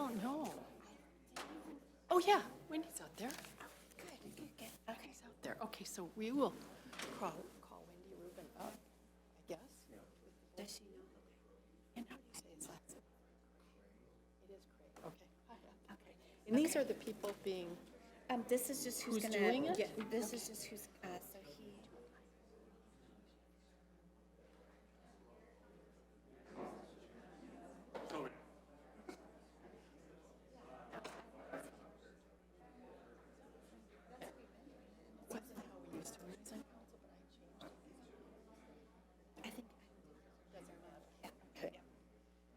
don't know. Oh, yeah, Wendy's out there. Good. Okay. Wendy's out there. Okay, so we will call Wendy Rubin up, I guess. Does she know? And how do you say his last name? It is Creaghe. Okay. Hi. Okay. And these are the people being, This is just who's Who's gonna. doing it? Yeah, this is just who's. So he. wasn't how we used to when I was on council, but I changed it. I think. Doesn't matter. Yeah. Okay.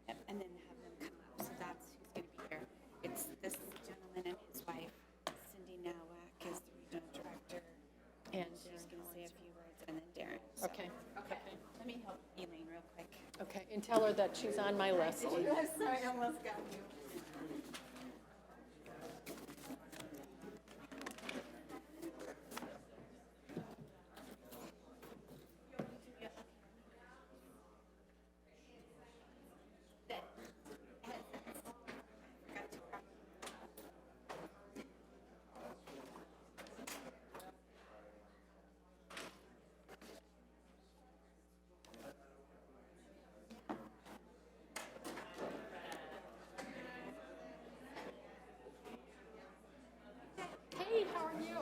Yep, and then have them come up. So that's who's going to be here. It's this gentleman and his wife, Cindy Nowak, is the regional director. And She's going to say a few words, and then Darren. So. Okay. Okay. Let me help Elaine real quick. Okay, and tell her that she's on my list. I'm sorry, I almost got you. Hey, how are you?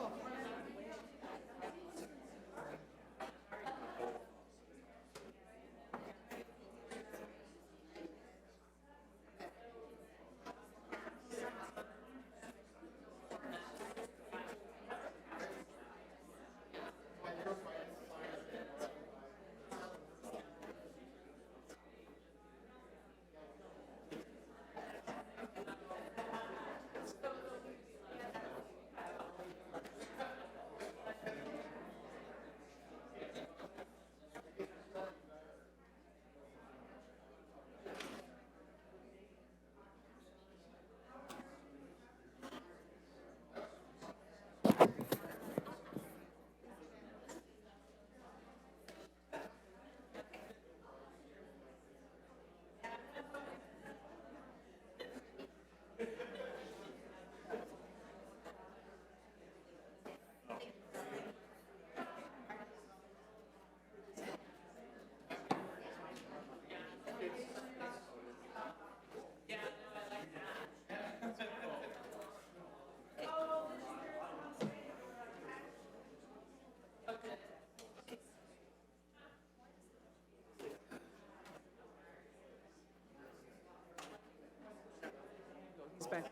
He's back.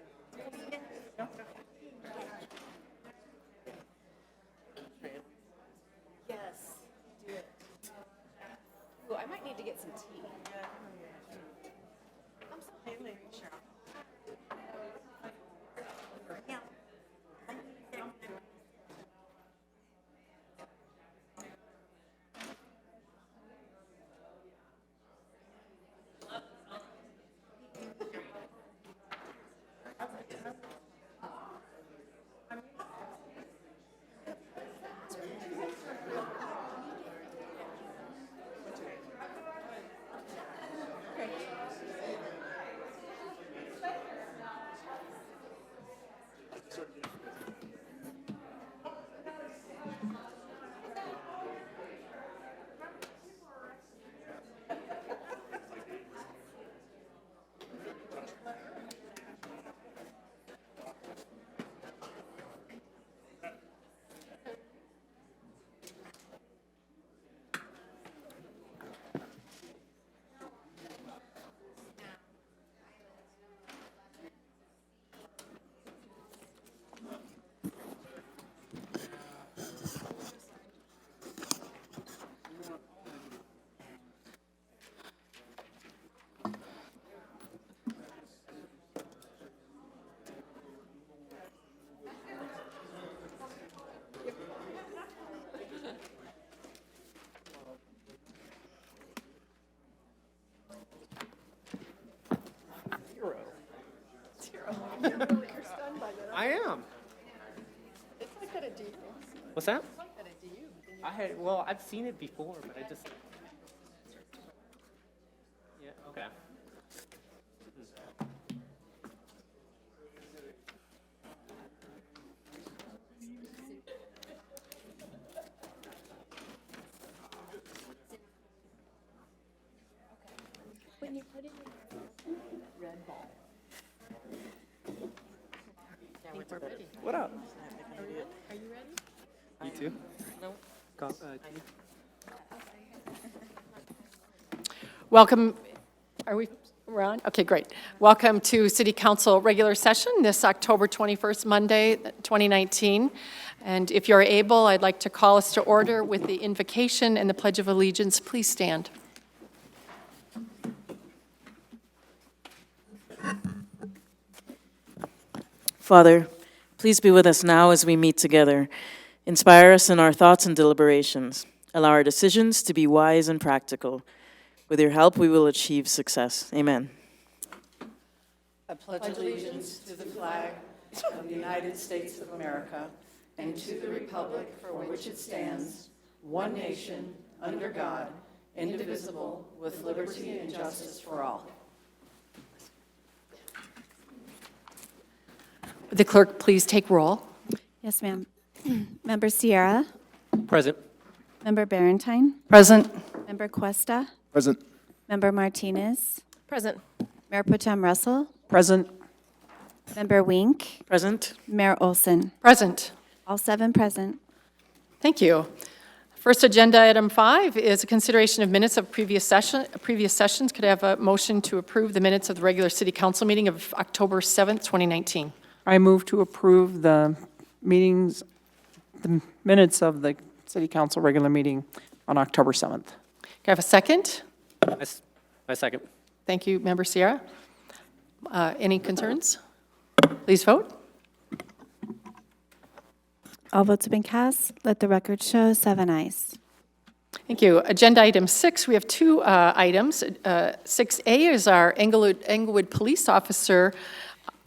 Yes. Do it. Oh, I might need to get some tea. I'm so hungry, Cheryl. Yeah. You're stunned by that. I am. It's like that a D. What's that? It's like that a D. I've seen it before, but I just. Yeah, okay. Can you put it in your Red ball. I think we're ready. What up? Are you ready? You too? No. Welcome, we're on? Okay, great. Welcome to City Council regular session this October 21st, Monday, 2019. And if you're able, I'd like to call us to order with the invocation and the Pledge of Allegiance. Please stand. Father, please be with us now as we meet together. Inspire us in our thoughts and deliberations. Allow our decisions to be wise and practical. With your help, we will achieve success. Amen. I pledge allegiance to the flag of the United States of America and to the republic for which it stands, one nation, under God, indivisible, with liberty and justice for all. Would the clerk please take roll? Yes, ma'am. Member Sierra, Present. Member Barentine, Present. Member Cuesta, Present. Member Martinez, Present. Mayor Pro-Tem Russell, Present. Member Wink, Present? Mayor Olson. Present. All 7 present. Thank you. First agenda item 5 is a consideration of minutes of previous sessions. Could I have a motion to approve the minutes of the regular city council meeting of October 7th, 2019? I move to approve the minutes of the city council regular meeting on October 7th. Can I have a second? I second. Thank you, Member Sierra. Any concerns? Please vote. All votes have been cast. Let the record show 7 ayes. Thank you. Agenda item 6, we have 2 items. 6A is our Englewood Police Officer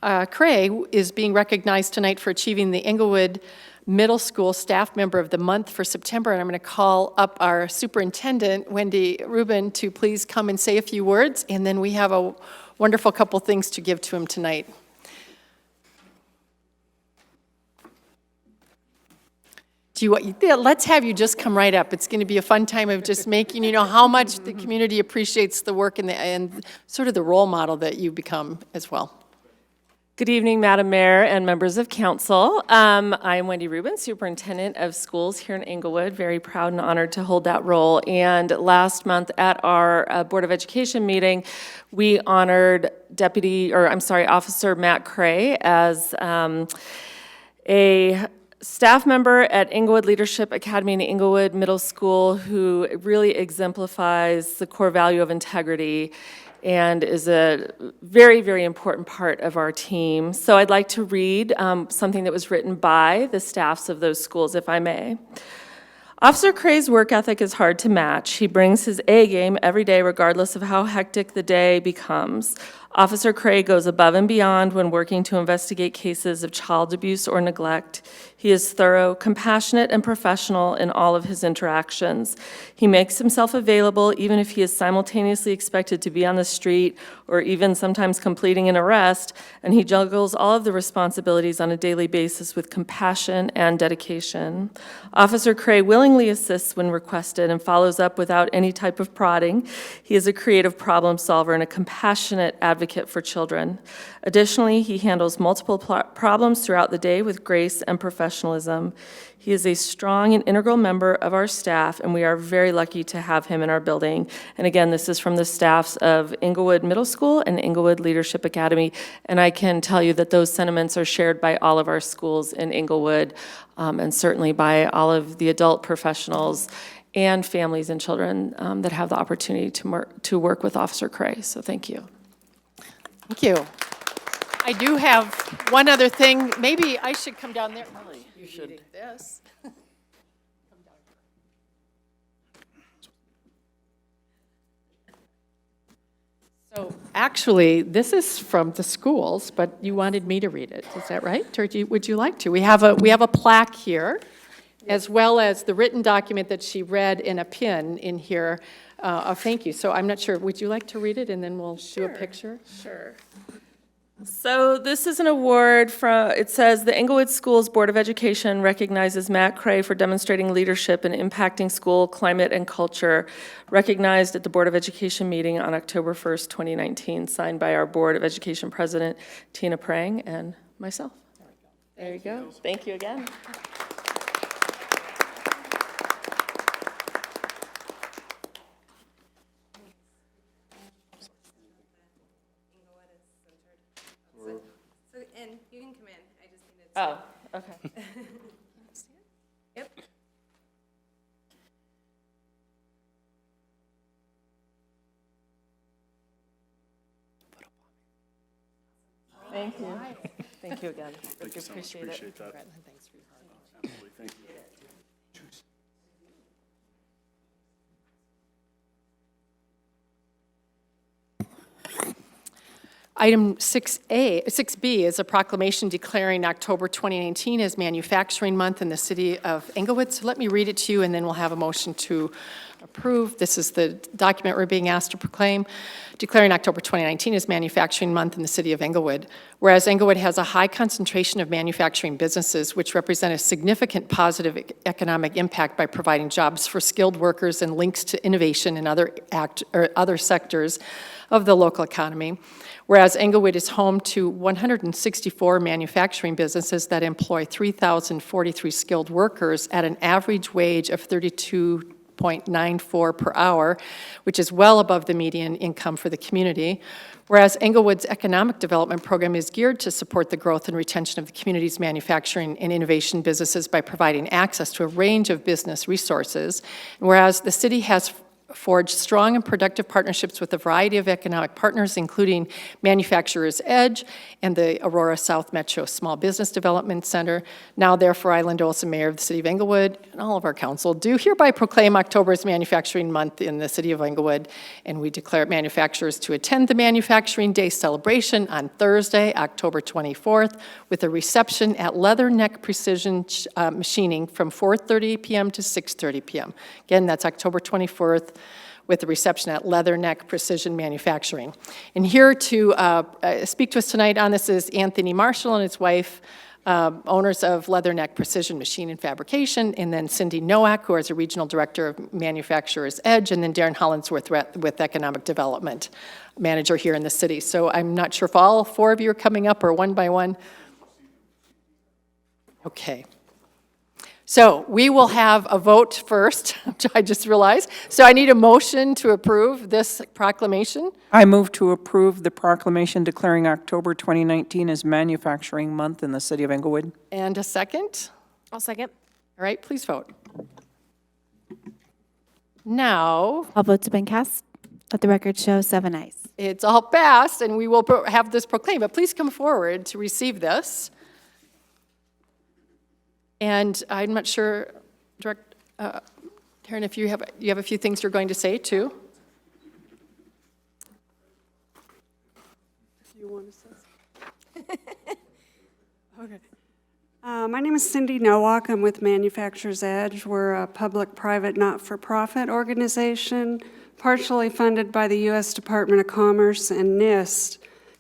Creaghe is being recognized tonight for achieving the Englewood Middle School Staff Member of the Month for September, and I'm going to call up our Superintendent, Wendy Rubin, to please come and say a few words, and then we have a wonderful couple things to give to him tonight. Let's have you just come right up. It's going to be a fun time of just making, how much the community appreciates the work and sort of the role model that you become as well. Good evening, Madam Mayor and members of council. I'm Wendy Rubin, Superintendent of Schools here in Inglewood. Very proud and honored to hold that role. And last month at our Board of Education meeting, we honored Officer Matt Creaghe as a staff member at Inglewood Leadership Academy and Englewood Middle School who really exemplifies the core value of integrity and is a very, very important part of our team. So I'd like to read something that was written by the staffs of those schools, if I may. Officer Creaghe's work ethic is hard to match. He brings his A game every day, regardless of how hectic the day becomes. Officer Creaghe goes above and beyond when working to investigate cases of child abuse or neglect. He is thorough, compassionate, and professional in all of his interactions. He makes himself available even if he is simultaneously expected to be on the street or even sometimes completing an arrest, and he juggles all of the responsibilities on a daily basis with compassion and dedication. Officer Creaghe willingly assists when requested and follows up without any type of prodding. He is a creative problem solver and a compassionate advocate for children. Additionally, he handles multiple problems throughout the day with grace and professionalism. He is a strong and integral member of our staff, and we are very lucky to have him in our building. And again, this is from the staffs of Englewood Middle School and Englewood Leadership Academy, and I can tell you that those sentiments are shared by all of our schools in Englewood, and certainly by all of the adult professionals and families and children that have the opportunity to work with Officer Creaghe. So thank you. Thank you. I do have one other thing. Maybe I should come down there. You should. This. So actually, this is from the schools, but you wanted me to read it. Is that right? Or would you like to? We have a plaque here, as well as the written document that she read in a pin in here. Thank you. So I'm not sure. Would you like to read it, and then we'll do a picture? Sure. So this is an award from, it says, the Englewood Schools Board of Education recognizes Matt Creaghe for demonstrating leadership in impacting school climate and culture, recognized at the Board of Education meeting on October 1st, 2019, signed by our Board of Education President, Tina Prang, and myself. There you go. Thank you again. And you can come in, I just needed Oh, okay. Yep. Thank you. Thank you again. Thank you, appreciate it. Item 6B is a proclamation declaring October 2019 as Manufacturing Month in the city of Englewood. So let me read it to you, and then we'll have a motion to approve. This is the document we're being asked to proclaim, declaring October 2019 as Manufacturing Month in the city of Englewood. Whereas Englewood has a high concentration of manufacturing businesses, which represent a significant positive economic impact by providing jobs for skilled workers and links to innovation in other sectors of the local economy. Whereas Englewood is home to 164 manufacturing businesses that employ 3,043 skilled workers at an average wage of $32.94 per hour, which is well above the median income for the community. Whereas Englewood's economic development program is geared to support the growth and retention of the community's manufacturing and innovation businesses by providing access to a range of business resources. And whereas the city has forged strong and productive partnerships with a variety of economic partners, including Manufacturers Edge and the Aurora South Metro Small Business Development Center. Now, therefore, I, Linda Olson, Mayor of the City of Englewood, and all of our council, do hereby proclaim October as Manufacturing Month in the City of Englewood, and we declare manufacturers to attend the Manufacturing Day celebration on Thursday, October 24th, with a reception at Leatherneck Precision Machining from 4:30 p.m. to 6:30 p.m. Again, that's October 24th, with a reception at Leatherneck Precision Manufacturing. And here to speak to us tonight on this is Anthony Marshall and his wife, owners of Leatherneck Precision Machine and Fabrication, and then Cindy Nowak, who is a Regional Director of Manufacturers Edge, and then Darren Hollinsworth with Economic Development Manager here in the city. So I'm not sure if all four of you are coming up or one by one. Okay. So we will have a vote first, which I just realized. So I need a motion to approve this proclamation. I move to approve the proclamation declaring October 2019 as Manufacturing Month in the city of Englewood. And a second? I'll second. All right, please vote. Now, All votes have been cast. Let the record show 7 ayes. it's all passed, and we will have this proclaimed. But please come forward to receive this. And I'm not sure, Director Darren, if you have a few things you're going to say too. You want to say Okay. My name is Cindy Nowak. I'm with Manufacturers Edge. We're a public-private, not-for-profit organization, partially funded by the U.S. Department of Commerce and NIST.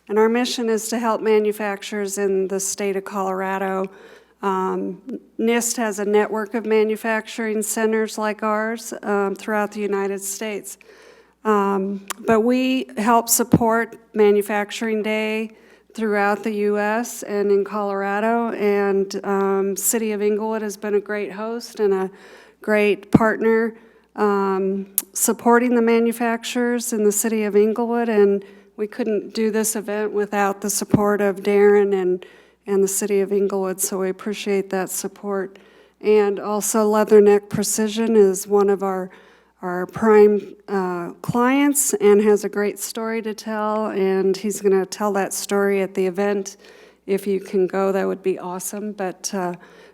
And our mission is to help manufacturers in the state of Colorado. NIST has a network of manufacturing centers like ours throughout the United States. But we help support Manufacturing Day throughout the U.S. and in Colorado, and City of Inglewood has been a great host and a great partner supporting the manufacturers in the City of Inglewood, and we couldn't do this event without the support of Darren and the City of Inglewood, so we appreciate that support. And also Leatherneck Precision is one of our prime clients and has a great story to tell, and he's going to tell that story at the event. If you can go, that would be awesome, but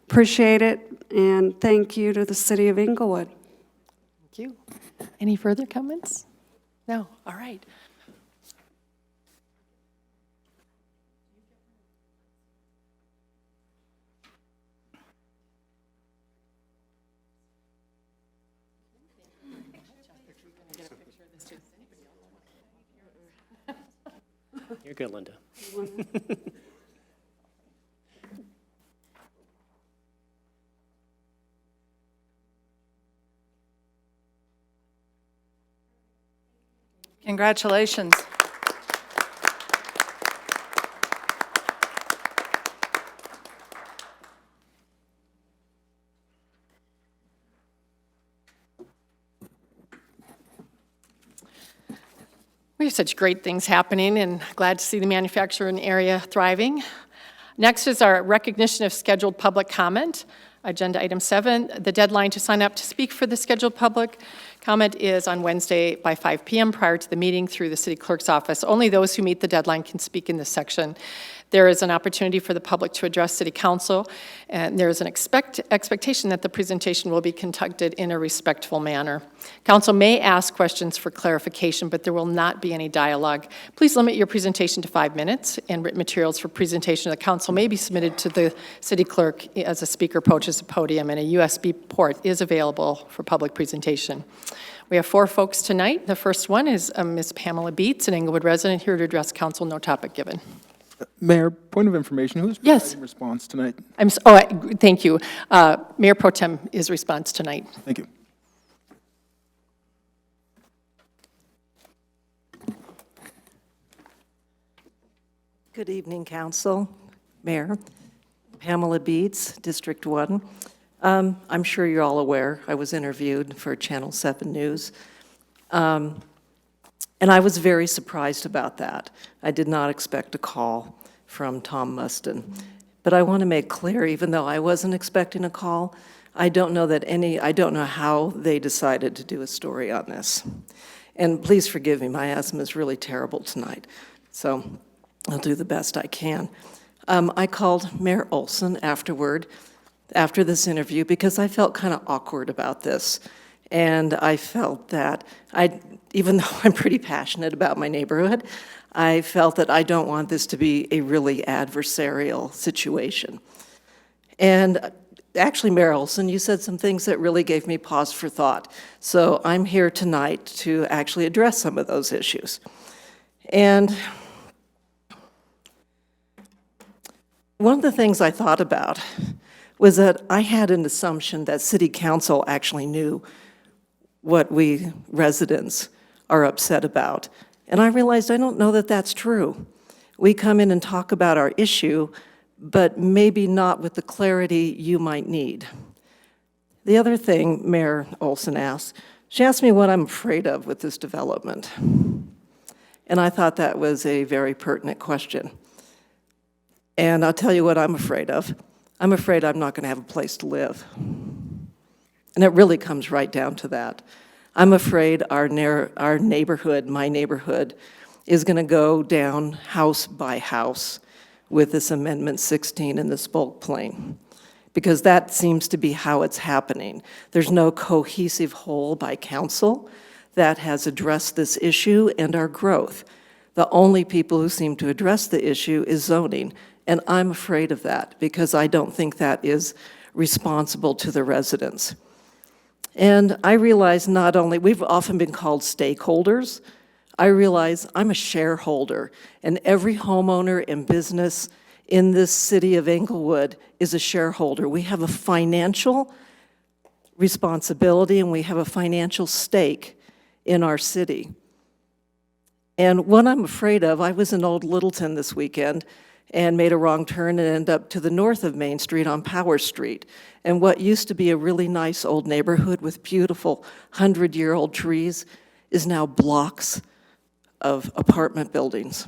appreciate it, and thank you to the City of Inglewood. Thank you. Any further comments? No? All right. You're good, Linda. Congratulations. We have such great things happening, and glad to see the manufacturing area thriving. Next is our recognition of scheduled public comment. Agenda item 7, the deadline to sign up to speak for the scheduled public comment is on Wednesday by 5 p.m. prior to the meeting through the city clerk's office. Only those who meet the deadline can speak in this section. There is an opportunity for the public to address city council, and there is an expectation that the presentation will be conducted in a respectful manner. Council may ask questions for clarification, but there will not be any dialogue. Please limit your presentation to 5 minutes, and written materials for presentation of the council may be submitted to the city clerk as a speaker approaches the podium, and a USB port is available for public presentation. We have 4 folks tonight. The first one is Ms. Pamela Beets, an Englewood resident, here to address council. No topic given. Mayor, point of information, who's Yes. providing response tonight? Thank you. Mayor Pro-Tem is response tonight. Thank you. Good evening, Council, Mayor. Pamela Beets, District 1. I'm sure you're all aware, I was interviewed for Channel 7 News. And I was very surprised about that. I did not expect a call from Tom Mustin. But I want to make clear, even though I wasn't expecting a call, I don't know how they decided to do a story on this. And please forgive me, my asthma is really terrible tonight. So I'll do the best I can. I called Mayor Olson after this interview, because I felt kind of awkward about this. And I felt that even though I'm pretty passionate about my neighborhood, I felt that I don't want this to be a really adversarial situation. And actually, Mayor Olson, you said some things that really gave me pause for thought. So I'm here tonight to actually address some of those issues. And one of the things I thought about was that I had an assumption that City Council actually knew what we residents are upset about. And I realized I don't know that that's true. We come in and talk about our issue, but maybe not with the clarity you might need. The other thing Mayor Olson asked, she asked me what I'm afraid of with this development. And I thought that was a very pertinent question. And I'll tell you what I'm afraid of. I'm afraid I'm not going to have a place to live. And it really comes right down to that. I'm afraid our neighborhood, my neighborhood, is going to go down house by house with this Amendment 16 and this bulk plane, because that seems to be how it's happening. There's no cohesive whole by council that has addressed this issue and our growth. The only people who seem to address the issue is zoning, and I'm afraid of that because I don't think that is responsible to the residents. And I realize not only, we've often been called stakeholders, I realize I'm a shareholder, and every homeowner and business in this city of Englewood is a shareholder. We have a financial responsibility and we have a financial stake in our city. And what I'm afraid of, I was in Old Littleton this weekend and made a wrong turn and ended up to the north of Main Street on Power Street. And what used to be a really nice old neighborhood with beautiful 100-year-old trees is now blocks of apartment buildings.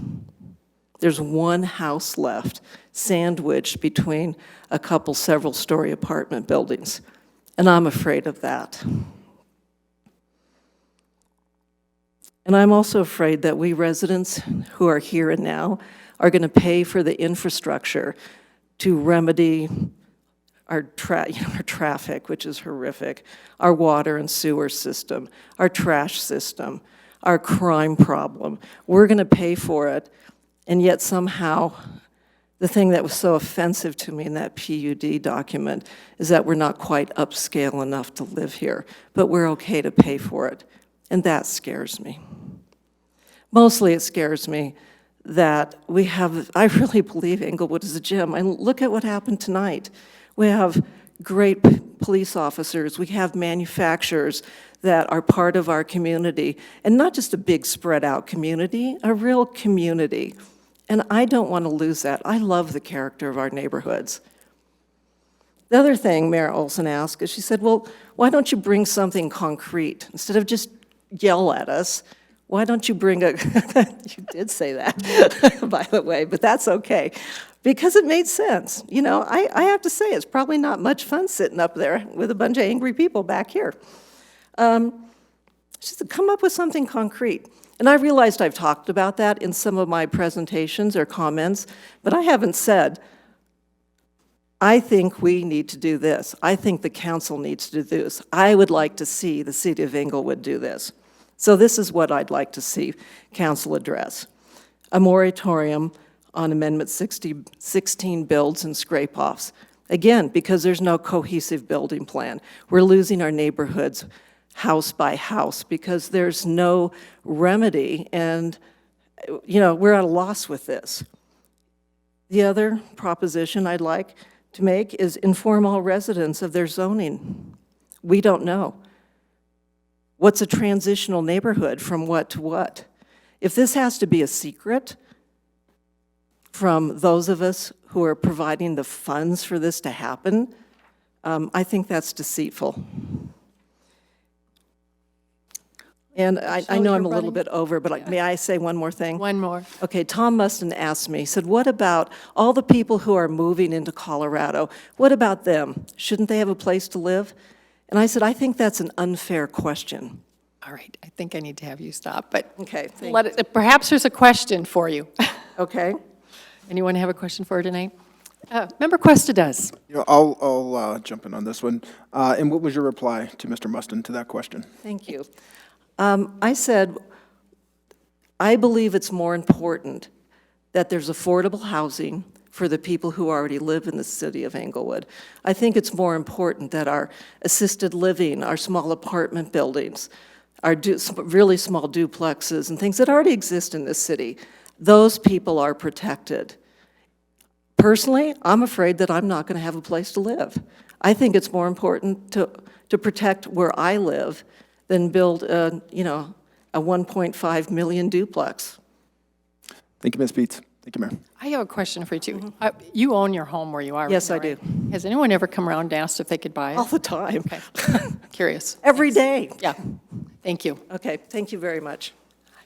There's one house left, sandwiched between a couple several-story apartment buildings. And I'm afraid of that. And I'm also afraid that we residents who are here and now are going to pay for the infrastructure to remedy our traffic, which is horrific, our water and sewer system, our trash system, our crime problem. We're going to pay for it, and yet somehow the thing that was so offensive to me in that PUD document is that we're not quite upscale enough to live here, but we're okay to pay for it, and that scares me. Mostly it scares me that we have, I really believe Englewood is a gem. And look at what happened tonight. We have great police officers. We have manufacturers that are part of our community. And not just a big spread out community, a real community. And I don't want to lose that. I love the character of our neighborhoods. The other thing Mayor Olson asked is, she said, well, why don't you bring something concrete? Instead of just yell at us, why don't you bring a, you did say that, by the way, but that's okay, because it made sense. You know, I have to say, it's probably not much fun sitting up there with a bunch of angry people back here. Just to come up with something concrete. And I realized I've talked about that in some of my presentations or comments, but I haven't said, I think we need to do this. I think the council needs to do this. I would like to see the city of Inglewood do this. So this is what I'd like to see council address. A moratorium on Amendment 16 builds and scrape-offs. Again, because there's no cohesive building plan. We're losing our neighborhoods house by house because there's no remedy, and you know, we're at a loss with this. The other proposition I'd like to make is inform all residents of their zoning. We don't know. What's a transitional neighborhood from what to what? If this has to be a secret from those of us who are providing the funds for this to happen, I think that's deceitful. And I know I'm a little bit over, but may I say one more thing? One more. Okay, Tom Mustin asked me, he said, what about all the people who are moving into Colorado? What about them? Shouldn't they have a place to live? And I said, I think that's an unfair question. All right, I think I need to have you stop, but Okay, perhaps there's a question for you. okay. Anyone have a question for her tonight? Member Cuesta does. You know, I'll jump in on this one. And what was your reply to Mr. Mustin to that question? Thank you. I said, I believe it's more important that there's affordable housing for the people who already live in the city of Inglewood. I think it's more important that our assisted living, our small apartment buildings, our really small duplexes and things that already exist in this city, those people are protected. Personally, I'm afraid that I'm not going to have a place to live. I think it's more important to protect where I live than build a 1.5 million duplex. Thank you, Ms. Beets. Thank you, Mayor. I have a question for you, too. You own your home where you are right Yes, now, I do. right? Has anyone ever come around and asked if they could buy it? All the time. Okay. Curious. Every day. Yeah. Thank you. Okay, thank you very much.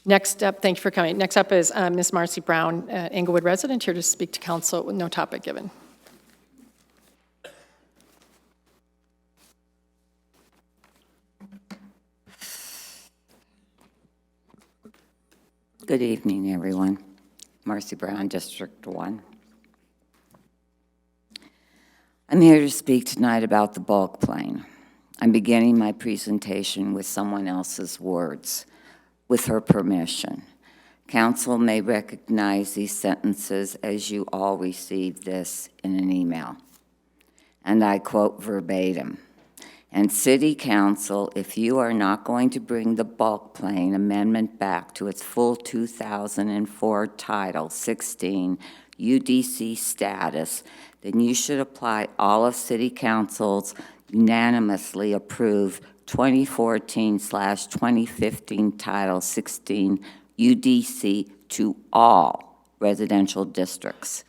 Next up, thank you for coming. Next up is Ms. Marcy Brown, Englewood resident, here to speak to council with no topic given. Good evening, everyone. Marcy Brown, District 1. I'm here to speak tonight about the bulk plane. I'm beginning my presentation with someone else's words, with her permission. Council may recognize these sentences as you all received this in an email. And I quote verbatim. And City Council, if you are not going to bring the bulk plane amendment back to its full 2004 Title 16 UDC status, then you should apply all of City Council's unanimously approved 2014/2015 Title 16 UDC to all residential districts.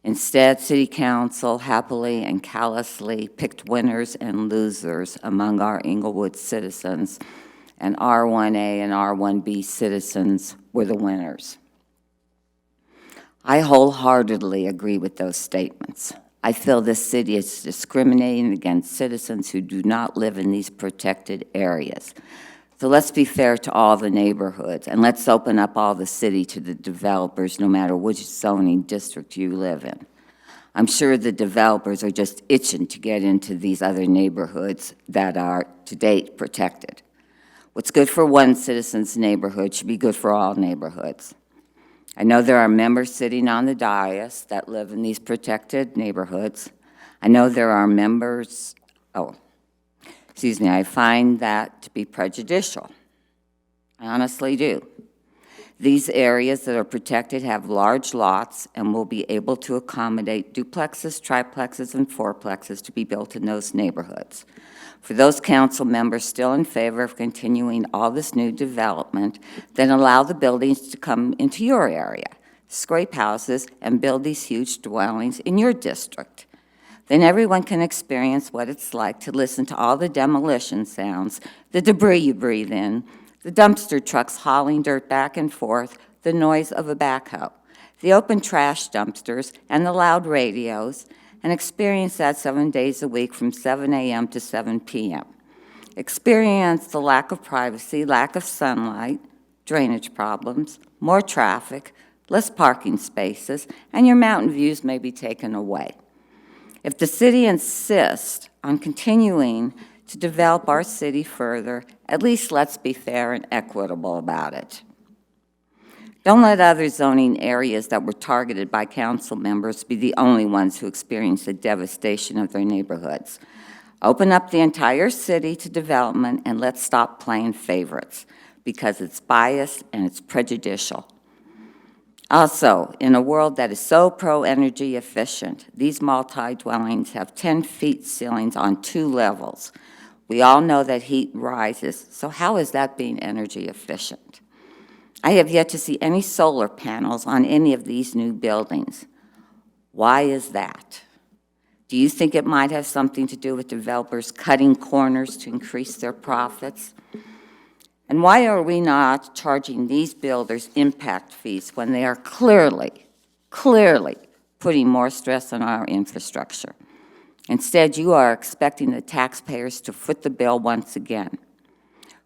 Instead, City Council happily and callously picked winners and losers among our Inglewood citizens, and R1A and R1B citizens were the winners. I wholeheartedly agree with those statements. I feel this city is discriminating against citizens who do not live in these protected areas. So let's be fair to all the neighborhoods, and let's open up all the city to the developers, no matter which zoning district you live in. I'm sure the developers are just itching to get into these other neighborhoods that are, to date, protected. What's good for one citizen's neighborhood should be good for all neighborhoods. I know there are members sitting on the dais that live in these protected neighborhoods. I know there are members, I find that to be prejudicial. I honestly do. These areas that are protected have large lots and will be able to accommodate duplexes, triplexes, and fourplexes to be built in those neighborhoods. For those council members still in favor of continuing all this new development, then allow the buildings to come into your area, scrape houses, and build these huge dwellings in your district. Then everyone can experience what it's like to listen to all the demolition sounds, the debris you breathe in, the dumpster trucks hauling dirt back and forth, the noise of a backhoe, the open trash dumpsters, and the loud radios, and experience that 7 days a week from 7 a.m. to 7 p.m. Experience the lack of privacy, lack of sunlight, drainage problems, more traffic, less parking spaces, and your mountain views may be taken away. If the city insists on continuing to develop our city further, at least let's be fair and equitable about it. Don't let other zoning areas that were targeted by council members be the only ones who experience the devastation of their neighborhoods. Open up the entire city to development and let's stop playing favorites because it's biased and it's prejudicial. Also, in a world that is so pro-energy efficient, these multi-dwellings have 10 feet ceilings on 2 levels. We all know that heat rises, so how is that being energy efficient? I have yet to see any solar panels on any of these new buildings. Why is that? Do you think it might have something to do with developers cutting corners to increase their profits? And why are we not charging these builders impact fees when they are clearly putting more stress on our infrastructure? Instead, you are expecting the taxpayers to foot the bill once again.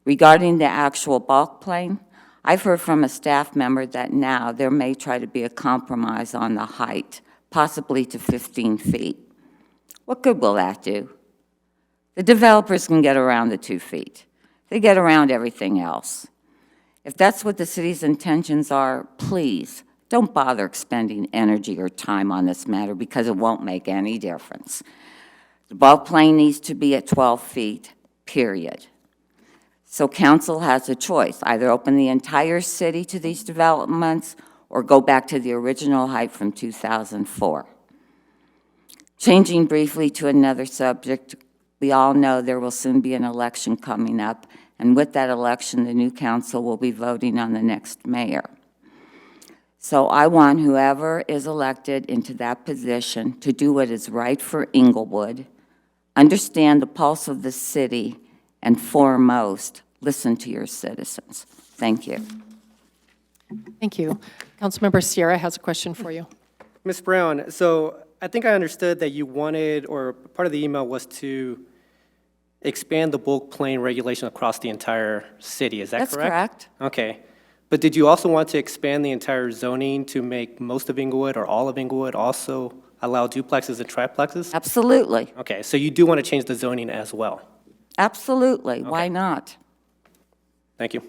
Regarding the actual bulk plane, I've heard from a staff member that now there may try to be a compromise on the height, possibly to 15 feet. What good will that do? The developers can get around the 2 feet. They get around everything else. If that's what the city's intentions are, please don't bother expending energy or time on this matter because it won't make any difference. The bulk plane needs to be at 12 feet, period. So council has a choice, either open the entire city to these developments or go back to the original height from 2004. Changing briefly to another subject, we all know there will soon be an election coming up, and with that election, the new council will be voting on the next mayor. So I want whoever is elected into that position to do what is right for Inglewood, understand the pulse of the city, and foremost, listen to your citizens. Thank you. Thank you. Councilmember Sierra has a question for you. Ms. Brown, so I think I understood that you wanted, or part of the email was to expand the bulk plane regulation across the entire city. Is that correct? That's correct. Okay. But did you also want to expand the entire zoning to make most of Inglewood or all of Inglewood also allow duplexes and triplexes? Absolutely. Okay, so you do want to change the zoning as well? Absolutely. Why not? Thank you.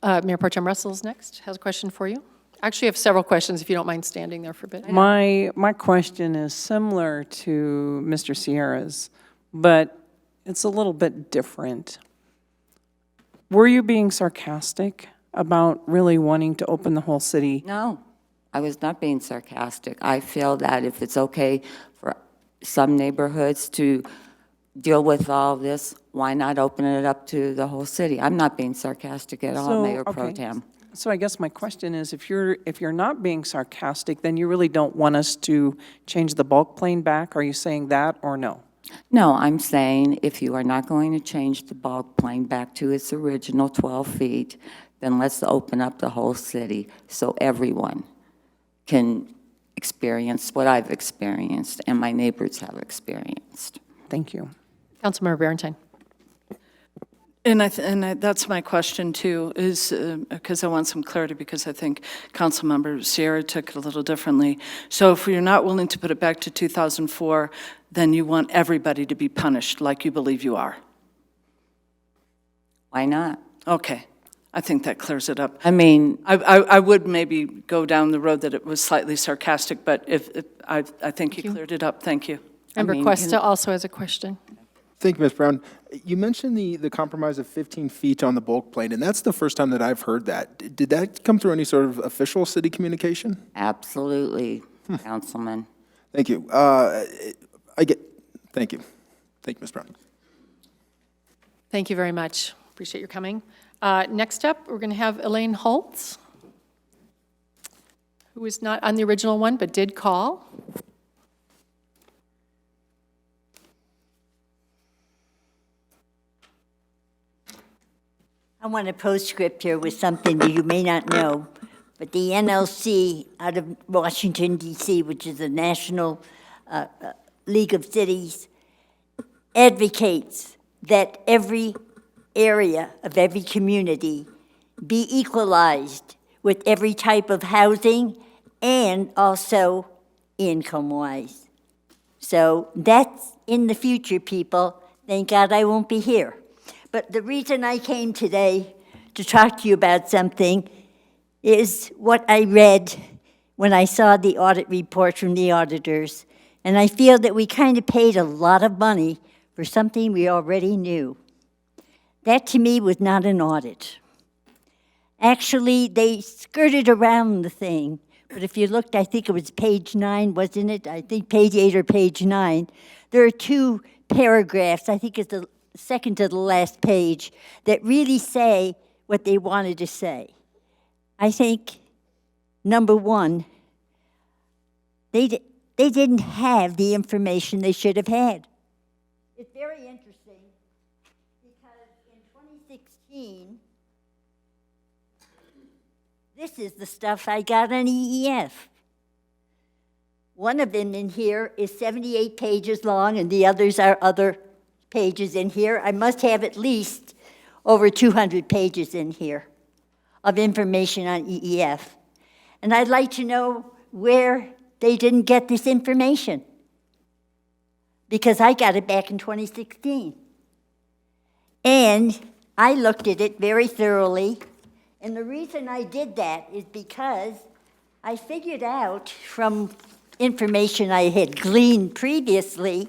Mayor Pro Tem Russell's next, has a question for you. Actually, I have several questions, if you don't mind standing there for a bit. My question is similar to Mr. Sierra's, but it's a little bit different. Were you being sarcastic about really wanting to open the whole city? No, I was not being sarcastic. I feel that if it's okay for some neighborhoods to deal with all this, why not open it up to the whole city? I'm not being sarcastic at all, Mayor Pro Tem. So I guess my question is, if you're not being sarcastic, then you really don't want us to change the bulk plane back? Are you saying that or no? No, I'm saying if you are not going to change the bulk plane back to its original 12 feet, then let's open up the whole city so everyone can experience what I've experienced and my neighbors have experienced. Thank you. Councilmember Barentine. And that's my question too, is because I want some clarity, because I think Councilmember Sierra took it a little differently. So if you're not willing to put it back to 2004, then you want everybody to be punished like you believe you are. Why not? Okay, I think that clears it up. I mean, I would maybe go down the road that it was slightly sarcastic, but if I think you cleared it up. Thank you. Member Cuesta also has a question. Thank you, Ms. Brown. You mentioned the compromise of 15 feet on the bulk plane, and that's the first time that I've heard that. Did that come through any sort of official city communication? Absolutely, Councilman. Thank you. Thank you. Thank you, Ms. Brown. Thank you very much. Appreciate your coming. Next up, we're going to have Elaine Holtz, who is not on the original one but did call. I want a postscript here with something that you may not know, but the NLC out of Washington, D.C., which is the National League of Cities, advocates that every area of every community be equalized with every type of housing and also income-wise. So that's in the future, people. Thank God I won't be here. But the reason I came today to talk to you about something is what I read when I saw the audit report from the auditors. And I feel that we kind of paid a lot of money for something we already knew. That to me was not an audit. Actually, they skirted around the thing. But if you looked, I think it was page 9, wasn't it? I think page 8 or page 9. There are 2 paragraphs, I think it's the second to the last page, that really say what they wanted to say. I think, number 1, they didn't have the information they should have had. It's very interesting because in 2016, this is the stuff I got on EEF. One of them in here is 78 pages long, and the others are other pages in here. I must have at least over 200 pages in here of information on EEF. And I'd like to know where they didn't get this information, because I got it back in 2016. And I looked at it very thoroughly, and the reason I did that is because I figured out from information I had gleaned previously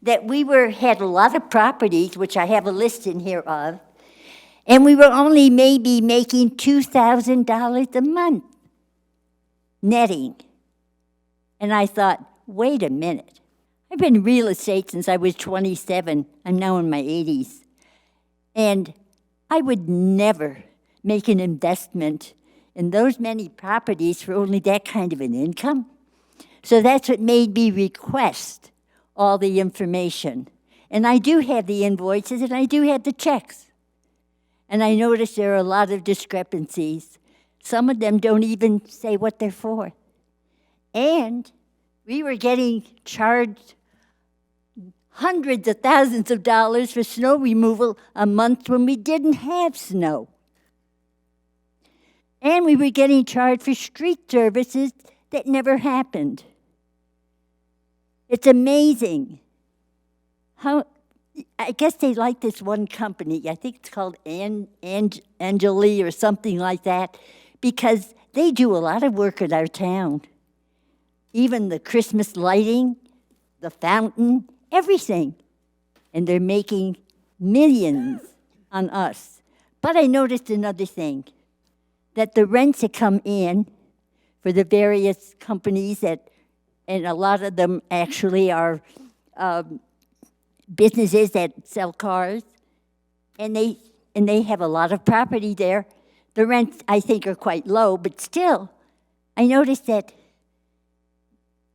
that we had a lot of properties, which I have a list in here of, and we were only maybe making $2,000 a month netting. And I thought, wait a minute. I've been in real estate since I was 27. I'm now in my 80s. And I would never make an investment in those many properties for only that kind of an income. So that's what made me request all the information. And I do have the invoices and I do have the checks. And I noticed there are a lot of discrepancies. Some of them don't even say what they're for. And we were getting charged hundreds of thousands of dollars for snow removal a month when we didn't have snow. And we were getting charged for street services that never happened. It's amazing how, I guess they like this one company, I think it's called Angeli or something like that, because they do a lot of work in our town. Even the Christmas lighting, the fountain, everything. And they're making millions on us. But I noticed another thing, that the rents that come in for the various companies that, and a lot of them actually are businesses that sell cars, and they have a lot of property there. The rents, I think, are quite low, but still, I noticed that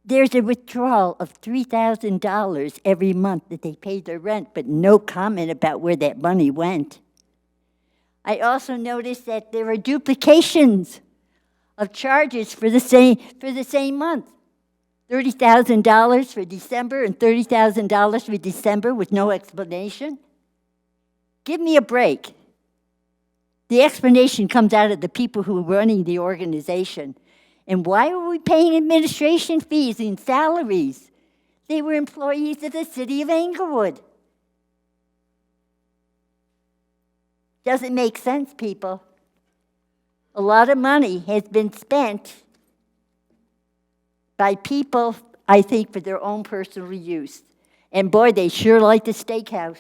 there's a withdrawal of $3,000 every month that they paid their rent, but no comment about where that money went. I also noticed that there are duplications of charges for the same month. $30,000 for December and $30,000 for December with no explanation. Give me a break. The explanation comes out of the people who are running the organization. And why are we paying administration fees and salaries? They were employees of the city of Englewood. Doesn't make sense, people. A lot of money has been spent by people, I think, for their own personal use. And boy, they sure like the steakhouse.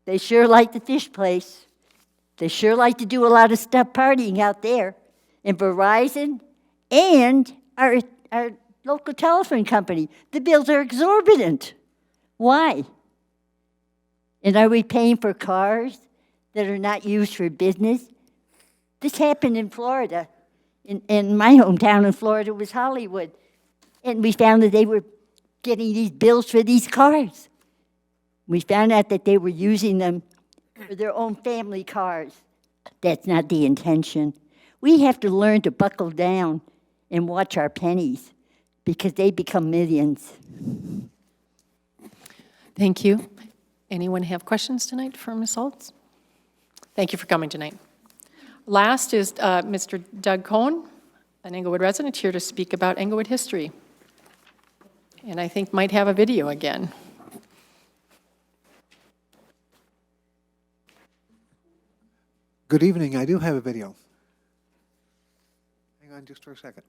They sure like the fish place. They sure like to do a lot of stuff partying out there. And Verizon and our local telephone company, the bills are exorbitant. Why? And are we paying for cars that are not used for business? This happened in Florida. In my hometown in Florida was Hollywood. And we found that they were getting these bills for these cars. We found out that they were using them for their own family cars. That's not the intention. We have to learn to buckle down and watch our pennies because they become millions. Thank you. Anyone have questions tonight for Ms. Holtz? Thank you for coming tonight. Last is Mr. Doug Cohn, an Englewood resident, here to speak about Englewood history. And I think might have a video again. Good evening. I do have a video. Hang on just for a second.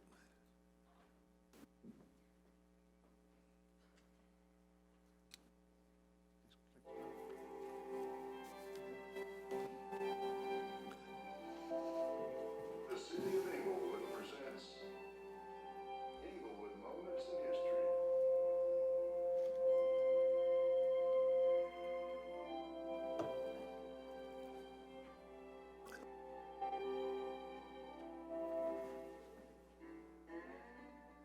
The city of Inglewood presents Englewood Moments in History.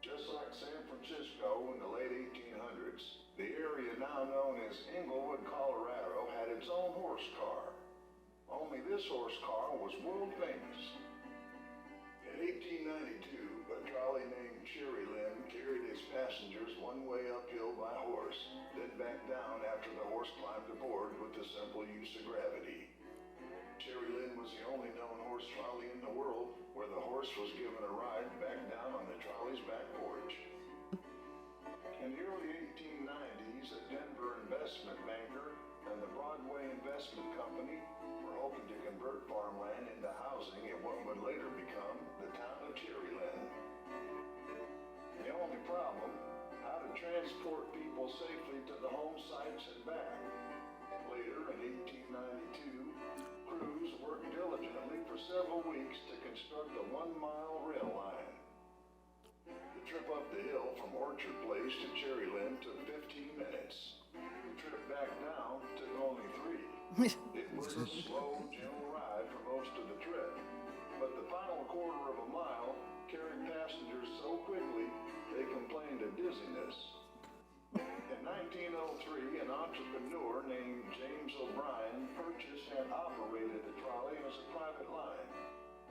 Just like San Francisco in the late 1800s, the area now known as Englewood, Colorado had its own horse car. Only this horse car was world famous. In 1892, a trolley named Cherry Lynn carried its passengers one way uphill by horse, then back down after the horse climbed aboard with the simple use of gravity. Cherry Lynn was the only known horse trolley in the world where the horse was given a ride back down on the trolley's back porch. In the early 1890s, a Denver investment banker and the Broadway Investment Company were hoping to convert farmland into housing at what would later become the town of Cherry Lynn. The only problem, how to transport people safely to the home sites and back. Later, in 1892, crews worked diligently for several weeks to construct a 1-mile rail line. The trip up the hill from Orchard Place to Cherry Lynn took 15 minutes. The trip back down took only 3. It was a slow, gentle ride for most of the trip, but the final quarter of a mile carried passengers so quickly they complained of dizziness. In 1903, an entrepreneur named James O'Brien purchased and operated the trolley as a private line.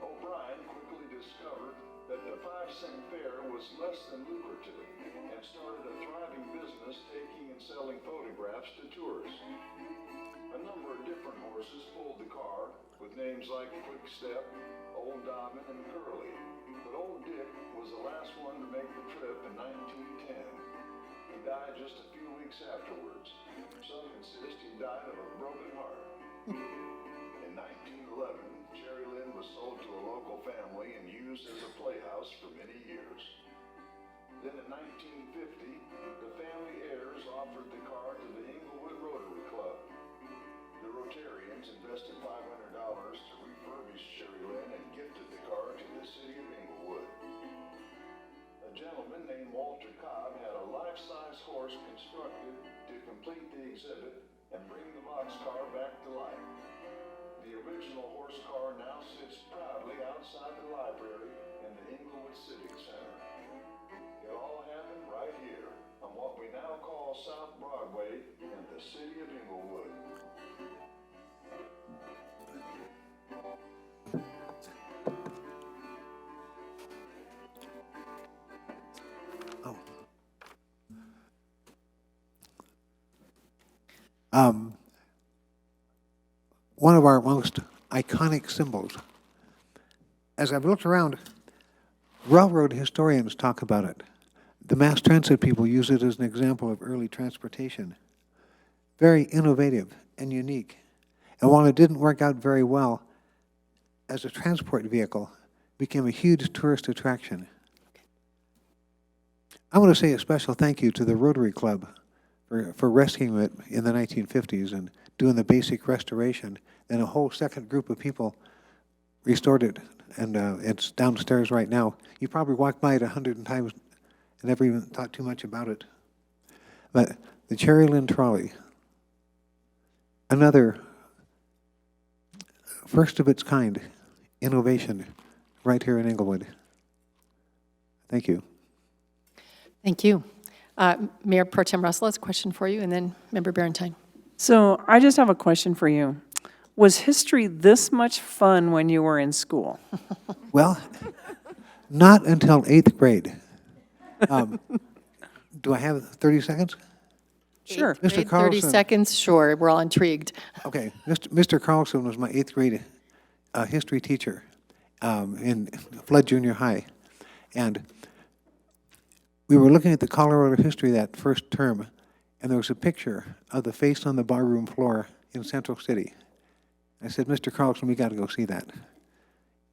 O'Brien quickly discovered that the 5-cent fare was less than lucrative and started a thriving business taking and selling photographs to tourists. A number of different horses pulled the car with names like Quickstep, Old Dobbin, and Curly. But Old Dick was the last one to make the trip in 1910. He died just a few weeks afterwards. Some insist he died of a broken heart. In 1911, Cherry Lynn was sold to a local family and used as a playhouse for many years. Then in 1950, the family heirs offered the car to the Englewood Rotary Club. The Rotarians invested $500 to refurbish Cherry Lynn and gifted the car to the city of Inglewood. A gentleman named Walter Cobb had a life-size horse constructed to complete the exhibit and bring the boxcar back to life. The original horse car now sits proudly outside the library in the Inglewood Civic Center. It all happened right here on what we now call South Broadway in the city of Inglewood. One of our most iconic symbols. As I've looked around, railroad historians talk about it. The mass transit people use it as an example of early transportation. Very innovative and unique. And while it didn't work out very well as a transport vehicle, it became a huge tourist attraction. I want to say a special thank you to the Rotary Club for rescuing it in the 1950s and doing the basic restoration. And a whole second group of people restored it, and it's downstairs right now. You probably walked by it 100 times and never even thought too much about it. But the Cherry Lynn trolley, another first of its kind innovation right here in Englewood. Thank you. Thank you. Mayor Pro-Tem Russell has a question for you, and then Member Barentine. So I just have a question for you. Was history this much fun when you were in school? Well, not until 8th grade. Do I have 30 seconds? Sure. Mr. 30 Carlson. seconds, sure, we're all intrigued. Okay, Mr. Carlson was my 8th grade history teacher in Flood Junior High. And we were looking at the Colorado history that first term, and there was a picture of the face on the barroom floor in Central City. I said, Mr. Carlson, we got to go see that.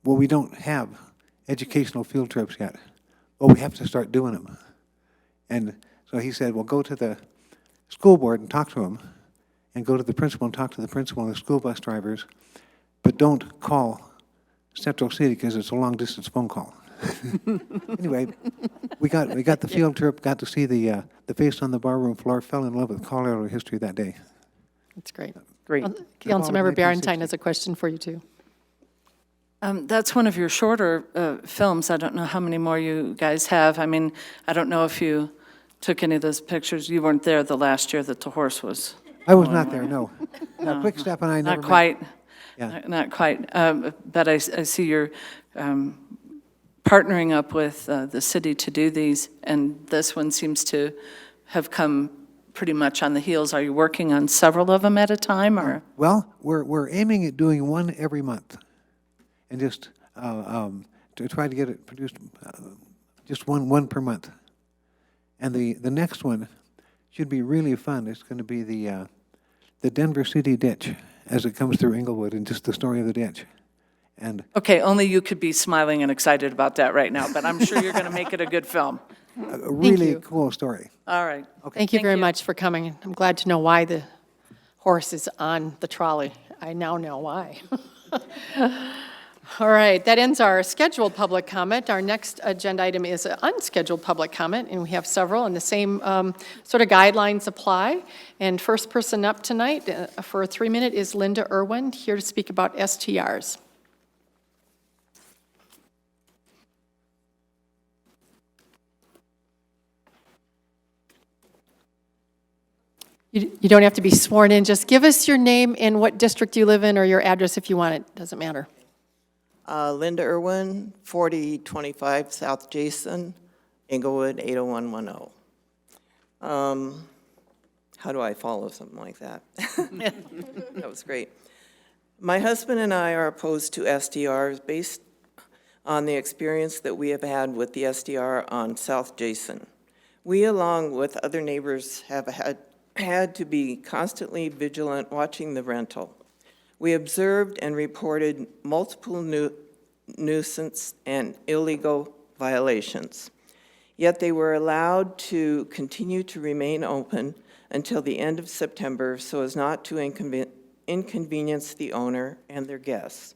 Well, we don't have educational field trips yet, but we have to start doing them. And so he said, well, go to the school board and talk to them, and go to the principal and talk to the principal and the school bus drivers, but don't call Central City because it's a long-distance phone call. Anyway, we got the field trip, got to see the face on the barroom floor, fell in love with Colorado history that day. That's great. Great. Councilmember Barentine has a question for you, too. That's one of your shorter films. I don't know how many more you guys have. I mean, I don't know if you took any of those pictures. You weren't there the last year that the horse was. I was not there, no. Quick Step and I never Not quite. Yeah. Not quite. But I see you're partnering up with the city to do these, and this one seems to have come pretty much on the heels. Are you working on several of them at a time, or? Well, we're aiming at doing one every month, and just to try to get it produced, just one per month. And the next one should be really fun. It's going to be the Denver City ditch as it comes through Inglewood, and just the story of the ditch. And Okay, only you could be smiling and excited about that right now, but I'm sure you're going to make it a good film. a really cool story. All right. Thank you very much for coming. I'm glad to know why the horse is on the trolley. I now know why. All right, that ends our scheduled public comment. Our next agenda item is an unscheduled public comment, and we have several, and the same sort of guidelines apply. And first person up tonight for a 3-minute is Linda Irwin, here to speak about STRs. You don't have to be sworn in. Just give us your name and what district you live in, or your address if you want it. Doesn't matter. Linda Irwin, 4025 South Jason, Inglewood, 80110. How do I follow something like that? That was great. My husband and I are opposed to SDRs based on the experience that we have had with the SDR on South Jason. We, along with other neighbors, have had to be constantly vigilant watching the rental. We observed and reported multiple nuisance and illegal violations, yet they were allowed to continue to remain open until the end of September so as not to inconvenience the owner and their guests.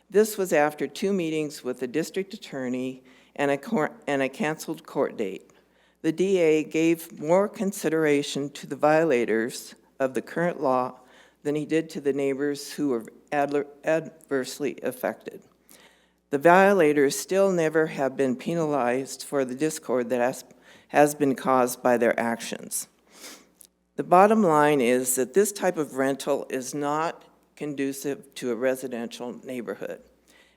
This was after 2 meetings with the district attorney and a canceled court date. The DA gave more consideration to the violators of the current law than he did to the neighbors who were adversely affected. The violators still never have been penalized for the discord that has been caused by their actions. The bottom line is that this type of rental is not conducive to a residential neighborhood.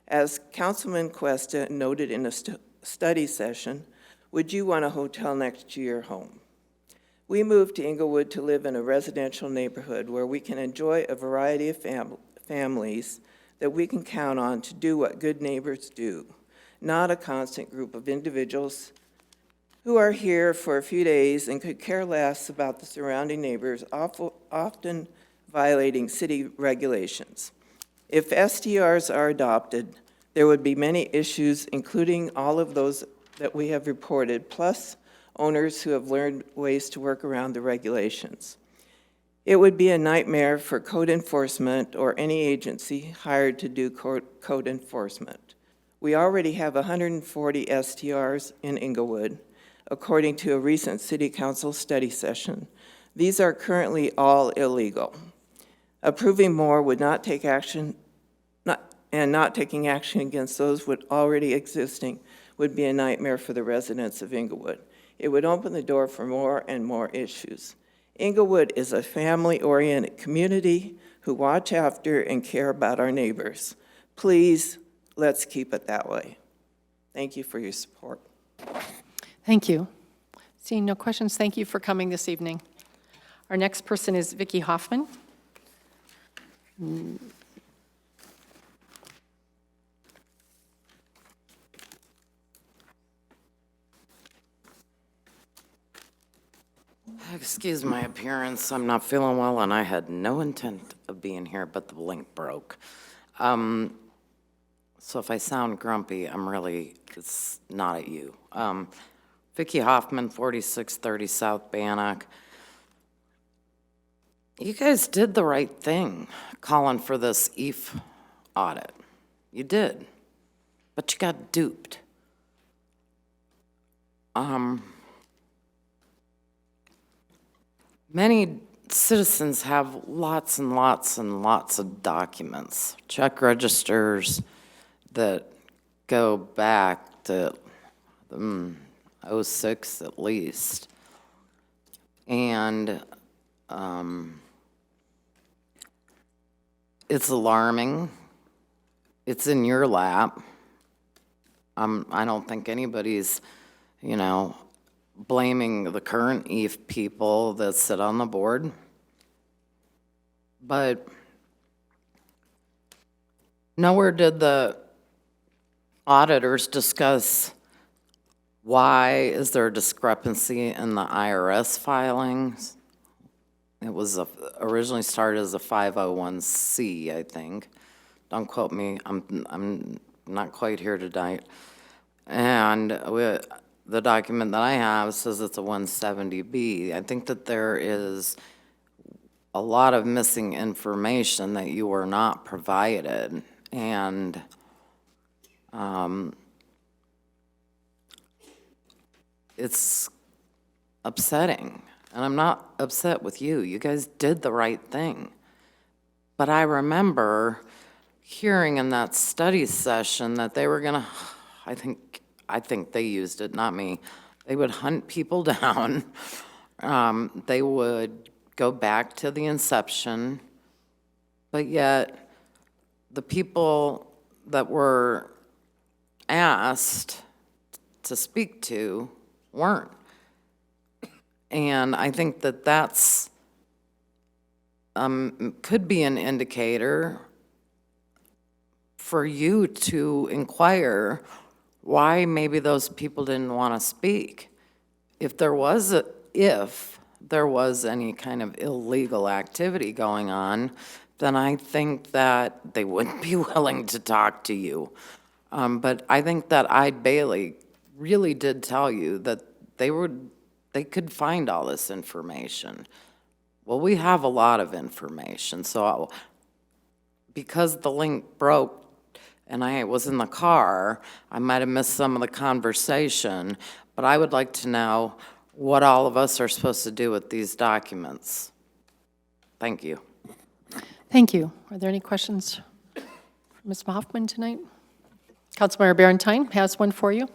As Councilman Cuesta noted in a study session, would you want a hotel next to your home? We moved to Inglewood to live in a residential neighborhood where we can enjoy a variety of families that we can count on to do what good neighbors do, not a constant group of individuals who are here for a few days and could care less about the surrounding neighbors, often violating city regulations. If STRs are adopted, there would be many issues, including all of those that we have reported, plus owners who have learned ways to work around the regulations. It would be a nightmare for code enforcement or any agency hired to do code enforcement. We already have 140 STRs in Inglewood, according to a recent City Council study session. These are currently all illegal. Approving more would not take action, not taking action against those already existing would be a nightmare for the residents of Inglewood. It would open the door for more and more issues. Inglewood is a family-oriented community who watch after and care about our neighbors. Please, let's keep it that way. Thank you for your support. Thank you. Seeing no questions, thank you for coming this evening. Our next person is Vicky Hoffman. Excuse my appearance. I'm not feeling well, and I had no intent of being here, but the link broke. So if I sound grumpy, it's not at you. Vicky Hoffman, 4630 South Bannock. You guys did the right thing calling for this EAF audit. You did, but you got duped. Many citizens have lots and lots and lots of documents, check registers that go back to 06 at least. And it's alarming. It's in your lap. I don't think anybody's, blaming the current EAF people that sit on the board. But nowhere did the auditors discuss why is there a discrepancy in the IRS filings. It was originally started as a 501c, I think. Don't quote me. I'm not quite here tonight. And the document that I have says it's a 170B. I think that there is a lot of missing information that you were not provided, and it's upsetting. And I'm not upset with you. You guys did the right thing. But I remember hearing in that study session that they were gonna, I think they used it, not me. They would hunt people down. They would go back to the inception, but yet the people that were asked to speak to weren't. And I think that that's could be an indicator for you to inquire why maybe those people didn't want to speak. If there was any kind of illegal activity going on, then I think that they wouldn't be willing to talk to you. But I think that Ide Bailey really did tell you that they could find all this information. Well, we have a lot of information, so because the link broke and I was in the car, I might have missed some of the conversation, but I would like to know what all of us are supposed to do with these documents. Thank you. Thank you. Are there any questions for Ms. Hoffman tonight? Councilmember Barentine has one for you.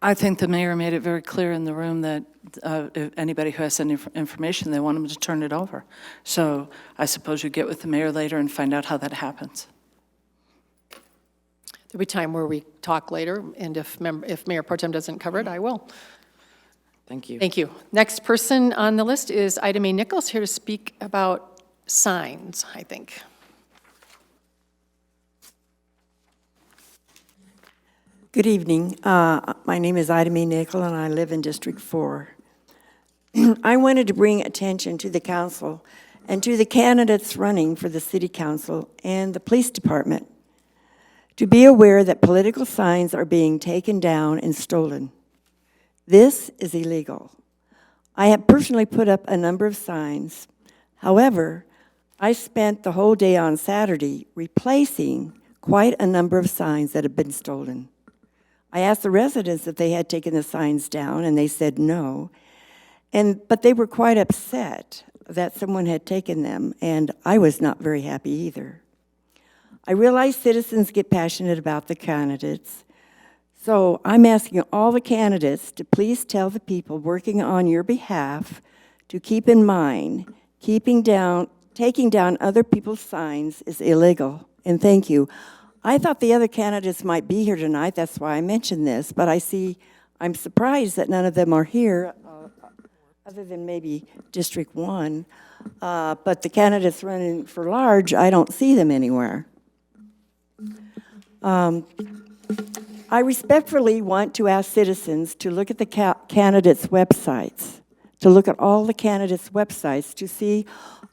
I think the mayor made it very clear in the room that if anybody who has any information, they want them to turn it over. So I suppose you get with the mayor later and find out how that happens. There'll be time where we talk later, and if Mayor Pro-Tem doesn't cover it, I will. Thank you. Thank you. Next person on the list is Ida Mae Nichols, here to speak about signs, I think. Good evening. My name is Ida Mae Nichols, and I live in District 4. I wanted to bring attention to the council and to the candidates running for the city council and the police department to be aware that political signs are being taken down and stolen. This is illegal. I have personally put up a number of signs. However, I spent the whole day on Saturday replacing quite a number of signs that had been stolen. I asked the residents if they had taken the signs down, and they said no. But they were quite upset that someone had taken them, and I was not very happy either. I realize citizens get passionate about the candidates, so I'm asking all the candidates to please tell the people working on your behalf to keep in mind taking down other people's signs is illegal, and thank you. I thought the other candidates might be here tonight, that's why I mentioned this, but I'm surprised that none of them are here, other than maybe District 1. But the candidates running for large, I don't see them anywhere. I respectfully want to ask citizens to look at the candidates' websites, to look at all the candidates' websites to see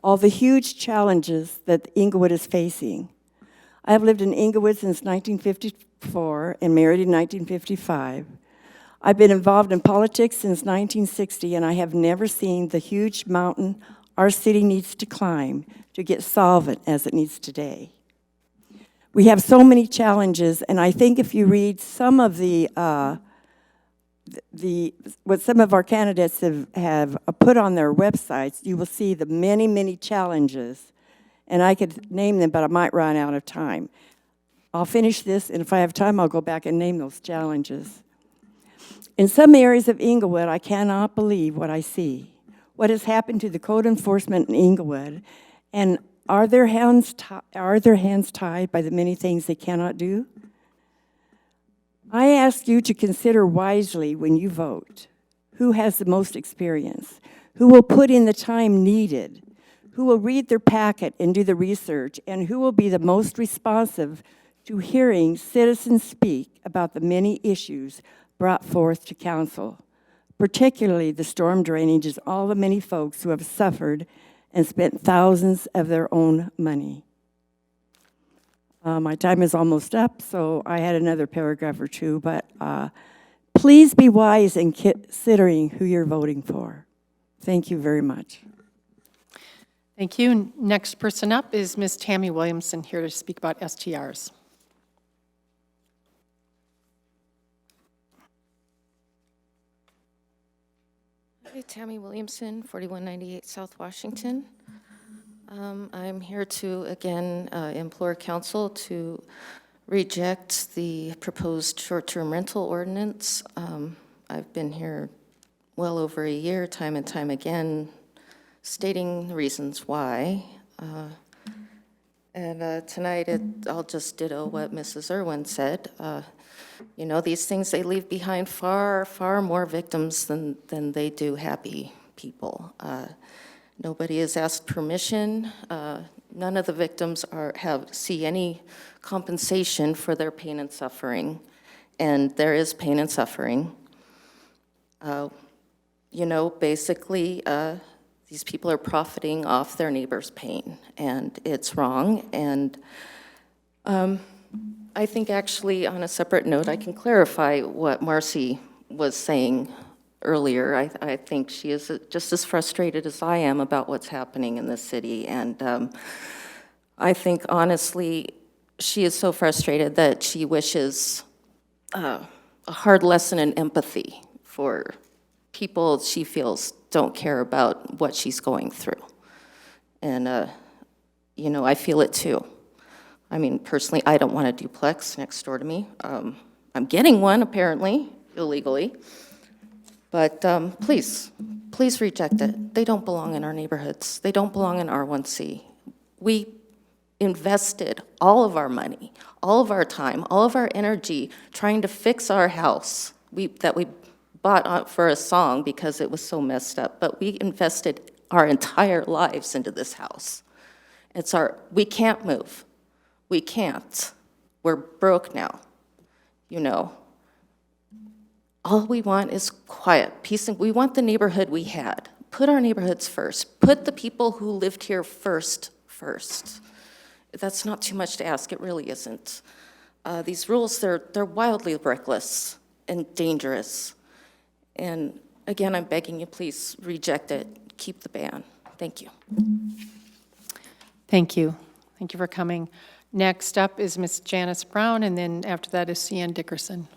all the huge challenges that Inglewood is facing. I have lived in Inglewood since 1954 and married in 1955. I've been involved in politics since 1960, and I have never seen the huge mountain our city needs to climb to get solvent as it needs today. We have so many challenges, and I think if you read some of what some of our candidates have put on their websites, you will see the many, many challenges. And I could name them, but I might run out of time. I'll finish this, and if I have time, I'll go back and name those challenges. In some areas of Inglewood, I cannot believe what I see. What has happened to the code enforcement in Inglewood, and are their hands tied by the many things they cannot do? I ask you to consider wisely when you vote who has the most experience, who will put in the time needed, who will read their packet and do the research, and who will be the most responsive to hearing citizens speak about the many issues brought forth to council, particularly the storm drainages, all the many folks who have suffered and spent thousands of their own money. My time is almost up, so I had another paragraph or two, but please be wise in considering who you're voting for. Thank you very much. Thank you. Next person up is Ms. Tammy Williamson, here to speak about STRs. Hi, Tammy Williamson, 4198 South Washington. I'm here to, again, implore council to reject the proposed short-term rental ordinance. I've been here well over a year, time and time again, stating the reasons why. Tonight, I'll just ditto what Mrs. Irwin said. You know, these things, they leave behind far, far more victims than they do happy people. Nobody has asked permission. None of the victims see any compensation for their pain and suffering, and there is pain and suffering. You know, basically, these people are profiting off their neighbor's pain, and it's wrong. And I think actually, on a separate note, I can clarify what Marcy was saying earlier. I think she is just as frustrated as I am about what's happening in this city. And I think, honestly, she is so frustrated that she wishes a hard lesson in empathy for people she feels don't care about what she's going through. And, you know, I feel it too. I mean, personally, I don't want a duplex next door to me. I'm getting one, apparently, illegally. But please reject it. They don't belong in our neighborhoods. They don't belong in R1C. We invested all of our money, all of our time, all of our energy trying to fix our house that we bought for a song because it was so messed up. But we invested our entire lives into this house. We can't move. We can't. We're broke now, you know. All we want is quiet, peace, and we want the neighborhood we had. Put our neighborhoods first. Put the people who lived here first. That's not too much to ask, it really isn't. These rules, they're wildly reckless and dangerous. And again, I'm begging you, please reject it, keep the ban. Thank you. Thank you. Thank you for coming. Next up is Ms. Janice Brown, and then after that is C.N. Dickerson.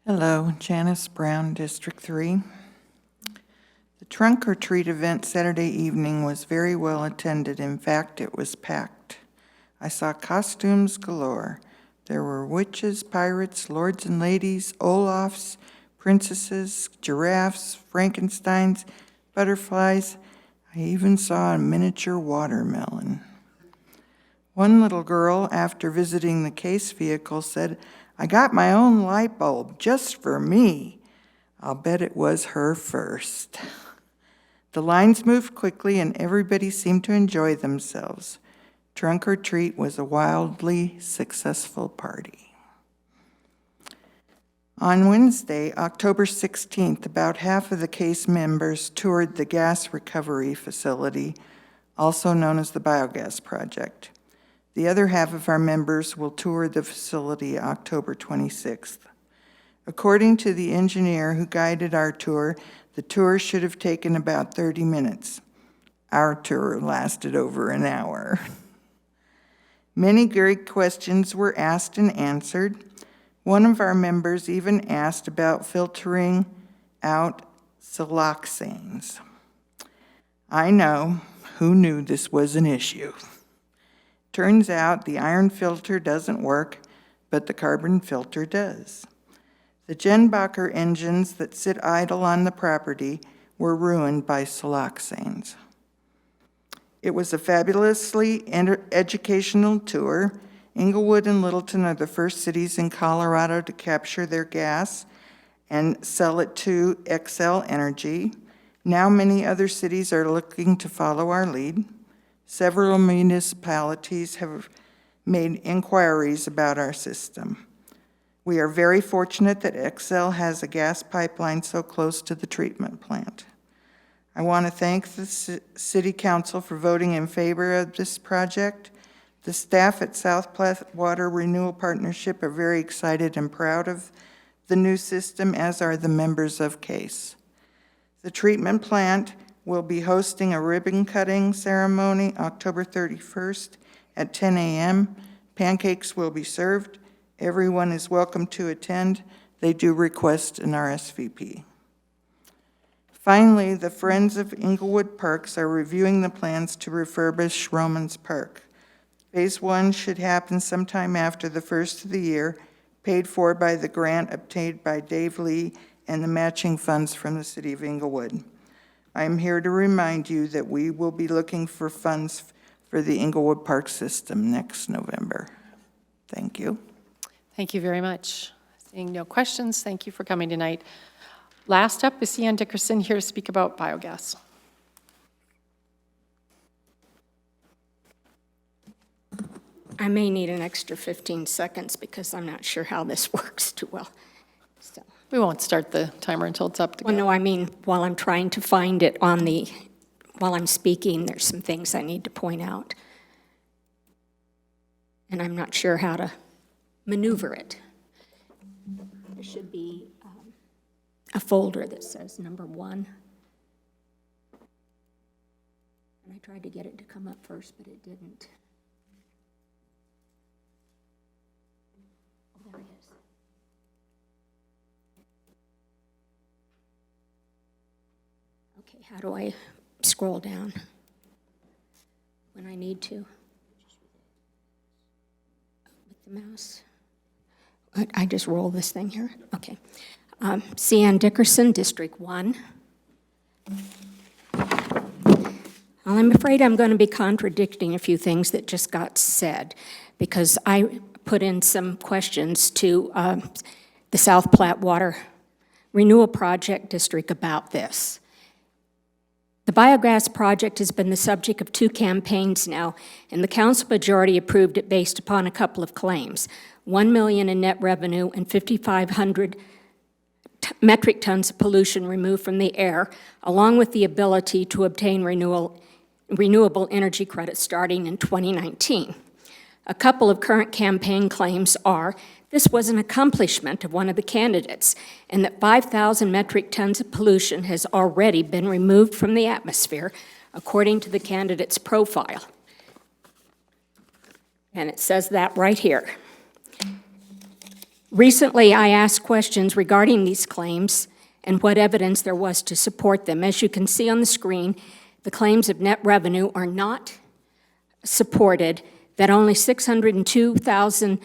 Hello, Janice Brown, District 3. The trunk or treat event Saturday evening was very well attended. In fact, it was packed. I saw costumes galore. There were witches, pirates, lords and ladies, Olafs, princesses, giraffes, Frankensteins, butterflies. I even saw a miniature watermelon. One little girl, after visiting the case vehicle, said, "I got my own light bulb just for me." I'll bet it was her first. The lines moved quickly and everybody seemed to enjoy themselves. Trunk or treat was a wildly successful party. On Wednesday, October 16th, about half of the case members toured the gas recovery facility, also known as the Biogas Project. The other half of our members will tour the facility October 26th. According to the engineer who guided our tour, the tour should have taken about 30 minutes. Our tour lasted over an hour. Many great questions were asked and answered. One of our members even asked about filtering out siloxanes. I know, who knew this was an issue? Turns out the iron filter doesn't work, but the carbon filter does. The Jenbacher engines that sit idle on the property were ruined by siloxanes. It was a fabulously educational tour. Inglewood and Littleton are the first cities in Colorado to capture their gas and sell it to Xcel Energy. Now many other cities are looking to follow our lead. Several municipalities have made inquiries about our system. We are very fortunate that Xcel has a gas pipeline so close to the treatment plant. I want to thank the City Council for voting in favor of this project. The staff at South Platte Water Renewal Partnership are very excited and proud of the new system, as are the members of CASE. The treatment plant will be hosting a ribbon cutting ceremony October 31st at 10 a.m. Pancakes will be served. Everyone is welcome to attend. They do request an RSVP. Finally, the Friends of Inglewood Parks are reviewing the plans to refurbish Romans Park. Phase 1 should happen sometime after the first of the year, paid for by the grant obtained by Dave Lee and the matching funds from the City of Inglewood. I am here to remind you that we will be looking for funds for the Inglewood Park system next November. Thank you. Thank you very much. Seeing no questions, thank you for coming tonight. Last up is C.N. Dickerson, here to speak about biogas. I may need an extra 15 seconds because I'm not sure how this works too well. So. We won't start the timer until it's up to go. Well, no, I mean, while I'm trying to find it on while I'm speaking, there's some things I need to point out. And I'm not sure how to maneuver it. There should be a folder that says number 1. And I tried to get it to come up first, but it didn't. Oh, there it is. Okay, how do I scroll down when I need to? With the mouse? I just roll this thing here? Okay. C.N. Dickerson, District 1. Well, I'm afraid I'm going to be contradicting a few things that just got said because I put in some questions to the South Platte Water Renewal Project District about this. The Biogas Project has been the subject of 2 campaigns now, and the council majority approved it based upon a couple of claims: $1 million in net revenue and 5,500 metric tons of pollution removed from the air, along with the ability to obtain renewable energy credits starting in 2019. A couple of current campaign claims are this was an accomplishment of one of the candidates, and that 5,000 metric tons of pollution has already been removed from the atmosphere, according to the candidate's profile. And it says that right here. Recently, I asked questions regarding these claims and what evidence there was to support them. As you can see on the screen, the claims of net revenue are not supported, that only 602,000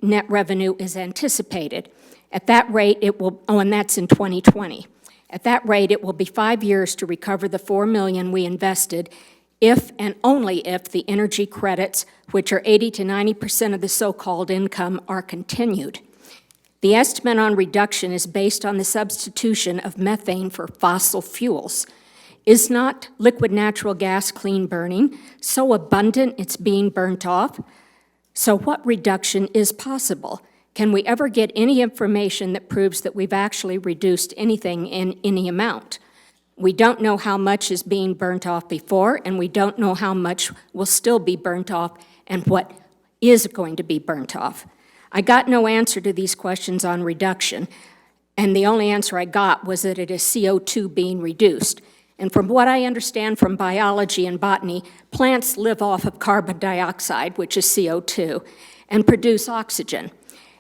net revenue is anticipated. At that rate, it will, and that's in 2020. At that rate, it will be 5 years to recover the $4 million we invested if and only if the energy credits, which are 80 to 90% of the so-called income, are continued. The estimate on reduction is based on the substitution of methane for fossil fuels. Is not liquid natural gas clean burning so abundant it's being burnt off? So what reduction is possible? Can we ever get any information that proves that we've actually reduced anything in any amount? We don't know how much is being burnt off before, and we don't know how much will still be burnt off and what is going to be burnt off. I got no answer to these questions on reduction, and the only answer I got was that it is CO2 being reduced. And from what I understand from biology and botany, plants live off of carbon dioxide, which is CO2, and produce oxygen.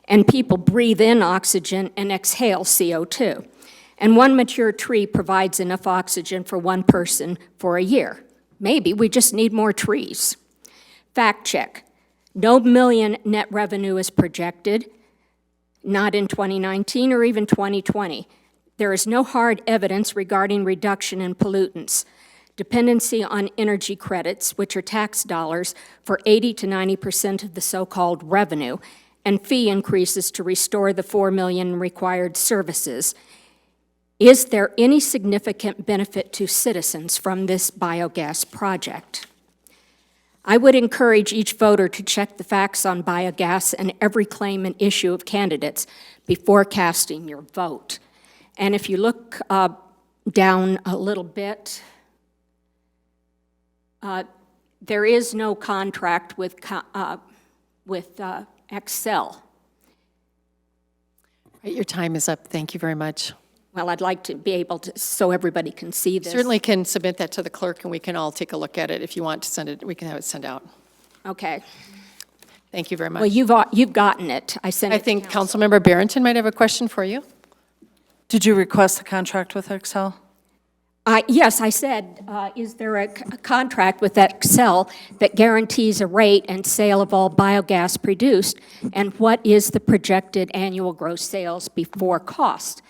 And people breathe in oxygen and exhale CO2. And one mature tree provides enough oxygen for one person for a year. Maybe we just need more trees. Fact check. No million net revenue is projected, not in 2019 or even 2020. There is no hard evidence regarding reduction in pollutants. Dependency on energy credits, which are tax dollars for 80 to 90% of the so-called revenue, and fee increases to restore the $4 million required services. Is there any significant benefit to citizens from this biogas project? I would encourage each voter to check the facts on biogas and every claim and issue of candidates before casting your vote. And if you look down a little bit, there is no contract with Excel. Your time is up. Thank you very much. Well, I'd like to be able to, so everybody can see this. Certainly can submit that to the clerk, and we can all take a look at it. If you want to send it, we can have it sent out. Okay. Thank you very much. Well, you've gotten it. I sent it I think Councilmember Barrington might have a question for you. Did you request the contract with Excel? Yes, I said, is there a contract with Excel that guarantees a rate and sale of all biogas produced, and what is the projected annual gross sales before cost?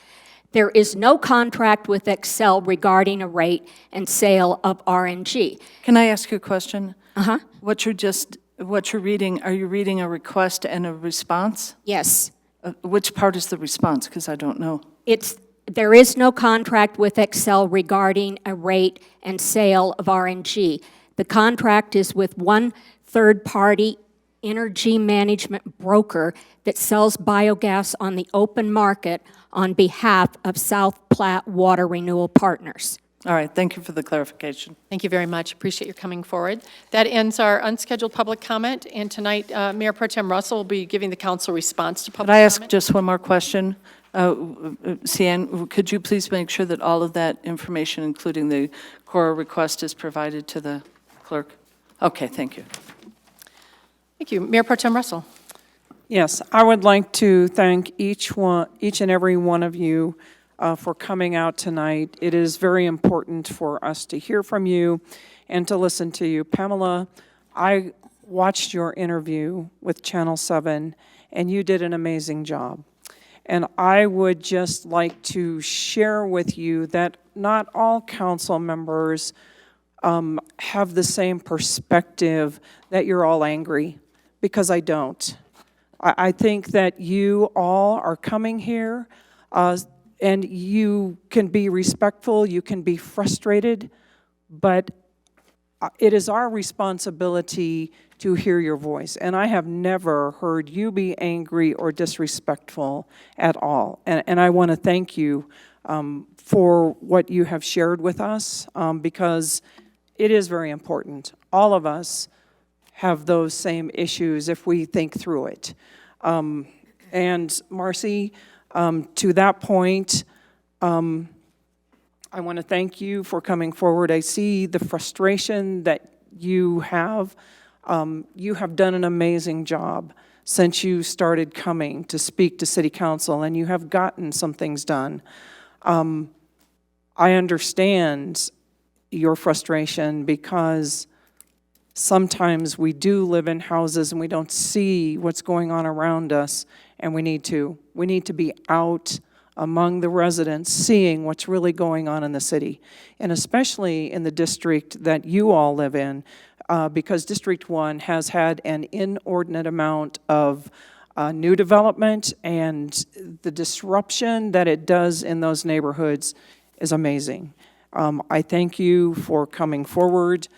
There is no contract with Excel regarding a rate and sale of RNG. Can I ask you a question? Uh-huh. What you're reading, are you reading a request and a response? Yes. Which part is the response? Because I don't know. There is no contract with Excel regarding a rate and sale of RNG. The contract is with one third-party energy management broker that sells biogas on the open market on behalf of South Platte Water Renewal Partners. All right, thank you for the clarification. Thank you very much. Appreciate your coming forward. That ends our unscheduled public comment, and tonight Mayor Pro-Tem Russell will be giving the council response to public Could I ask comment. just one more question? Cian, could you please make sure that all of that information, including the core request, is provided to the clerk? Okay, thank you. Thank you. Mayor Pro-Tem Russell. Yes, I would like to thank each and every one of you for coming out tonight. It is very important for us to hear from you and to listen to you. Pamela, I watched your interview with Channel 7, and you did an amazing job. And I would just like to share with you that not all council members have the same perspective that you're all angry, because I don't. I think that you all are coming here and you can be respectful, you can be frustrated, but it is our responsibility to hear your voice. And I have never heard you be angry or disrespectful at all. And I want to thank you for what you have shared with us, because it is very important. All of us have those same issues if we think through it. And Marcy, to that point, I want to thank you for coming forward. I see the frustration that you have. You have done an amazing job since you started coming to speak to City Council, and you have gotten some things done. I understand your frustration because sometimes we do live in houses and we don't see what's going on around us, and we need to be out among the residents, seeing what's really going on in the city, and especially in the district that you all live in, because District 1 has had an inordinate amount of new development, and the disruption that it does in those neighborhoods is amazing. I thank you for coming forward.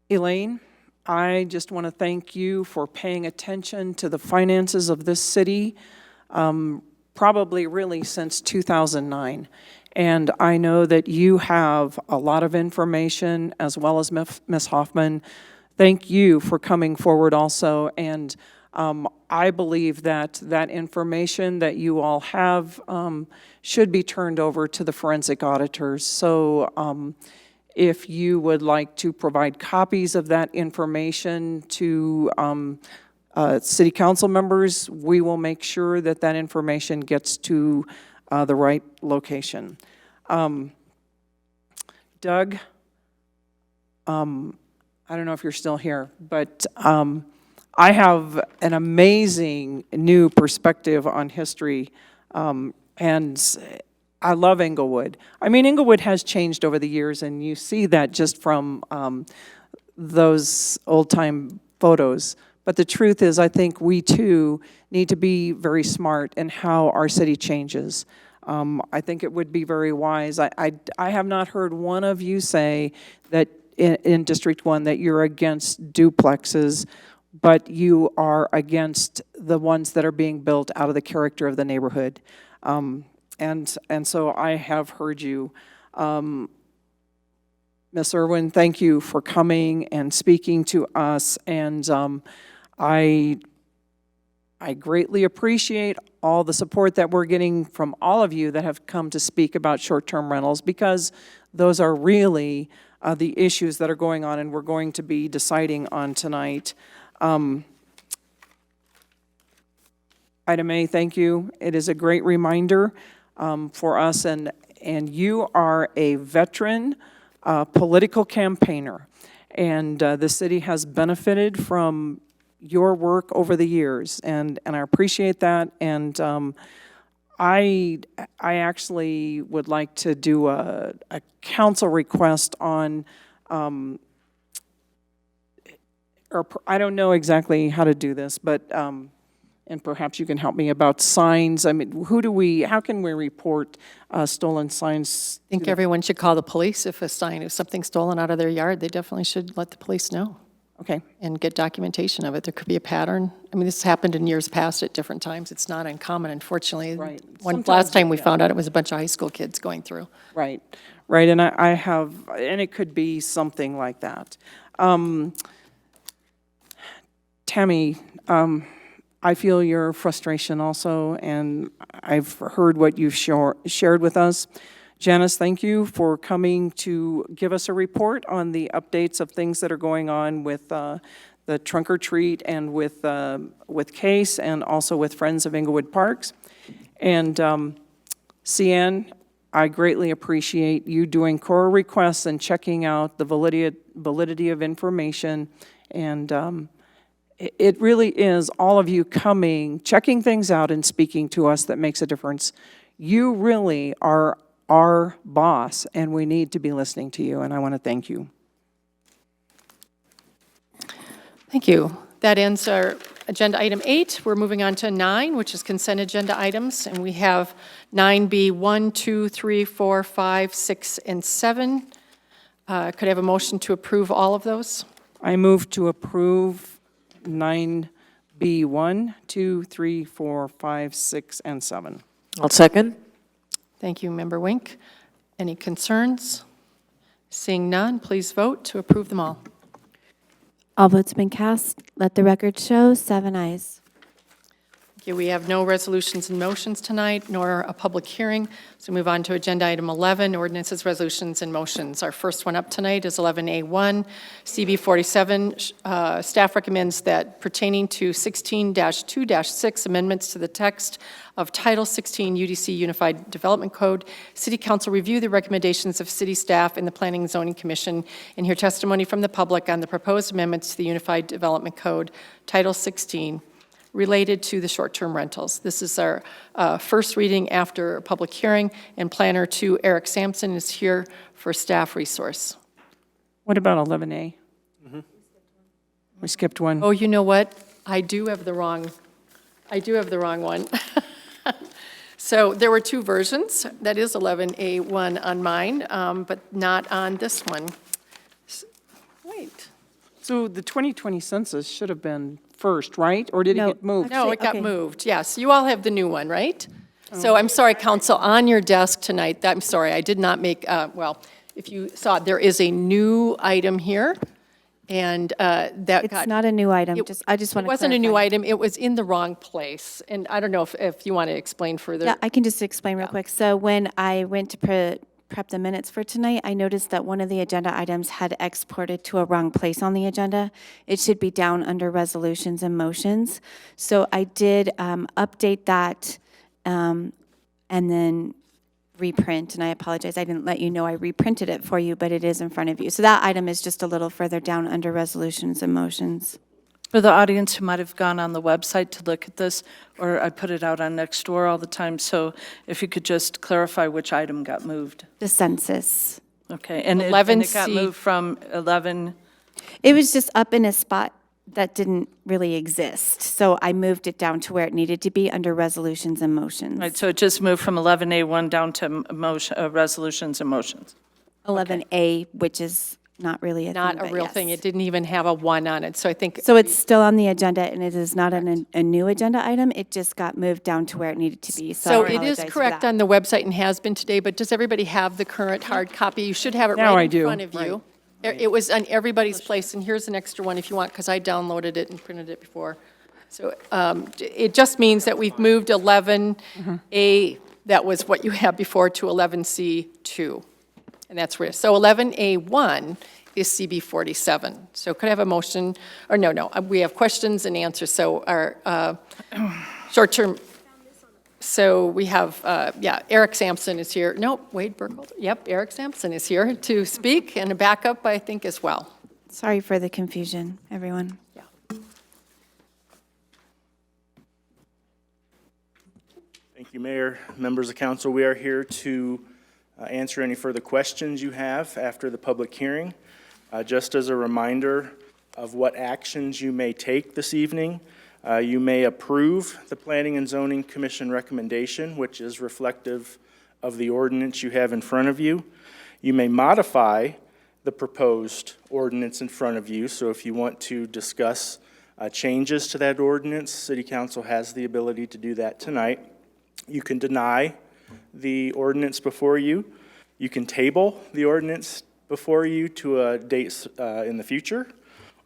Elaine, I just want to thank you for paying attention to the finances of this city, probably really since 2009. And I know that you have a lot of information, as well as Ms. Hoffman. Thank you for coming forward also. And I believe that that information that you all have should be turned over to the forensic auditors. So if you would like to provide copies of that information to City Council members, we will make sure that that information gets to the right location. Doug, I don't know if you're still here, but I have an amazing new perspective on history, and I love Englewood. I mean, Englewood has changed over the years, and you see that just from those old-time photos. But the truth is, I think we too need to be very smart in how our city changes. I think it would be very wise. I have not heard one of you say that in District 1 that you're against duplexes, but you are against the ones that are being built out of the character of the neighborhood. And so I have heard you. Ms. Irwin, thank you for coming and speaking to us, and I greatly appreciate all the support that we're getting from all of you that have come to speak about short-term rentals, because those are really the issues that are going on and we're going to be deciding on tonight. Item A, thank you. It is a great reminder for us, and you are a veteran political campaigner, and the city has benefited from your work over the years, and I appreciate that. And I actually would like to do a council request on, or I don't know exactly how to do this, but and perhaps you can help me about signs. I mean, how can we report stolen signs? I think everyone should call the police if something's stolen out of their yard. They definitely should let the police know. Okay. And get documentation of it. There could be a pattern. I mean, this has happened in years past at different times. It's not uncommon, unfortunately. Right. Last time we found out, it was a bunch of high school kids going through. Right, right, and and it could be something like that. Tammy, I feel your frustration also, and I've heard what you've shared with us. Janice, thank you for coming to give us a report on the updates of things that are going on with the trunk or treat and with CASE, and also with Friends of Englewood Parks. And Cian, I greatly appreciate you doing core requests and checking out the validity of information. And it really is all of you coming, checking things out and speaking to us that makes a difference. You really are our boss, and we need to be listening to you, and I want to thank you. Thank you. That ends our agenda item 8. We're moving on to 9, which is consent agenda items, and we have 9B, 1, 2, 3, 4, 5, 6, and 7. Could I have a motion to approve all of those? I move to approve 9B1, 2, 3, 4, 5, 6, and 7. I'll second. Thank you, Member Wink. Any concerns? Seeing none, please vote to approve them all. All votes have been cast. Let the record show 7 ayes. Okay, we have no resolutions and motions tonight, nor a public hearing. So move on to agenda item 11, ordinances, resolutions, and motions. Our first one up tonight is 11A1, CB 47. Staff recommends that pertaining to 16-2-6 amendments to the text of Title 16 UDC Unified Development Code, City Council review the recommendations of city staff and the Planning and Zoning Commission and hear testimony from the public on the proposed amendments to the Unified Development Code, Title 16, related to the short-term rentals. This is our first reading after a public hearing, and Planner 2, Eric Sampson, is here for staff resource. What about 11A? We skipped one. Oh, you know what? I do have the wrong one. So there were two versions. That is 11A1 on mine, but not on this one. Wait. So the 2020 census should have been first, right? Or did it get moved? No, it got moved, yes. You all have the new one, right? So I'm sorry, Council, on your desk tonight, I'm sorry, I did not make, well, if you saw, there is a new item here, and that It's not a new item, I just want to It wasn't a new item, it was in the wrong place, and I don't know if you want to explain further. Yeah, I can just explain real quick. So when I went to prep the minutes for tonight, I noticed that one of the agenda items had exported to a wrong place on the agenda. It should be down under resolutions and motions. So I did update that and then reprint, and I apologize, I didn't let you know I reprinted it for you, but it is in front of you. So that item is just a little further down under resolutions and motions. For the audience who might have gone on the website to look at this, or I put it out on Nextdoor all the time, so if you could just clarify which item got moved. The census. Okay, and it got moved from 11? It was just up in a spot that didn't really exist. So I moved it down to where it needed to be under resolutions and motions. Right, so it just moved from 11A1 down to resolutions and motions. 11A, which is not really a Not thing, a but real yes. thing, it didn't even have a 1 on it, so I think. So it's still on the agenda, and it is not a new agenda item. It just got moved down to where it needed to be. So I it is apologize for correct that. on the website and has been today, but does everybody have the current hard copy? You should have it Now I right in do. front of you. It was on everybody's place, and here's an extra one if you want, because I downloaded it and printed it before. So it just means that we've moved 11A, that was what you had before, to 11C2. And that's where, so 11A1 is CB 47. So could I have a motion, or no, we have questions and answers. So our short-term, so we have, Eric Sampson is here. Nope, Wade Burkholder. Yep, Eric Sampson is here to speak, and a backup, I think, as well. Sorry for the confusion, everyone. Thank you, Mayor, members of council. We are here to answer any further questions you have after the public hearing. Just as a reminder of what actions you may take this evening, you may approve the Planning and Zoning Commission recommendation, which is reflective of the ordinance you have in front of you. You may modify the proposed ordinance in front of you. So if you want to discuss changes to that ordinance, City Council has the ability to do that tonight. You can deny the ordinance before you. You can table the ordinance before you to a date in the future,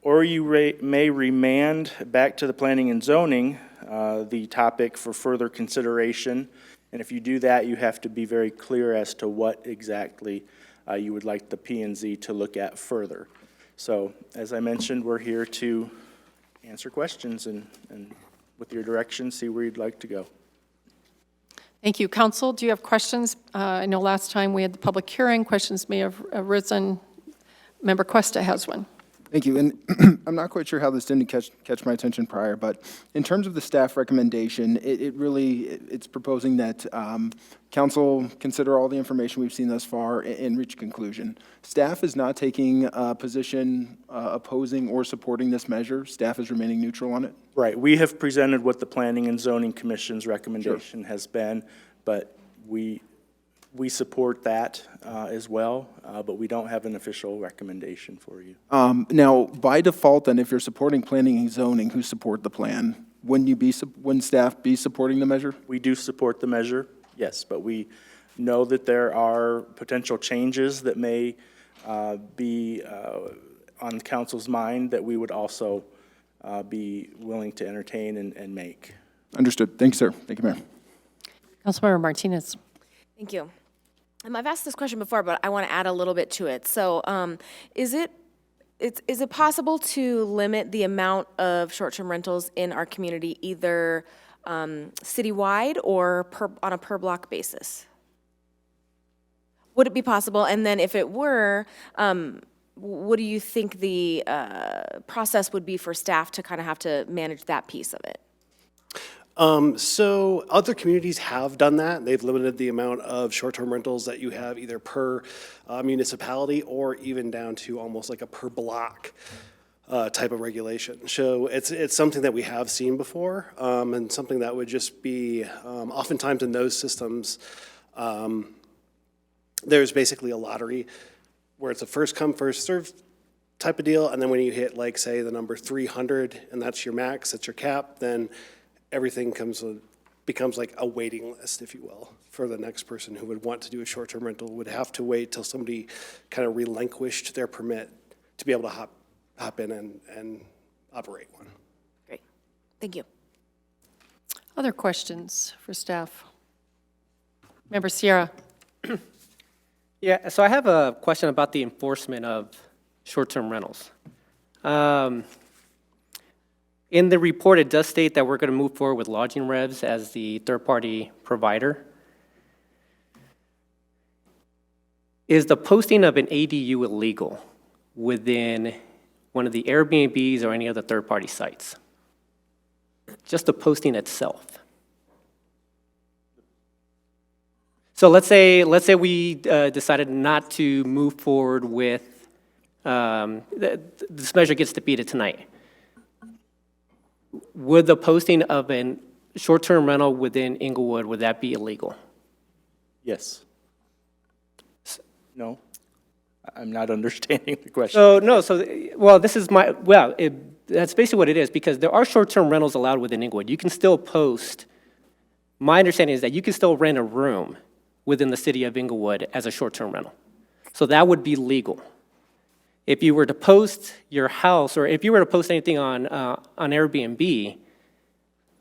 or you may remand back to the Planning and Zoning the topic for further consideration. And if you do that, you have to be very clear as to what exactly you would like the P&Z to look at further. So, as I mentioned, we're here to answer questions and with your direction, see where you'd like to go. Thank you. Council, do you have questions? I know last time we had the public hearing, questions may have arisen. Member Cuesta has one. Thank you. And I'm not quite sure how this didn't catch my attention prior, but in terms of the staff recommendation, it's proposing that council consider all the information we've seen thus far and reach a conclusion. Staff is not taking a position opposing or supporting this measure. Staff is remaining neutral on it. Right. We have presented what the Planning and Zoning Commission's recommendation has been, but we We support that as well, but we don't have an official recommendation for you. Now, by default, then, if you're supporting planning and zoning who support the plan, wouldn't staff be supporting the measure? We do support the measure, yes, but we know that there are potential changes that may be on council's mind that we would also be willing to entertain and make. Understood. Thank you, sir. Thank you, Mayor. Councilmember Martinez. Thank you. I've asked this question before, but I want to add a little bit to it. So is it possible to limit the amount of short-term rentals in our community either citywide or on a per block basis? Would it be possible? And then if it were, what do you think the process would be for staff to kind of have to manage that piece of it? So other communities have done that. They've limited the amount of short-term rentals that you have either per municipality or even down to almost like a per block type of regulation. So it's something that we have seen before, and something that would just be, oftentimes in those systems, there's basically a lottery where it's a first come, first served type of deal. And then when you hit, like, say, the number 300, and that's your max, that's your cap, then everything becomes like a waiting list, if you will, for the next person who would want to do a short-term rental, would have to wait till somebody kind of relinquished their permit to be able to hop in and operate one. Great. Thank you. Other questions for staff? Member Sierra. Yeah, so I have a question about the enforcement of short-term rentals. In the report, it does state that we're going to move forward with lodging revs as the third-party provider. Is the posting of an ADU illegal within one of the Airbnbs or any other third-party sites? Just the posting itself. So let's say we decided not to move forward with, this measure gets defeated tonight. Would the posting of a short-term rental within Inglewood, would that be illegal? Yes. No? I'm not understanding the question. That's basically what it is, because there are short-term rentals allowed within Inglewood. You can still post, my understanding is that you can still rent a room within the city of Inglewood as a short-term rental. So that would be legal. If you were to post your house, or if you were to post anything on Airbnb,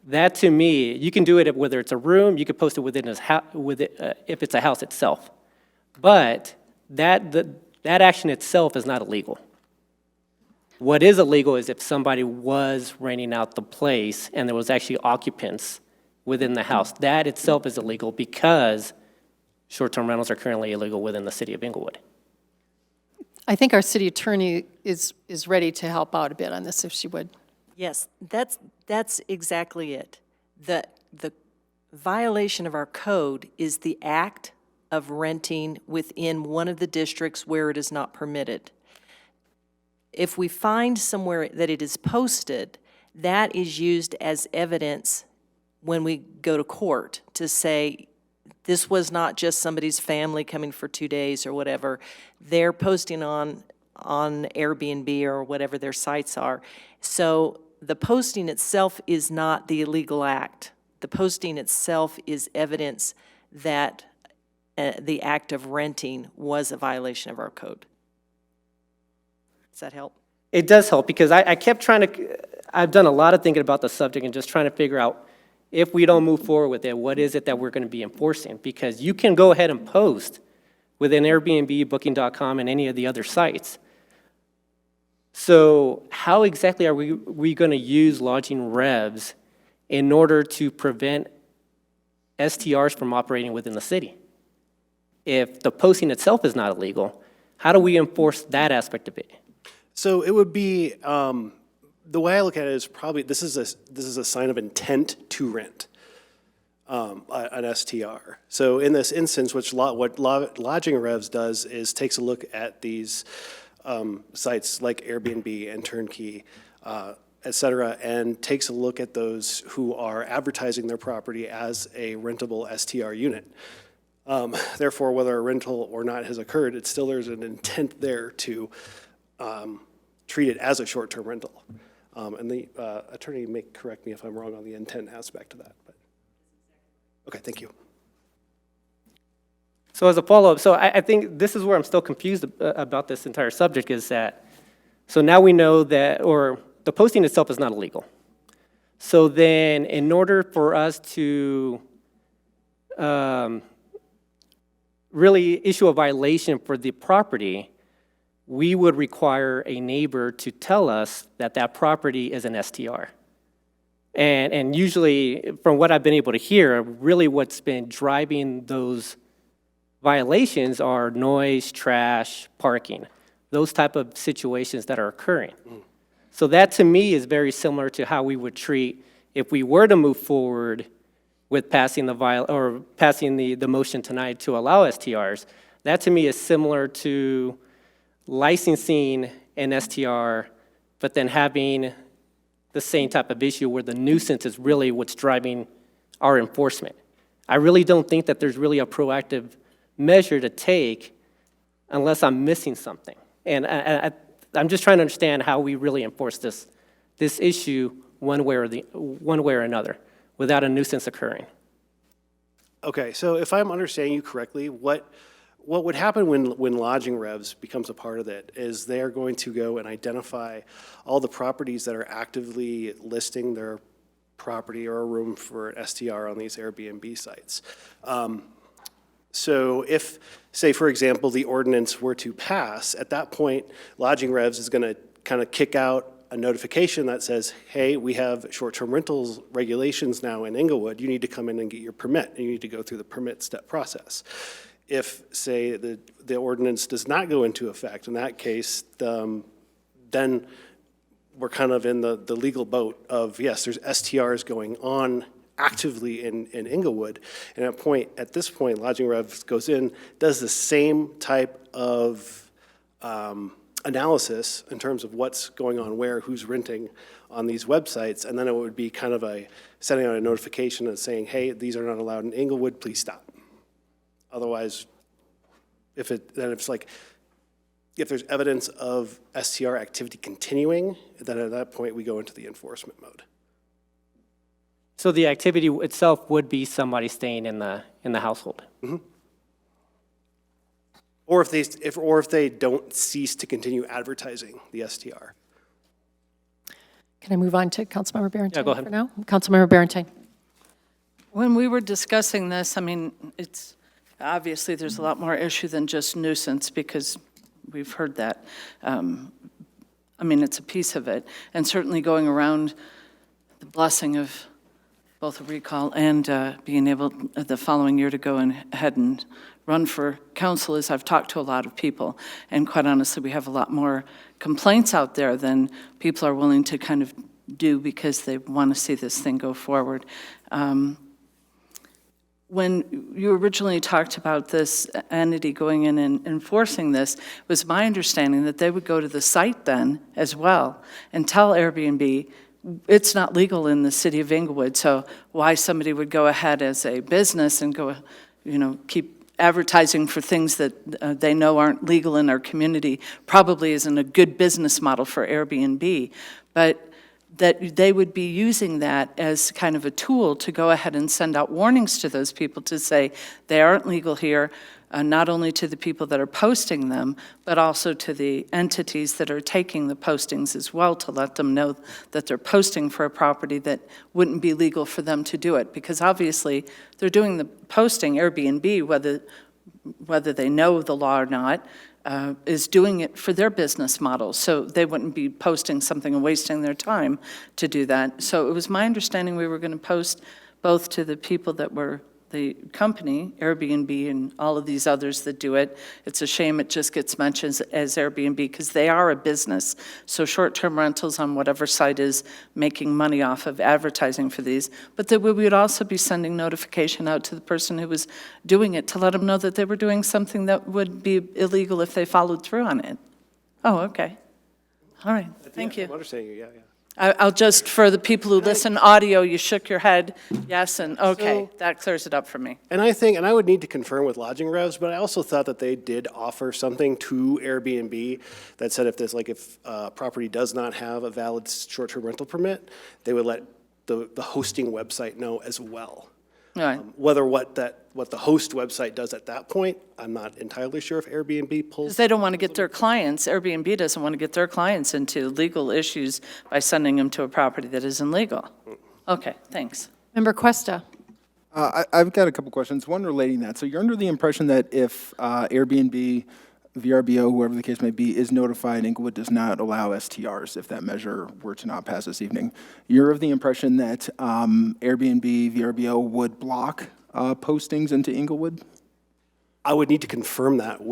that to me, you can do it whether it's a room, you could post it within if it's a house itself. But that action itself is not illegal. What is illegal is if somebody was renting out the place and there was actually occupants within the house. That itself is illegal because short-term rentals are currently illegal within the city of Inglewood. I think our city attorney is ready to help out a bit on this, if she would. Yes, that's exactly it. The violation of our code is the act of renting within one of the districts where it is not permitted. If we find somewhere that it is posted, that is used as evidence when we go to court to say, this was not just somebody's family coming for 2 days or whatever. They're posting on Airbnb or whatever their sites are. So the posting itself is not the illegal act. The posting itself is evidence that the act of renting was a violation of our code. Does that help? It does help, because I kept I've done a lot of thinking about the subject and just trying to figure out, if we don't move forward with it, what is it that we're going to be enforcing? Because you can go ahead and post within Airbnb, Booking.com, and any of the other sites. So how exactly are we going to use lodging revs in order to prevent STRs from operating within the city? If the posting itself is not illegal, how do we enforce that aspect of it? So it would be, the way I look at it is probably, this is a sign of intent to rent, an STR. So in this instance, what Lodging Revs does is takes a look at these sites like Airbnb and Turnkey, et cetera, and takes a look at those who are advertising their property as a rentable STR unit. Therefore, whether a rental or not has occurred, it's still, there's an intent there to treat it as a short-term rental. And the attorney may correct me if I'm wrong on the intent aspect of that. But okay, thank you. So as a follow-up, so I think this is where I'm still confused about this entire subject is that, so now we know that, or the posting itself is not illegal. So then in order for us to really issue a violation for the property, we would require a neighbor to tell us that that property is an STR. And usually, from what I've been able to hear, really what's been driving those violations are noise, trash, parking, those type of situations that are occurring. So that to me is very similar to how we would treat if we were to move forward with passing the motion tonight to allow STRs. That to me is similar to licensing an STR, but then having the same type of issue where the nuisance is really what's driving our enforcement. I really don't think that there's really a proactive measure to take unless I'm missing something. And I'm just trying to understand how we really enforce this issue one way or another without a nuisance occurring. Okay, so if I'm understanding you correctly, what would happen when lodging revs becomes a part of it is they're going to go and identify all the properties that are actively listing their property or a room for STR on these Airbnb sites. So if, say, for example, the ordinance were to pass, at that point, lodging revs is going to kind of kick out a notification that says, hey, we have short-term rentals regulations now in Inglewood. You need to come in and get your permit, and you need to go through the permit step process. If, say, the ordinance does not go into effect, in that case, then we're kind of in the legal boat of, yes, there's STRs going on actively in Inglewood. And at this point, lodging revs goes in, does the same type of analysis in terms of what's going on where, who's renting on these websites, and then it would be kind of sending out a notification and saying, hey, these are not allowed in Inglewood, please stop. Otherwise, if there's evidence of STR activity continuing, then at that point we go into the enforcement mode. So the activity itself would be somebody staying in the household. Mm-hmm. Or if they don't cease to continue advertising the STR. Can I move on to Councilmember Barentine go ahead. for now? Councilmember Barentine. When we were discussing this, I mean, it's obviously there's a lot more issue than just nuisance because we've heard that. I mean, it's a piece of it. And certainly going around the blessing of both a recall and being able the following year to go ahead and run for council is I've talked to a lot of people. And quite honestly, we have a lot more complaints out there than people are willing to kind of do because they want to see this thing go forward. When you originally talked about this entity going in and enforcing this, it was my understanding that they would go to the site then as well and tell Airbnb, it's not legal in the city of Inglewood, so why somebody would go ahead as a business and go, keep advertising for things that they know aren't legal in our community probably isn't a good business model for Airbnb, but that they would be using that as kind of a tool to go ahead and send out warnings to those people to say they aren't legal here, not only to the people that are posting them, but also to the entities that are taking the postings as well to let them know that they're posting for a property that wouldn't be legal for them to do it. Because obviously they're doing the posting, Airbnb, whether they know the law or not, is doing it for their business model. So they wouldn't be posting something and wasting their time to do that. So it was my understanding we were going to post both to the people that were the company, Airbnb, and all of these others that do it. It's a shame it just gets mentioned as Airbnb because they are a business. So short-term rentals on whatever site is making money off of advertising for these. But that we would also be sending notification out to the person who was doing it to let them know that they were doing something that would be illegal if they followed through on it. Oh, okay. All right. Thank you. I'm understanding you, yeah. I'll just, for the people who listen audio, you shook your head, yes, and okay, that clears it up for me. And I think, and I would need to confirm with lodging revs, but I also thought that they did offer something to Airbnb that said if if property does not have a valid short-term rental permit, they would let the hosting website know as well. Right. Whether what the host website does at that point, I'm not entirely sure if Airbnb pulls. Because they don't want to get their clients, Airbnb doesn't want to get their clients into legal issues by sending them to a property that isn't legal. Okay, thanks. Member Cuesta. I've got a couple questions, one relating that. So you're under the impression that if Airbnb, VRBO, whoever the case may be, is notified, Inglewood does not allow STRs if that measure were to not pass this evening. You're of the impression that Airbnb, VRBO would block postings into Inglewood? I would need to confirm that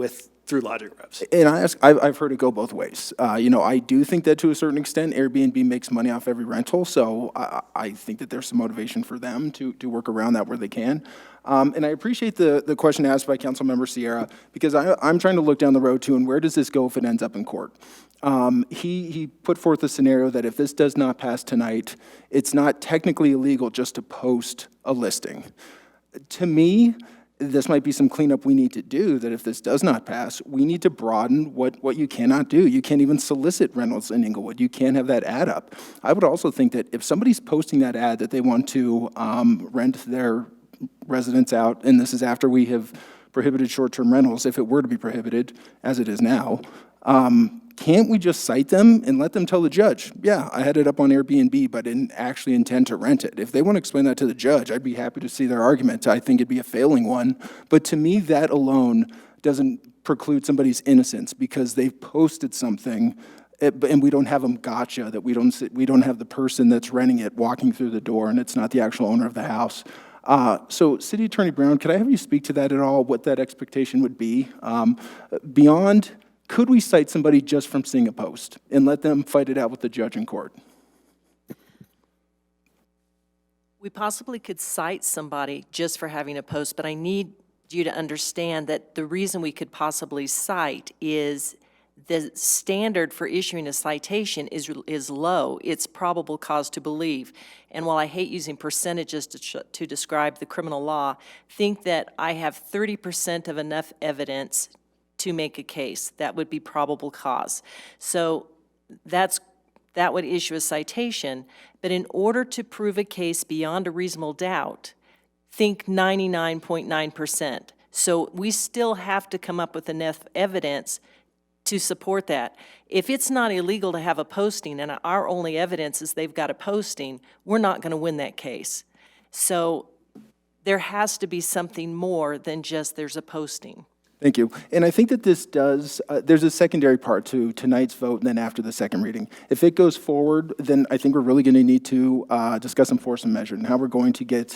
through lodging revs. And I've heard it go both ways. I do think that to a certain extent, Airbnb makes money off every rental, so I think that there's some motivation for them to work around that where they can. And I appreciate the question asked by Councilmember Sierra, because I'm trying to look down the road too, and where does this go if it ends up in court? He put forth a scenario that if this does not pass tonight, it's not technically illegal just to post a listing. To me, this might be some cleanup we need to do, that if this does not pass, we need to broaden what you cannot do. You can't even solicit rentals in Inglewood. You can't have that ad up. I would also think that if somebody's posting that ad that they want to rent their residents out, and this is after we have prohibited short-term rentals, if it were to be prohibited, as it is now, can't we just cite them and let them tell the judge, yeah, I had it up on Airbnb, but didn't actually intend to rent it? If they want to explain that to the judge, I'd be happy to see their argument. I think it'd be a failing one. But to me, that alone doesn't preclude somebody's innocence because they've posted something and we don't have them gotcha, that we don't have the person that's renting it walking through the door and it's not the actual owner of the house. So City Attorney Brown, could I have you speak to that at all, what that expectation would be? Beyond, could we cite somebody just from seeing a post and let them fight it out with the judge in court? We possibly could cite somebody just for having a post, but I need you to understand that the reason we could possibly cite is the standard for issuing a citation is low. It's probable cause to believe. And while I hate using percentages to describe the criminal law, think that I have 30% of enough evidence to make a case. That would be probable cause. So that would issue a citation. But in order to prove a case beyond a reasonable doubt, think 99.9%. So we still have to come up with enough evidence to support that. If it's not illegal to have a posting and our only evidence is they've got a posting, we're not going to win that case. So there has to be something more than just there's a posting. Thank you. And I think that this does, there's a secondary part to tonight's vote and then after the second reading. If it goes forward, then I think we're really going to need to discuss enforcement measures and how we're going to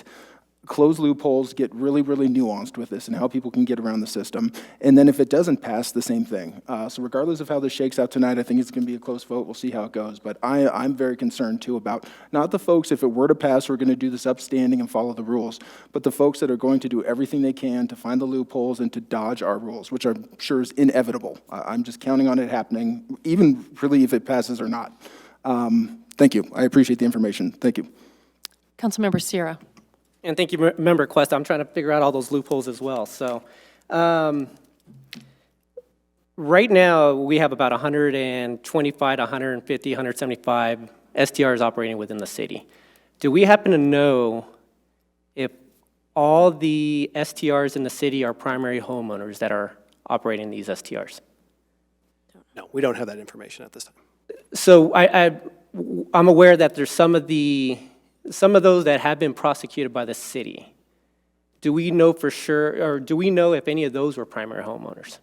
close loopholes, get really, really nuanced with this and how people can get around the system. And then if it doesn't pass, the same thing. So regardless of how this shakes out tonight, I think it's going to be a close vote. We'll see how it goes. But I'm very concerned, too, about not the folks, if it were to pass, we're going to do this upstanding and follow the rules, but the folks that are going to do everything they can to find the loopholes and to dodge our rules, which I'm sure is inevitable. I'm just counting on it happening, even really if it passes or not. Thank you. I appreciate the information. Thank you. Councilmember Sierra. And thank you, Member Quest. I'm trying to figure out all those loopholes as well. So right now, we have about 125 to 150, 175 STRs operating within the city. Do we happen to know if all the STRs in the city are primary homeowners that are operating these STRs? No, we don't have that information at this time. So I'm aware that there's some of those that have been prosecuted by the city. Do we know for sure, or do we know if any of those were primary homeowners?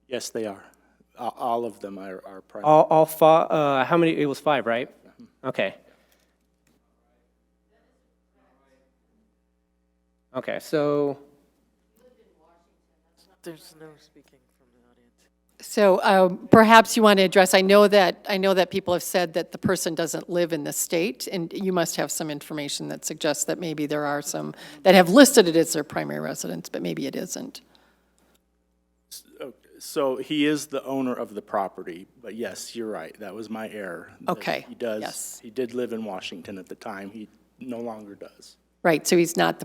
Yes, they are. All of them are primary. All five, how many? It was 5, right? Okay. Okay, so. There's no speaking from the audience. So perhaps you want to address, I know that people have said that the person doesn't live in the state, and you must have some information that suggests that maybe there are some that have listed it as their primary residence, but maybe it isn't. So he is the owner of the property, but yes, you're right, that was my error. That Okay, He does, yes. he did live in Washington at the time, he no longer does. Right, so he's not,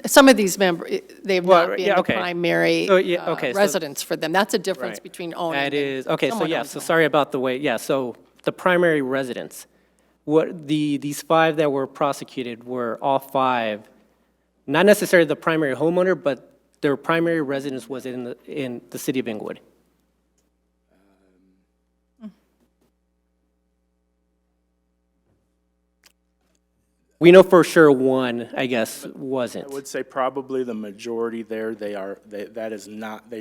some of these they've Well, not been yeah, the okay. primary So, yeah, okay, so- residence for them. That's a difference Right. between owning That and is, okay, so someone yeah, owns so them. sorry about the way, yeah, so the primary residence, these 5 that were prosecuted were all 5, not necessarily the primary homeowner, but their primary residence was in the city of Inglewood. We know for sure one, I guess, wasn't. I would say probably the majority there, they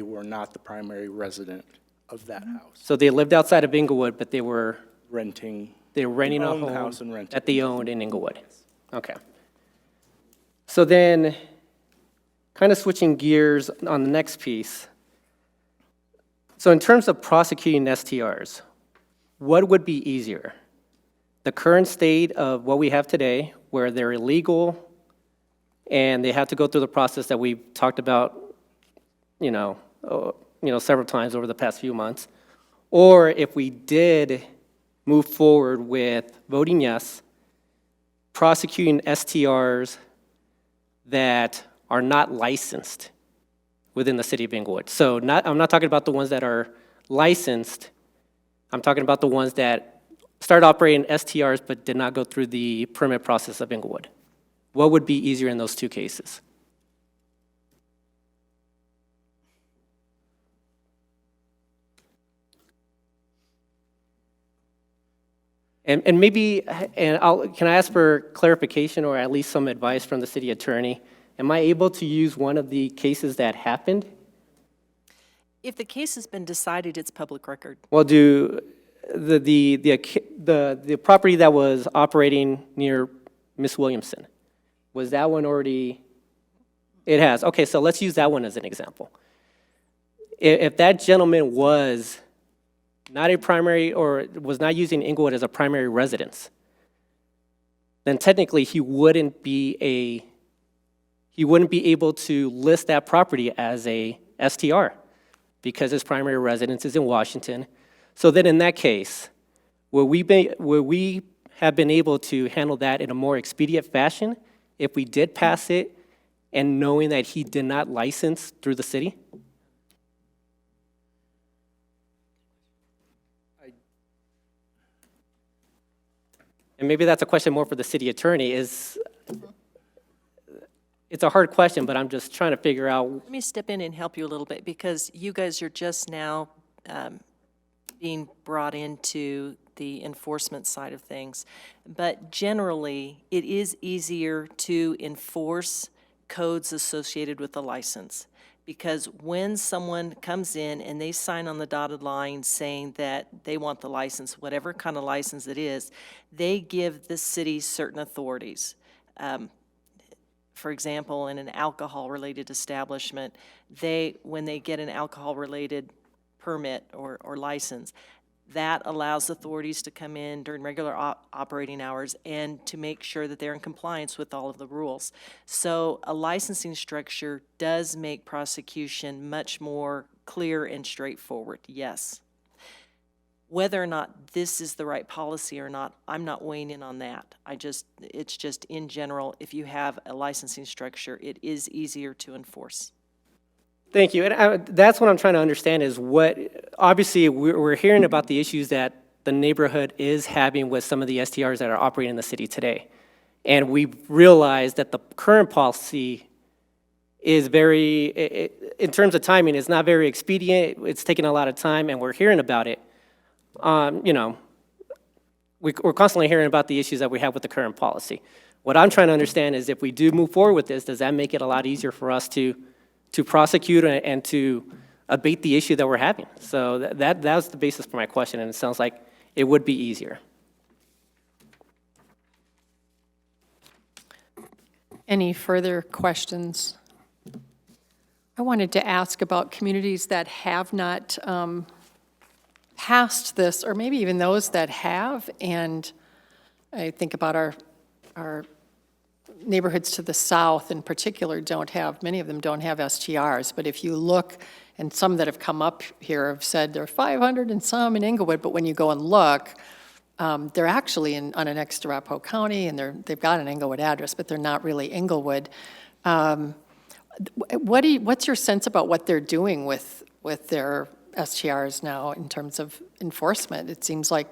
were not the primary resident of that house. So they lived outside of Inglewood, but they were Renting. a owned home the house and rented that they owned in Inglewood. Okay. So then, kind of switching gears on the next piece. So in terms of prosecuting STRs, what would be easier? The current state of what we have today, where they're illegal and they have to go through the process that we've talked about, several times over the past few months, or if we did move forward with voting yes, prosecuting STRs that are not licensed within the city of Inglewood. So I'm not talking about the ones that are licensed. I'm talking about the ones that started operating STRs but did not go through the permit process of Inglewood. What would be easier in those 2 cases? And maybe, can I ask for clarification or at least some advice from the city attorney? Am I able to use one of the cases that happened? If the case has been decided, it's public record. Well, do the property that was operating near Miss Williamson, was that one already? It has. Okay, so let's use that one as an example. If that gentleman was not a primary or was not using Inglewood as a primary residence, then technically he wouldn't be able to list that property as a STR because his primary residence is in Washington. So then in that case, will we have been able to handle that in a more expedient fashion if we did pass it and knowing that he did not license through the city? And maybe that's a question more for the city attorney. It's a hard question, but I'm just trying to figure out. Let me step in and help you a little bit because you guys are just now being brought into the enforcement side of things. But generally, it is easier to enforce codes associated with the license. Because when someone comes in and they sign on the dotted line saying that they want the license, whatever kind of license it is, they give the city certain authorities. For example, in an alcohol-related establishment, when they get an alcohol-related permit or license, that allows authorities to come in during regular operating hours and to make sure that they're in compliance with all of the rules. So a licensing structure does make prosecution much more clear and straightforward, yes. Whether or not this is the right policy or not, I'm not weighing in on that. It's just in general, if you have a licensing structure, it is easier to enforce. Thank you. And that's what I'm trying to understand is obviously we're hearing about the issues that the neighborhood is having with some of the STRs that are operating in the city today. And we've realized that the current policy is in terms of timing, it's not very expedient. It's taking a lot of time and we're hearing about it. We're constantly hearing about the issues that we have with the current policy. What I'm trying to understand is if we do move forward with this, does that make it a lot easier for us to prosecute and to abate the issue that we're having? So that was the basis for my question, and it sounds like it would be easier. Any further questions? I wanted to ask about communities that have not passed this, or maybe even those that have, and I think about our neighborhoods to the south in particular don't have, many of them don't have STRs, but if you look, and some that have come up here have said there are 500 and some in Englewood, but when you go and look, they're actually annexed to Arapahoe County, and they've got an Englewood address, but they're not really Englewood. What's your sense about what they're doing with their STRs now in terms of enforcement? It seems like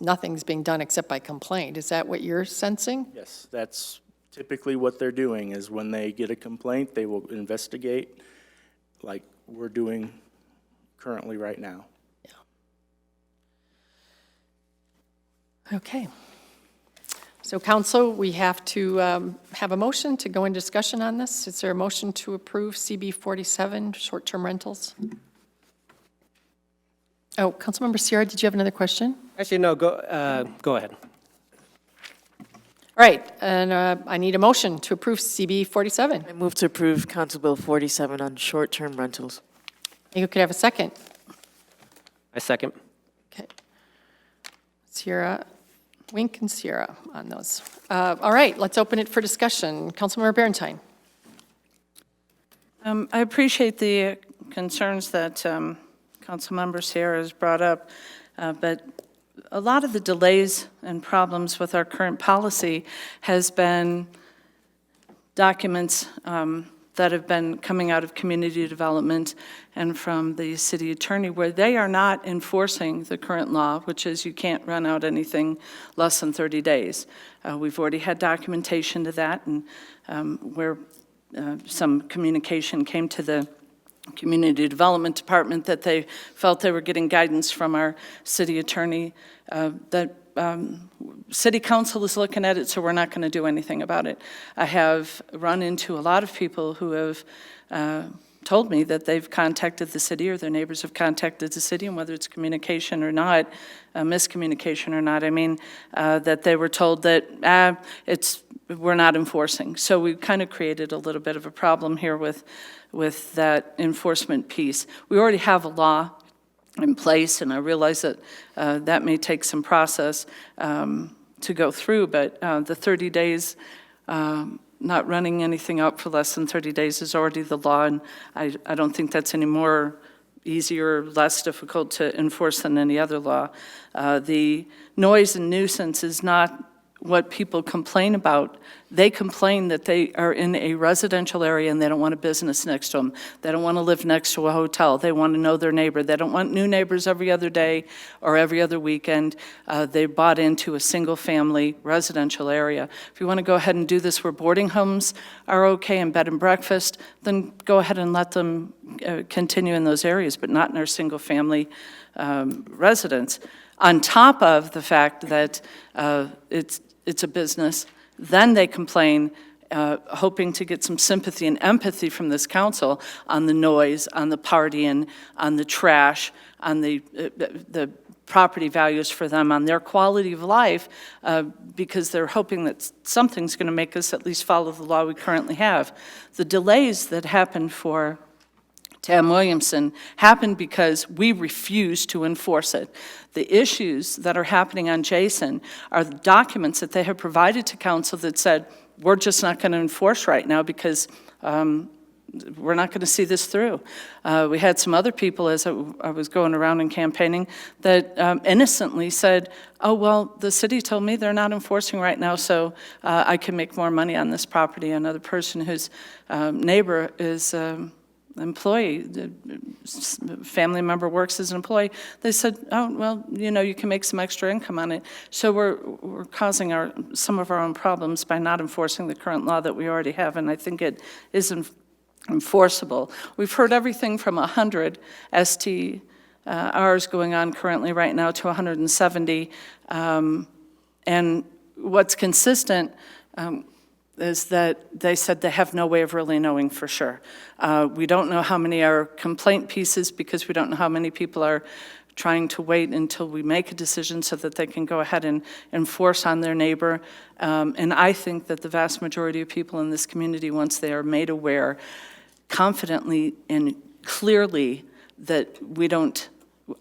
nothing's being done except by complaint. Is that what you're sensing? Yes, that's typically what they're doing, is when they get a complaint, they will investigate like we're doing currently right now. Okay. So council, we have to have a motion to go in discussion on this. Is there a motion to approve CB 47, short-term rentals? Oh, Councilmember Sierra, did you have another question? Actually, no, go ahead. All right, and I need a motion to approve CB 47. I move to approve Council Bill 47 on short-term rentals. You could have a second. I second. Okay. Sierra, Wink and Sierra on those. All right, let's open it for discussion. Councilmember Berentine. I appreciate the concerns that Councilmember Sierra has brought up, but a lot of the delays and problems with our current policy has been documents that have been coming out of community development and from the city attorney where they are not enforcing the current law, which is you can't run out anything less than 30 days. We've already had documentation to that, and where some communication came to the Community Development Department that they felt they were getting guidance from our city attorney, that City Council is looking at it, so we're not going to do anything about it. I have run into a lot of people who have told me that they've contacted the city or their neighbors have contacted the city, and whether it's communication or not, miscommunication or not, I mean, that they were told that we're not enforcing. So we kind of created a little bit of a problem here with that enforcement piece. We already have a law in place, and I realize that that may take some process to go through, but the 30 days, not running anything out for less than 30 days is already the law, and I don't think that's any more easier or less difficult to enforce than any other law. The noise and nuisance is not what people complain about. They complain that they are in a residential area and they don't want a business next to them. They don't want to live next to a hotel. They want to know their neighbor. They don't want new neighbors every other day or every other weekend. They bought into a single-family residential area. If you want to go ahead and do this where boarding homes are okay and bed and breakfast, then go ahead and let them continue in those areas, but not in our single-family residence. On top of the fact that it's a business, then they complain, hoping to get some sympathy and empathy from this council on the noise, on the partying, on the trash, on the property values for them, on their quality of life, because they're hoping that something's going to make us at least follow the law we currently have. The delays that happened for Tam Williamson happened because we refuse to enforce it. The issues that are happening on Jason are the documents that they have provided to council that said, we're just not going to enforce right now because we're not going to see this through. We had some other people, as I was going around and campaigning, that innocently said, oh, well, the city told me they're not enforcing right now, so I can make more money on this property. Another person whose neighbor is employee, the family member works as an employee, they said, oh, well, you know, you can make some extra income on it. So we're causing some of our own problems by not enforcing the current law that we already have, and I think it is enforceable. We've heard everything from 100 STRs going on currently right now to 170, and what's consistent is that they said they have no way of really knowing for sure. We don't know how many are complaint pieces because we don't know how many people are trying to wait until we make a decision so that they can go ahead and enforce on their neighbor. And I think that the vast majority of people in this community, once they are made aware confidently and clearly that we don't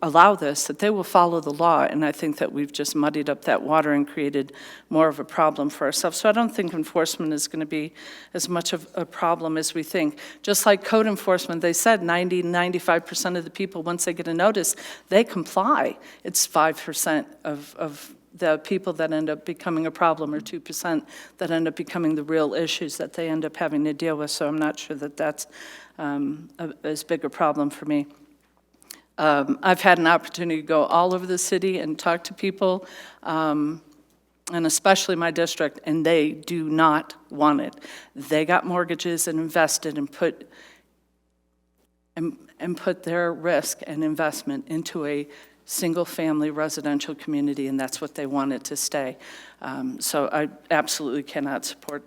allow this, that they will follow the law, and I think that we've just muddied up that water and created more of a problem for ourselves. So I don't think enforcement is going to be as much of a problem as we think. Just like code enforcement, they said 95% of the people, once they get a notice, they comply. It's 5% of the people that end up becoming a problem, or 2% that end up becoming the real issues that they end up having to deal with. So I'm not sure that that's as big a problem for me. I've had an opportunity to go all over the city and talk to people, and especially my district, and they do not want it. They got mortgages and invested and put their risk and investment into a single-family residential community, and that's what they wanted to stay. So I absolutely cannot support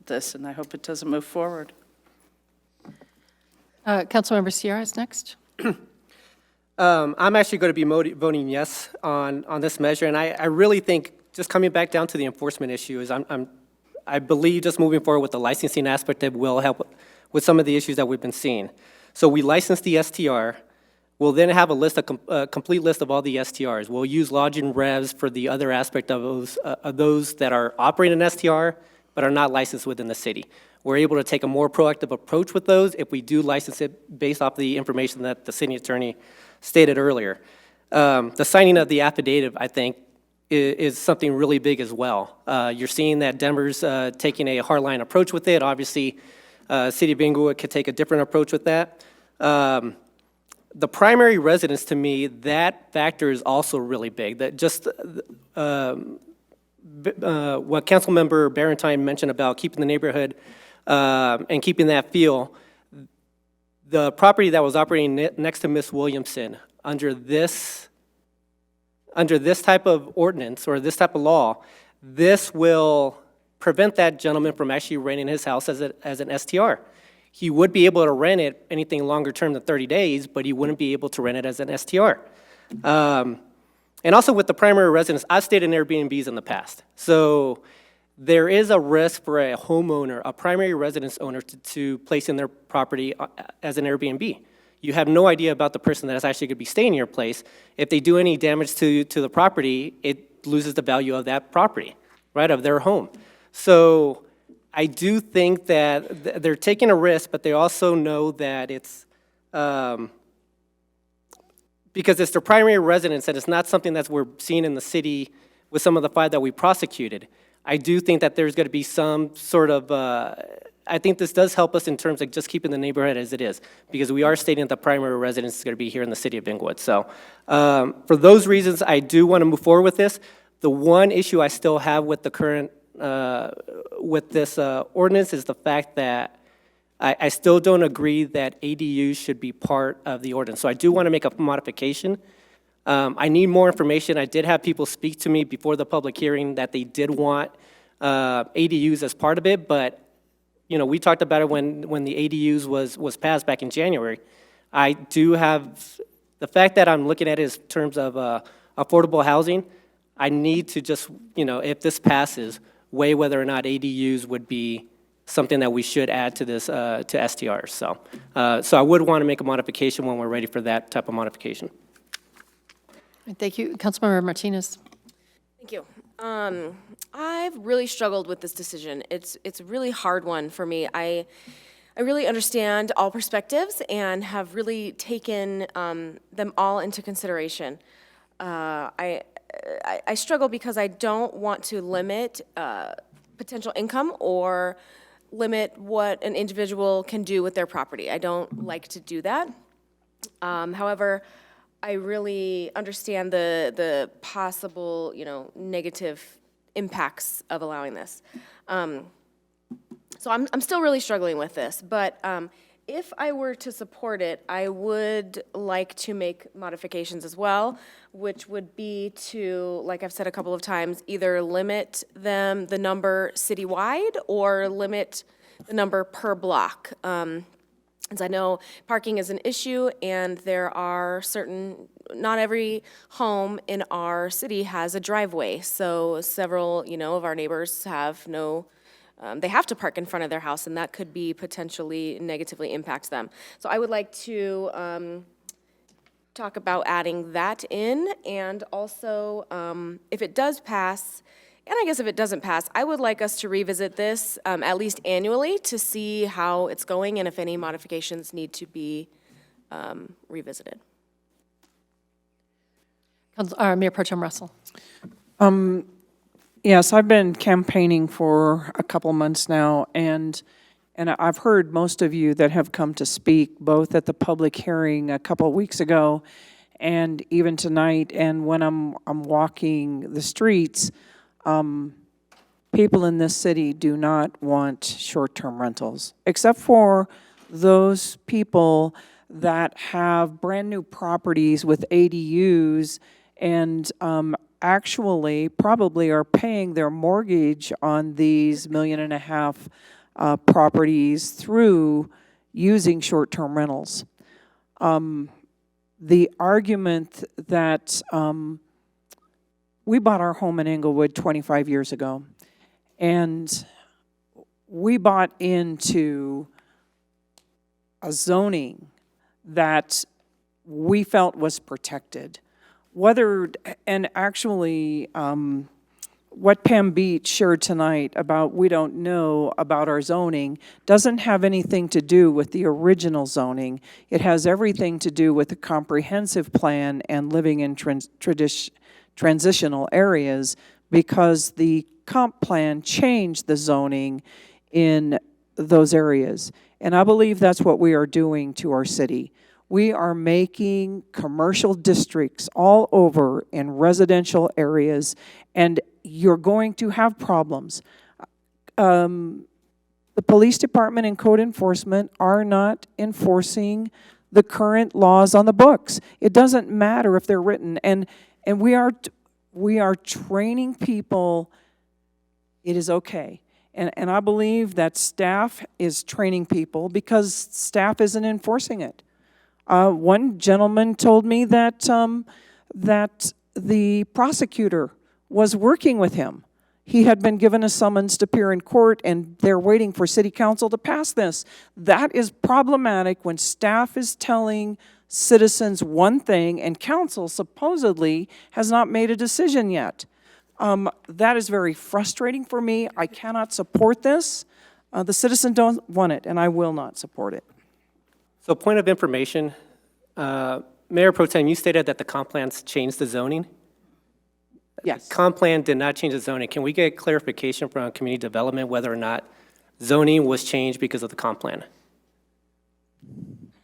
this, and I hope it doesn't move forward. Councilmember Sierra is next. I'm actually going to be voting yes on this measure, and I really think, just coming back down to the enforcement issue, is I believe just moving forward with the licensing aspect that will help with some of the issues that we've been seeing. So we license the STR. We'll then have a complete list of all the STRs. We'll use lodging revs for the other aspect of those that are operating an STR but are not licensed within the city. We're able to take a more proactive approach with those if we do license it based off the information that the city attorney stated earlier. The signing of the affidavit, I think, is something really big as well. You're seeing that Denver's taking a hardline approach with it. Obviously, City of Inglewood could take a different approach with that. The primary residence, to me, that factor is also really big. That just what Councilmember Barentine mentioned about keeping the neighborhood and keeping that feel. The property that was operating next to Miss Williamson, under this type of ordinance or this type of law, this will prevent that gentleman from actually renting his house as an STR. He would be able to rent it anything longer term than 30 days, but he wouldn't be able to rent it as an STR. And also with the primary residence, I've stayed in Airbnbs in the past. So there is a risk for a homeowner, a primary residence owner, to place in their property as an Airbnb. You have no idea about the person that is actually going to be staying in your place. If they do any damage to the property, it loses the value of that property, right, of their home. So I do think that they're taking a risk, but they also know that it's because it's their primary residence and it's not something that we're seeing in the city with some of the 5 that we prosecuted. I do think that there's going to be some sort of, I think this does help us in terms of just keeping the neighborhood as it is, because we are stating that the primary residence is going to be here in the city of Inglewood. So for those reasons, I do want to move forward with this. The one issue I still have with the current, with this ordinance is the fact that I still don't agree that ADUs should be part of the ordinance. So I do want to make a modification. I need more information. I did have people speak to me before the public hearing that they did want ADUs as part of it, but you know, we talked about it when the ADUs was passed back in January. I do have, the fact that I'm looking at it in terms of affordable housing, I need to just, you know, if this passes, weigh whether or not ADUs would be something that we should add to this, to STRs. So I would want to make a modification when we're ready for that type of modification. Thank you. Councilmember Martinez. Thank you. I've really struggled with this decision. It's a really hard one for me. I really understand all perspectives and have really taken them all into consideration. I struggle because I don't want to limit potential income or limit what an individual can do with their property. I don't like to do that. However, I really understand the possible, you know, negative impacts of allowing this. So I'm still really struggling with this, but if I were to support it, I would like to make modifications as well, which would be to, like I've said a couple of times, either limit the number citywide or limit the number per block. As I know, parking is an issue, and there are not every home in our city has a driveway. So several, you know, of our neighbors have they have to park in front of their house, and that could be potentially negatively impact them. So I would like to talk about adding that in, and also, if it does pass, and I guess if it doesn't pass, I would like us to revisit this at least annually to see how it's going and if any modifications need to be revisited. Mayor Pro-Tem Russell. Yes, I've been campaigning for a couple months now, and I've heard most of you that have come to speak, both at the public hearing a couple of weeks ago and even tonight, and when I'm walking the streets, people in this city do not want short-term rentals, except for those people that have brand-new properties with ADUs and actually probably are paying their mortgage on these $1.5 million properties through using short-term rentals. The argument that we bought our home in Inglewood 25 years ago, and we bought into a zoning that we felt was protected. And actually, what Pam Beets shared tonight about we don't know about our zoning doesn't have anything to do with the original zoning. It has everything to do with the comprehensive plan and living in transitional areas, because the comp plan changed the zoning in those areas. And I believe that's what we are doing to our city. We are making commercial districts all over in residential areas, and you're going to have problems. The police department and code enforcement are not enforcing the current laws on the books. It doesn't matter if they're written, and we are training people. It is okay. And I believe that staff is training people because staff isn't enforcing it. One gentleman told me that the prosecutor was working with him. He had been given a summons to appear in court, and they're waiting for city council to pass this. That is problematic when staff is telling citizens one thing and council supposedly has not made a decision yet. That is very frustrating for me. I cannot support this. The citizens don't want it, and I will not support it. So point of information, Mayor Pro Tem, you stated that the comp plans changed the zoning? Yes. The comp plan did not change the zoning. Can we get clarification from community development whether or not zoning was changed because of the comp plan?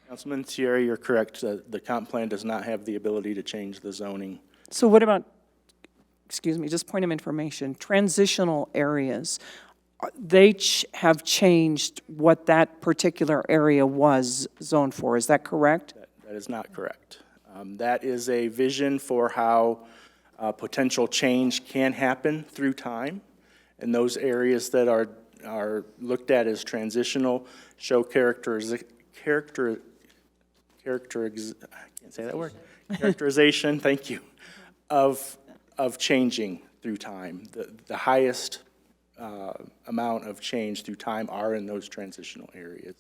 Councilman Thierry, you're correct. The comp plan does not have the ability to change the zoning. So what about, excuse me, just point of information, transitional areas? They have changed what that particular area was zoned for. Is that correct? That is not correct. That is a vision for how potential change can happen through time. And those areas that are looked at as transitional show characterization, thank you, of changing through time. The highest amount of change through time are in those transitional areas,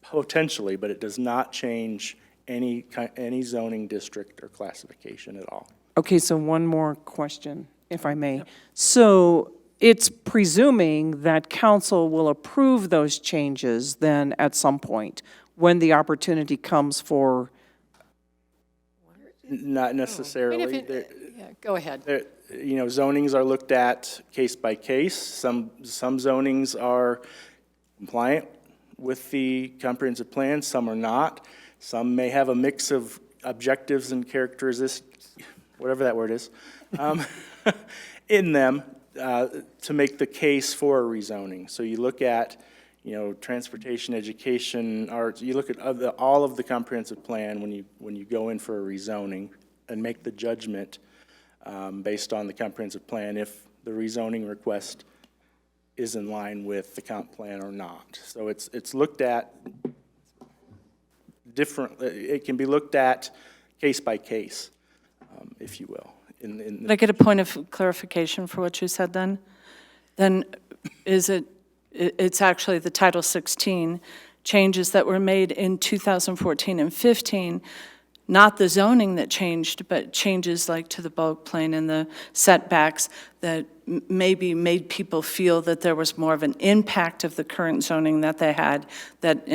potentially, but it does not change any zoning district or classification at all. Okay, so one more question, if I may. So it's presuming that council will approve those changes then at some point when the opportunity comes for. Not necessarily. Go ahead. You know, zonings are looked at case by case. Some zonings are compliant with the comprehensive plan, some are not. Some may have a mix of objectives and characteristics, whatever that word is, in them to make the case for a rezoning. So you look at, you know, transportation, education, arts. You look at all of the comprehensive plan when you go in for a rezoning and make the judgment based on the comprehensive plan if the rezoning request is in line with the comp plan or not. So it's looked at different. It can be looked at case by case, if you will. Can I get a point of clarification for what you said then? Then it's actually the Title 16 changes that were made in 2014 and 15 not the zoning that changed, but changes like to the bulk plane and the setbacks that maybe made people feel that there was more of an impact of the current zoning that they had that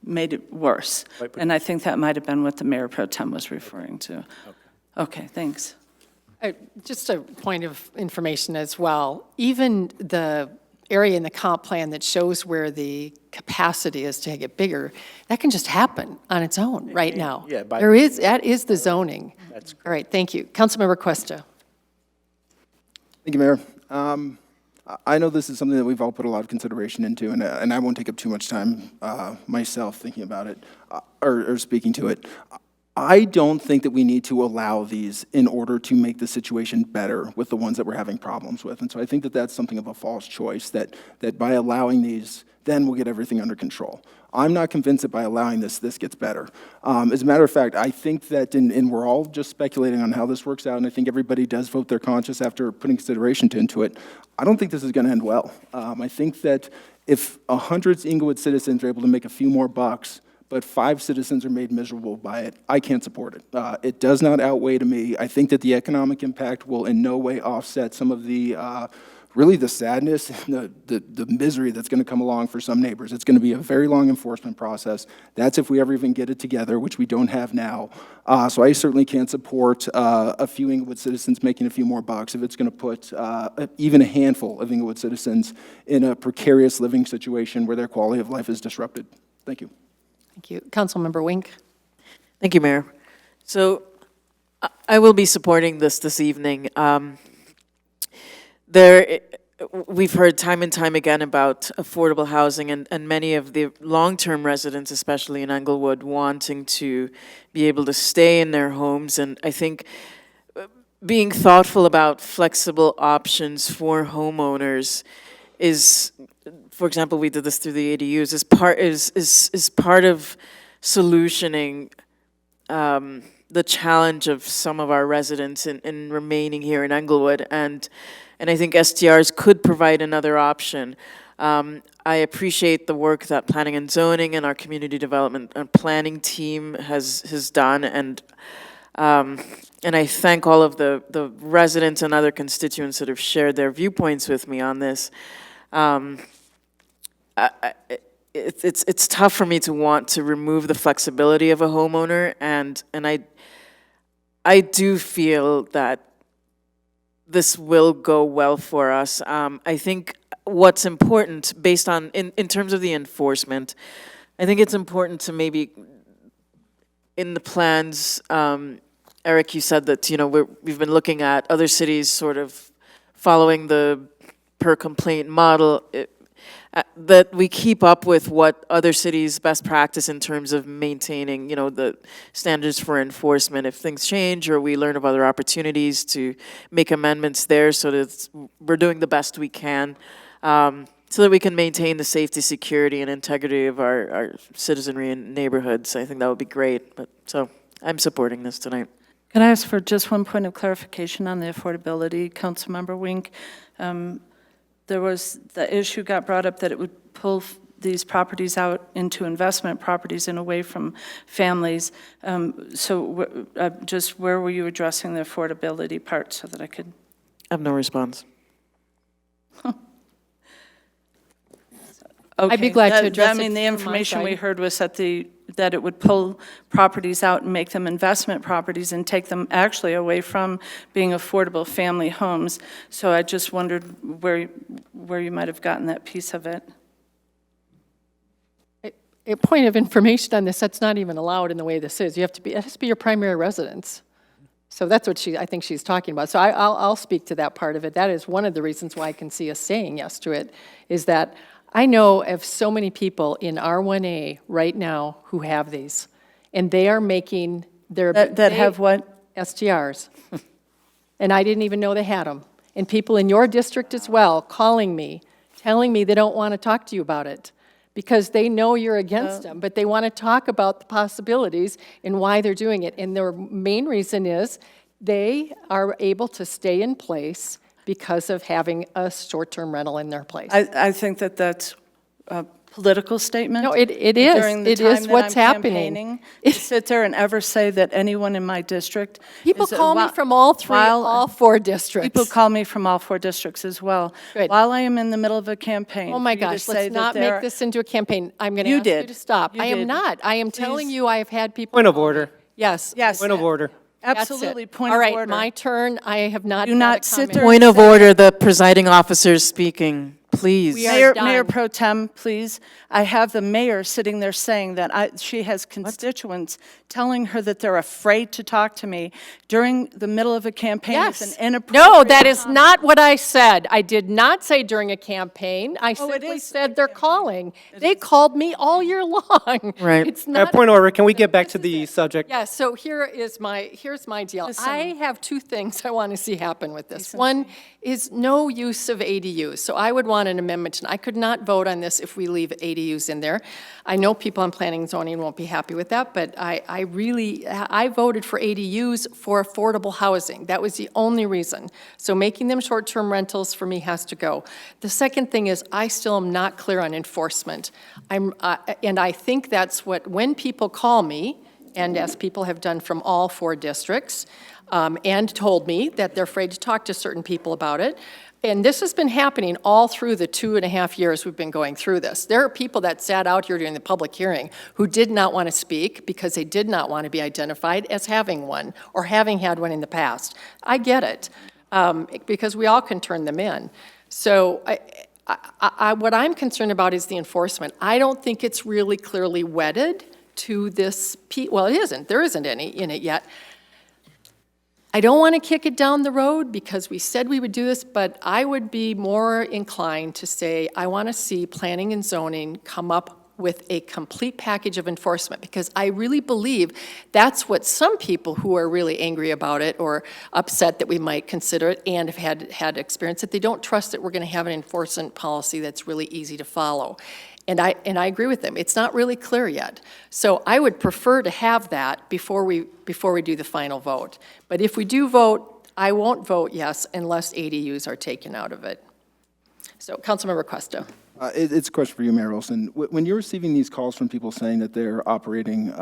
made it worse. And I think that might have been what the Mayor Pro-Tem was referring to. Okay, thanks. Just a point of information as well. Even the area in the comp plan that shows where the capacity is to get bigger, that can just happen on its own right now. Yeah, that is the zoning. That's All right, thank you. Councilmember Cuesta. Thank you, Mayor. I know this is something that we've all put a lot of consideration into, and I won't take up too much time myself thinking about it or speaking to it. I don't think that we need to allow these in order to make the situation better with the ones that we're having problems with. And so I think that that's something of a false choice, that by allowing these, then we'll get everything under control. I'm not convinced that by allowing this gets better. As a matter of fact, I think that, and we're all just speculating on how this works out, and I think everybody does vote their conscience after putting consideration into it. I don't think this is going to end well. I think that if 100 Inglewood citizens are able to make a few more bucks, but 5 citizens are made miserable by it, I can't support it. It does not outweigh to me. I think that the economic impact will in no way offset some of the, really the sadness and the misery that's gonna come along for some neighbors. It's gonna be a very long enforcement process. That's if we ever even get it together, which we don't have now. So I certainly can't support a few Inglewood citizens making a few more bucks if it's gonna put even a handful of Inglewood citizens in a precarious living situation where their quality of life is disrupted. Thank you. Thank you. Councilmember Wink. Thank you, Mayor. So I will be supporting this evening. We've heard time and time again about affordable housing and many of the long-term residents, especially in Englewood, wanting to be able to stay in their homes. And I think being thoughtful about flexible options for homeowners is, for example, we did this through the ADUs, is part of solutioning the challenge of some of our residents in remaining here in Englewood, and I think STRs could provide another option. I appreciate the work that Planning and Zoning and our Community Development and Planning team has done, and I thank all of the residents and other constituents that have shared their viewpoints with me on this. It's tough for me to want to remove the flexibility of a homeowner, and I do feel that this will go well for us. I think what's important, based on, in terms of the enforcement, I think it's important to maybe, in the plans, Eric, you said that, we've been looking at other cities sort of following the per complaint model, that we keep up with what other cities' best practice in terms of maintaining, the standards for enforcement. If things change or we learn of other opportunities to make amendments there, so that we're doing the best we can, so that we can maintain the safety, security, and integrity of our citizenry and neighborhoods. I think that would be great. So I'm supporting this tonight. Can I ask for just one point of clarification on the affordability, Councilmember Wink? There was, the issue got brought up that it would pull these properties out into investment properties and away from families. Just where were you addressing the affordability part so that I could? I have no response. Okay. I'd be glad to address it. The information we heard was that that it would pull properties out and make them investment properties and take them actually away from being affordable family homes. So I just wondered where you might have gotten that piece of it. A point of information on this, that's not even allowed in the way this is. It has to be your primary residence. So that's what I think she's talking about. So I'll speak to that part of it. That is one of the reasons why I can see us saying yes to it, is that I know of so many people in R1A right now who have these, and they are making their... That have what? STRs. And I didn't even know they had them. And people in your district as well calling me, telling me they don't want to talk to you about it because they know you're against them, but they want to talk about the possibilities and why they're doing it. And their main reason is they are able to stay in place because of having a short-term rental in their place. I think that's a political statement? No, it is. During the It time is that what's I'm happening. campaigning, to sit there and ever say that anyone in my district. People is a- call me while- from all three, while- all four districts. People call me from all 4 districts as well. Good. While I am in the middle of a campaign. Oh my for you to gosh, say let's that not there- make this into a campaign. I'm going to You ask you did. to stop. You I am did. not. I am telling Please. you, I have had people. Point of order. Yes. Yes. Point of order. That's it. Absolutely, point All of right, order. my turn. I have not. Do had not a sit comment. there. Point of order, the presiding officer is speaking, please. We are done. Mayor Pro Tem, please. I have the mayor sitting there saying that she has constituents telling her that they're afraid to talk to me during the middle of a campaign. It's Yes. an inappropriate No, that is comment. not what I said. I did not say during a campaign. I Oh, it simply is said they're calling. They called me all year long. Right. It's not. Point of order, can we get back to the subject? Yeah, so here's my deal. I have 2 things I want to see happen with this. One is no use of ADUs. So I would want an amendment, and I could not vote on this if we leave ADUs in there. I know people on planning and zoning won't be happy with that, but I voted for ADUs for affordable housing. That was the only reason. So making them short-term rentals for me has to go. The second thing is I still am not clear on enforcement. And I think that's when people call me, and as people have done from all 4 districts, and told me that they're afraid to talk to certain people about it. And this has been happening all through the 2.5 years we've been going through this. There are people that sat out here during the public hearing who did not want to speak because they did not want to be identified as having one or having had one in the past. I get it, because we all can turn them in. So what I'm concerned about is the enforcement. I don't think it's really clearly wedded to this, well, it isn't. There isn't any in it yet. I don't want to kick it down the road because we said we would do this, but I would be more inclined to say I want to see planning and zoning come up with a complete package of enforcement, because I really believe that's what some people who are really angry about it or upset that we might consider it and have had experience that they don't trust that we're going to have an enforcement policy that's really easy to follow. And I agree with them. It's not really clear yet. So I would prefer to have that before we do the final vote. But if we do vote, I won't vote yes unless ADUs are taken out of it. So Councilmember Cuesta. It's a question for you, Mayor Olson. When you're receiving these calls from people saying that they're operating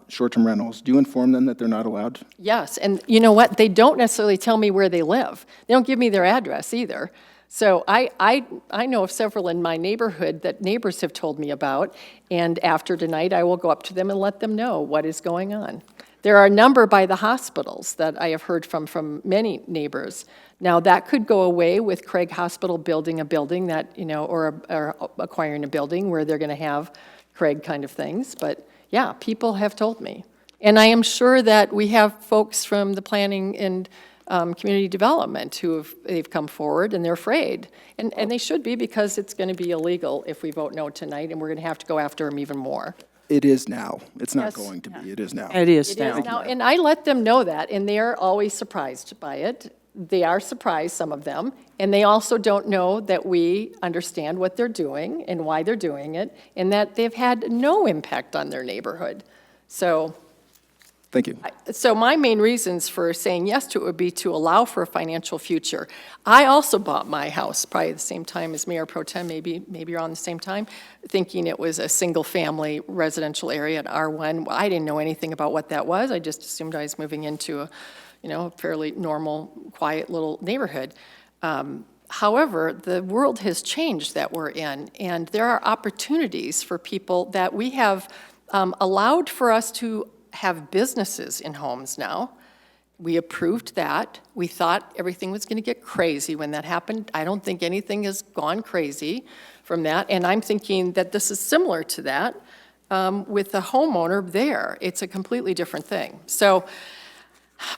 short-term rentals, do you inform them that they're not allowed? Yes, and you know what? They don't necessarily tell me where they live. They don't give me their address either. So I know of several in my neighborhood that neighbors have told me about, and after tonight, I will go up to them and let them know what is going on. There are a number by the hospitals that I have heard from many neighbors. Now, that could go away with Creaghe Hospital building a building that, or acquiring a building where they're going to have Creaghe kind of things. But yeah, people have told me. And I am sure that we have folks from the planning and community development they've come forward and they're afraid. And they should be, because it's going to be illegal if we vote no tonight, and we're going to have to go after them even more. It is now. It's not Yes. going to be. It is now. It is It now. is now, and I let them know that, and they are always surprised by it. They are surprised, some of them, and they also don't know that we understand what they're doing and why they're doing it, and that they've had no impact on their neighborhood. So Thank you. So my main reasons for saying yes to it would be to allow for a financial future. I also bought my house probably at the same time as Mayor Pro Tem, maybe around the same time, thinking it was a single-family residential area at R1. I didn't know anything about what that was. I just assumed I was moving into a fairly normal, quiet little neighborhood. However, the world has changed that we're in, and there are opportunities for people that we have allowed for us to have businesses in homes now. We approved that. We thought everything was going to get crazy when that happened. I don't think anything has gone crazy from that, and I'm thinking that this is similar to that with the homeowner there. It's a completely different thing. So,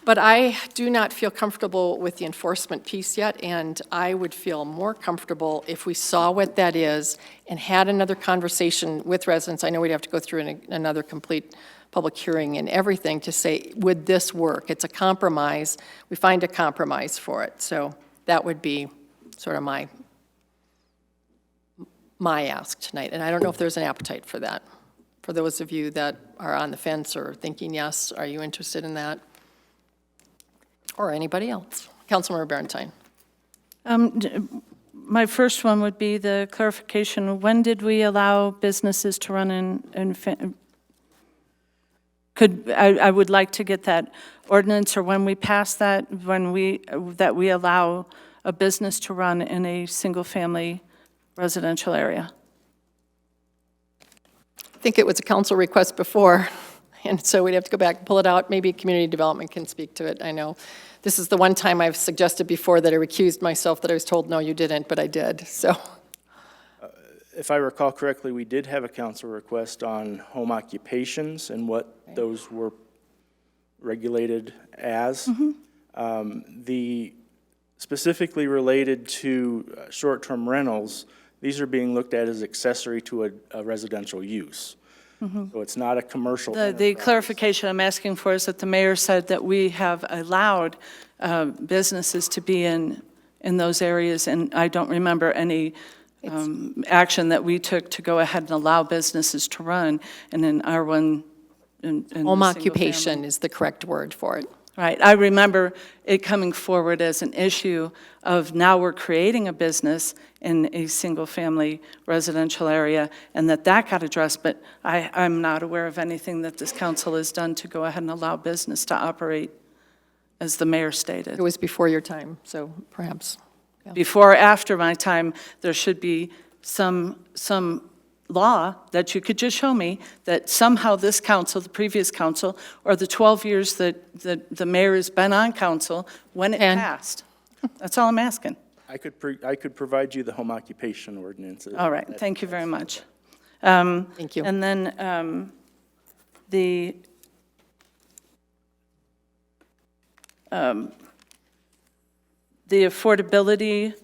but I do not feel comfortable with the enforcement piece yet, and I would feel more comfortable if we saw what that is and had another conversation with residents. I know we'd have to go through another complete public hearing and everything to say, would this work? It's a compromise. We find a compromise for it. So that would be sort of my ask tonight. And I don't know if there's an appetite for that. For those of you that are on the fence or thinking yes, are you interested in that? Or anybody else? Councilmember Barentine. my first one would be the clarification. When did we allow businesses to run I would like to get that ordinance, or when we pass that, that we allow a business to run in a single-family residential area. I think it was a council request before, and so we'd have to go back and pull it out. Maybe community development can speak to it. I know this is the one time I've suggested before that I recused myself, that I was told, no, you didn't, but I did, so. If I recall correctly, we did have a council request on home occupations and what those were regulated as. The specifically related to short-term rentals, these are being looked at as accessory to a residential use. So it's not a commercial. The clarification I'm asking for is that the mayor said that we have allowed businesses to be in those areas, and I don't remember any action that we took to go ahead and allow businesses to run in an R1. Home occupation is the correct word for it. Right. I remember it coming forward as an issue of now we're creating a business in a single-family residential area, and that got addressed, but I'm not aware of anything that this council has done to go ahead and allow business to operate, as the mayor stated. It was before your time, so perhaps. Yeah. Before or after my time, there should be some law that you could just show me that somehow this council, the previous council, or the 12 years that the mayor has been on council, when it passed. That's all I'm asking. I could provide you the home occupation ordinance. All right, thank you very much. Thank you. And then the affordability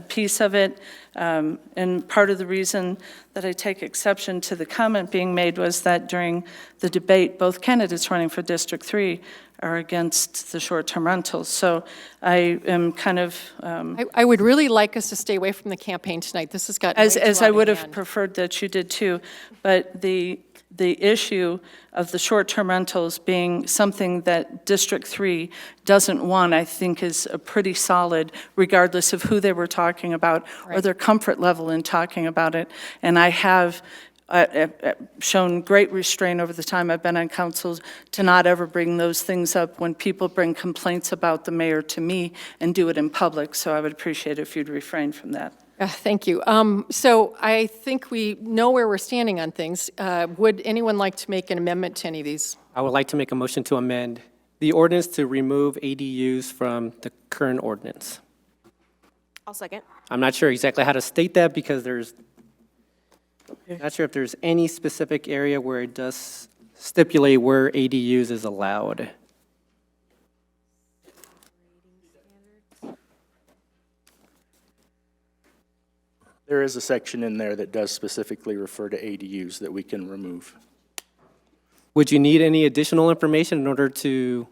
piece of it, and part of the reason that I take exception to the comment being made was that during the debate, both candidates running for District 3 are against the short-term rentals. So I am kind of... I would really like us to stay away from the campaign tonight. This has got As I would have preferred that you did too, but the issue of the short-term rentals being something that District 3 doesn't want, I think is a pretty solid, regardless of who they were talking about or their comfort level in talking about it. And I have shown great restraint over the time I've been on council to not ever bring those things up when people bring complaints about the mayor to me and do it in public. So I would appreciate it if you'd refrain from that. Thank you. So I think we know where we're standing on things. Would anyone like to make an amendment to any of these? I would like to make a motion to amend the ordinance to remove ADUs from the current ordinance. I'll second. I'm not sure exactly how to state that because not sure if there's any specific area where it does stipulate where ADUs is allowed. There is a section in there that does specifically refer to ADUs that we can remove. Would you need any additional information in order to,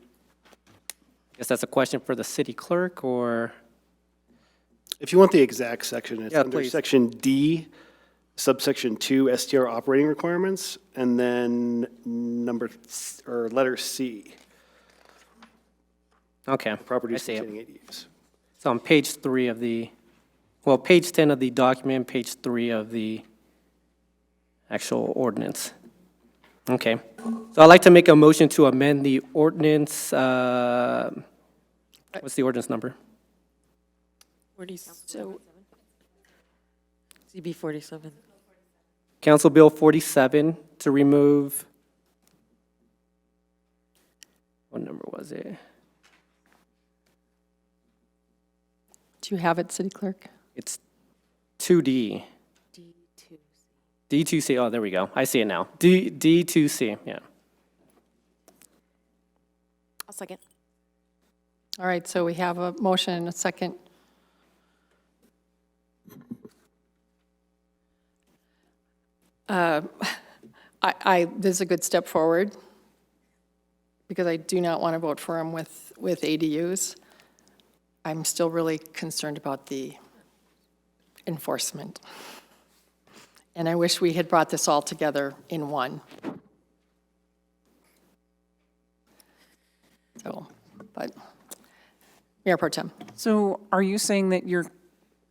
I guess that's a question for the city clerk, or? If you want the exact section, it's under please. section D, subsection 2, STR operating requirements, and then letter C. Okay. Properties I see it. containing ADUs. So on page 3 of the, well, page 10 of the document, page 3 of the actual ordinance. Okay. So I'd like to make a motion to amend the ordinance, what's the ordinance number? So CB 47. Council Bill 47 to remove, what number was it? do you have it, City Clerk? It's 2D. D2C, oh, there we go. I see it now. D2C, yeah. I'll second. All right, so we have a motion and a second. This is a good step forward because I do not want to vote for him with ADUs. I'm still really concerned about the enforcement. And I wish we had brought this all together in one. So, but, Mayor Pro-Tem. So are you saying that you're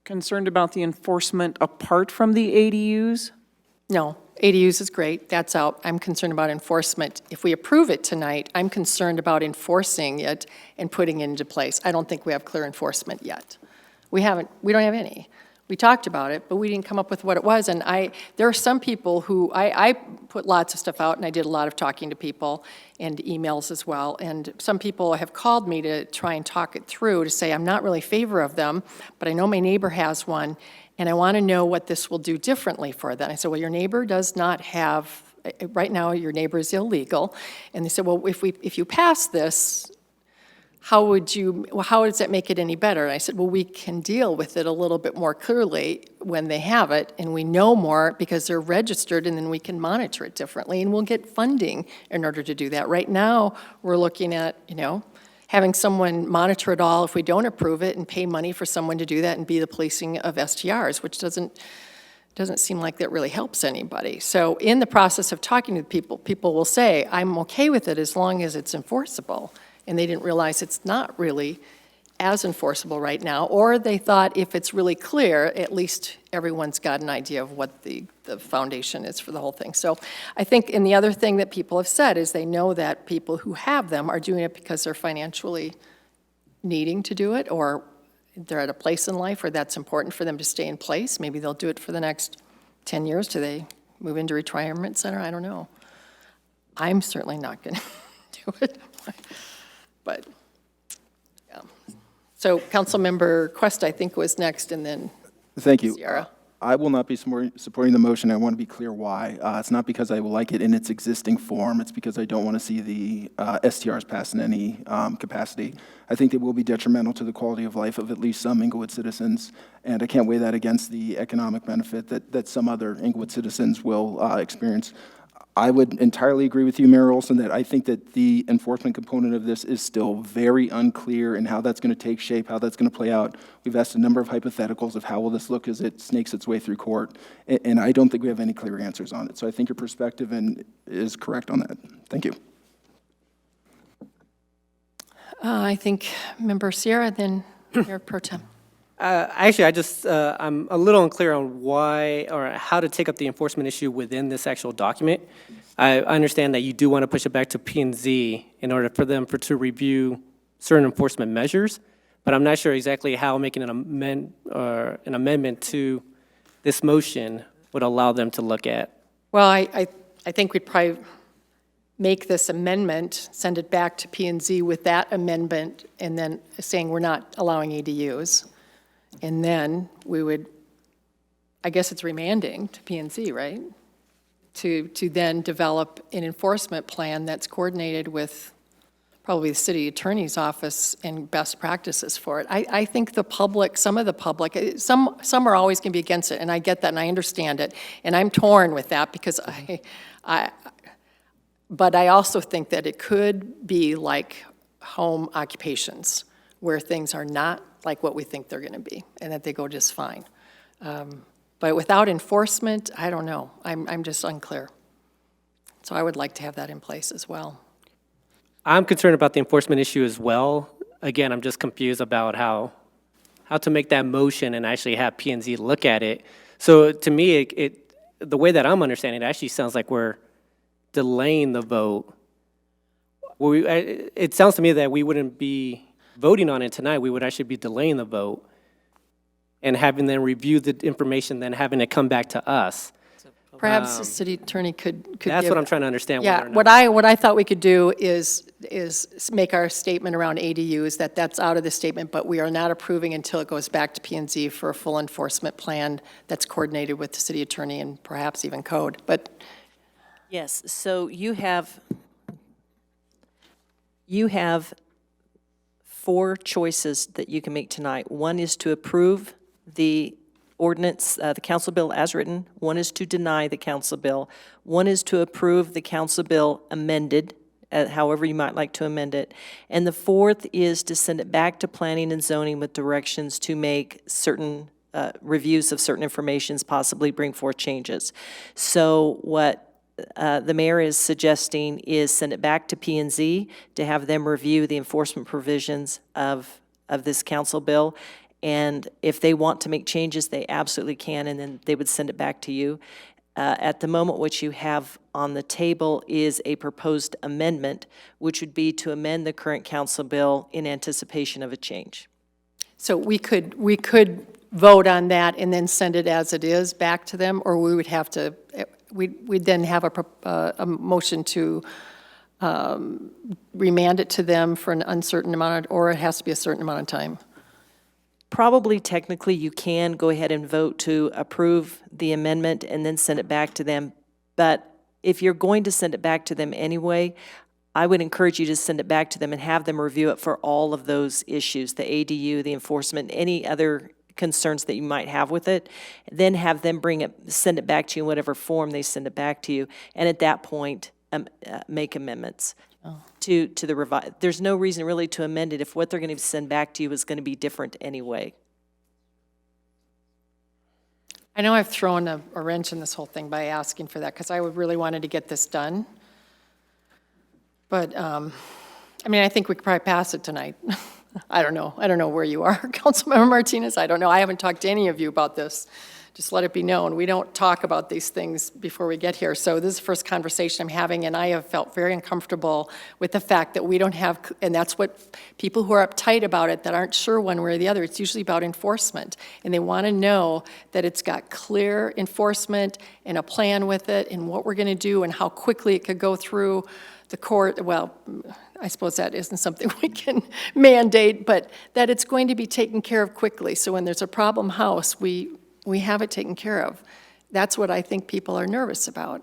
concerned about the enforcement apart from the ADUs? No, ADUs is great, that's out. I'm concerned about enforcement. If we approve it tonight, I'm concerned about enforcing it and putting it into place. I don't think we have clear enforcement yet. We don't have any. We talked about it, but we didn't come up with what it was, and there are some people who, I put lots of stuff out, and I did a lot of talking to people, and emails as well, and some people have called me to try and talk it through, to say, I'm not really in favor of them, but I know my neighbor has one, and I want to know what this will do differently for them. I said, well, your neighbor does not have, right now, your neighbor is illegal, and they said, well, if you pass this, how does that make it any better? And I said, well, we can deal with it a little bit more clearly when they have it, and we know more because they're registered, and then we can monitor it differently, and we'll get funding in order to do that. Right now, we're looking at, having someone monitor it all if we don't approve it, and pay money for someone to do that and be the policing of STRs, which doesn't seem like that really helps anybody. So in the process of talking to people, people will say, I'm okay with it as long as it's enforceable. And they didn't realize it's not really as enforceable right now, or they thought if it's really clear, at least everyone's got an idea of what the foundation is for the whole thing. So I think, and the other thing that people have said is they know that people who have them are doing it because they're financially needing to do it, or they're at a place in life where that's important for them to stay in place. Maybe they'll do it for the next 10 years till they move into retirement center, I don't know. I'm certainly not going to do it. But, yeah. So Councilmember Quest, I think, was next, and then Thank you. Sierra. I will not be supporting the motion. I want to be clear why. It's not because I will like it in its existing form. It's because I don't want to see the STRs pass in any capacity. I think they will be detrimental to the quality of life of at least some Inglewood citizens, and I can't weigh that against the economic benefit that some other Inglewood citizens will experience. I would entirely agree with you, Mayor Olson, that I think that the enforcement component of this is still very unclear in how that's going to take shape, how that's going to play out. We've asked a number of hypotheticals of how will this look as it snakes its way through court, and I don't think we have any clear answers on it. So I think your perspective is correct on that. Thank you. I think Member Sierra, then Mayor Pro-Tem. Actually, I'm a little unclear on why or how to take up the enforcement issue within this actual document. I understand that you do want to push it back to P&Z in order for them to review certain enforcement measures, but I'm not sure exactly how making an amendment to this motion would allow them to look at. Well, I think we'd probably make this amendment, send it back to P&Z with that amendment, and then saying we're not allowing ADUs. And then we would, I guess it's remanding to P&Z, right? To then develop an enforcement plan that's coordinated with probably the city attorney's office and best practices for it. I think the public, some of the public, some are always going to be against it, and I get that and I understand it. And I'm torn with that because but I also think that it could be like home occupations where things are not like what we think they're going to be, and that they go just fine. But without enforcement, I don't know. I'm just unclear. So I would like to have that in place as well. I'm concerned about the enforcement issue as well. Again, I'm just confused about how to make that motion and actually have P&Z look at it. So to me, the way that I'm understanding it actually sounds like we're delaying the vote. It sounds to me that we wouldn't be voting on it tonight. We would actually be delaying the vote and having them review the information, then having it come back to us. Perhaps the city attorney could That's give, what I'm trying to understand. Yeah, whether or not. what I thought we could do is make our statement around ADUs, that's out of the statement, but we are not approving until it goes back to P&Z for a full enforcement plan that's coordinated with the city attorney and perhaps even code. But Yes, so you have 4 choices that you can make tonight. One is to approve the ordinance, the council bill as written. One is to deny the council bill. One is to approve the council bill amended, however you might like to amend it. And the fourth is to send it back to planning and zoning with directions to make certain reviews of certain informations, possibly bring forth changes. So what the mayor is suggesting is send it back to P&Z to have them review the enforcement provisions of this council bill And if they want to make changes, they absolutely can, and then they would send it back to you. At the moment, what you have on the table is a proposed amendment, which would be to amend the current council bill in anticipation of a change. So we could vote on that and then send it as it is back to them, or we would have to, we'd then have a motion to remand it to them for an uncertain amount, or it has to be a certain amount of time. Probably technically you can go ahead and vote to approve the amendment and then send it back to them. But if you're going to send it back to them anyway, I would encourage you to send it back to them and have them review it for all of those issues, the ADU, the enforcement, any other concerns that you might have with it. Then have them send it back to you in whatever form they send it back to you. And at that point, make amendments. To the revise. There's no reason really to amend it if what they're going to send back to you is going to be different anyway. I know I've thrown a wrench in this whole thing by asking for that, because I would really wanted to get this done. But, I mean, I think we could probably pass it tonight. I don't know. I don't know where you are, Councilmember Martinez. I don't know. I haven't talked to any of you about this. Just let it be known. We don't talk about these things before we get here. So this is the first conversation I'm having, and I have felt very uncomfortable with the fact that we don't have, and that's what people who are uptight about it, that aren't sure one way or the other, it's usually about enforcement. And they want to know that it's got clear enforcement and a plan with it and what we're going to do and how quickly it could go through the court. Well, I suppose that isn't something we can mandate, but that it's going to be taken care of quickly. So when there's a problem house, we have it taken care of. That's what I think people are nervous about,